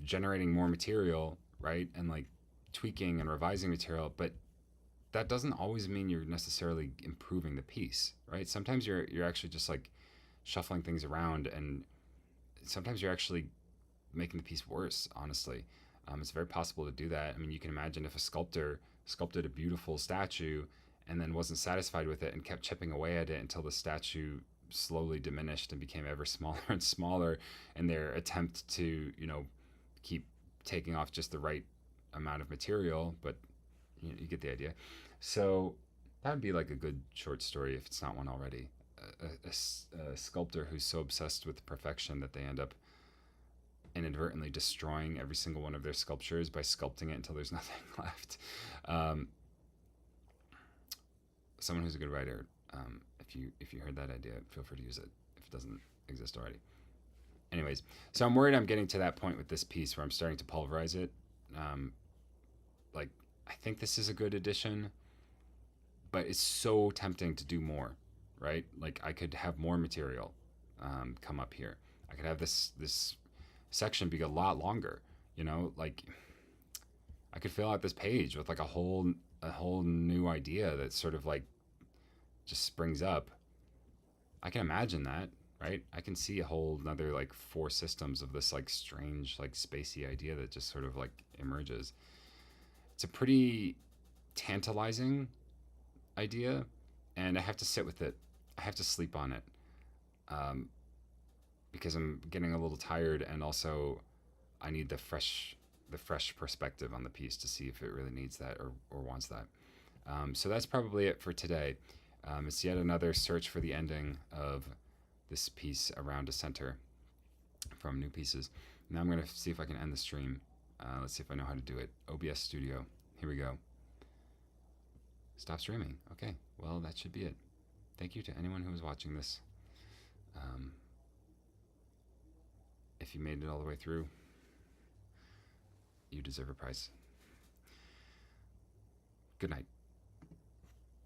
generating more material, right? And like tweaking and revising material, but that doesn't always mean you're necessarily improving the piece, right? Sometimes you're actually just like shuffling things around, and sometimes you're actually making the piece worse. Honestly, it's very possible to do that. I mean, you can imagine if a sculptor sculpted a beautiful statue and then wasn't satisfied with it and kept chipping away at it until the statue slowly diminished and became ever smaller and smaller in their attempt to, keep taking off just the right amount of material, but you get the idea. So that would be like a good short story if it's not one already. A sculptor who's so obsessed with perfection that they end up inadvertently destroying every single one of their sculptures by sculpting it until there's nothing left. Um, Someone who's a good writer, if you heard that idea, feel free to use it if it doesn't exist already. Anyways, so I'm worried I'm getting to that point with this piece where I'm starting to pulverize it. Um, like I think this is a good addition, but it's so tempting to do more, right? Like I could have more material come up here. I could have this section be a lot longer. Like I could fill out this page with like a whole new idea that sort of like just springs up. I can imagine that, right? I can see a whole another like four systems of this like strange like spacey idea that just sort of like emerges. It's a pretty tantalizing idea, and I have to sit with it. I have to sleep on it um, because I'm getting a little tired, and also I need the fresh perspective on the piece to see if it really needs that or wants that. So that's probably it for today. It's yet another search for the ending of this piece around a center from New Pieces. Now I'm going to see if I can end the stream. Let's see if I know how to do it. OBS Studio. Here we go. Stop streaming. Okay, well, that should be it. Thank you to anyone who was watching this. If you made it all the way through, you deserve a prize. Good night.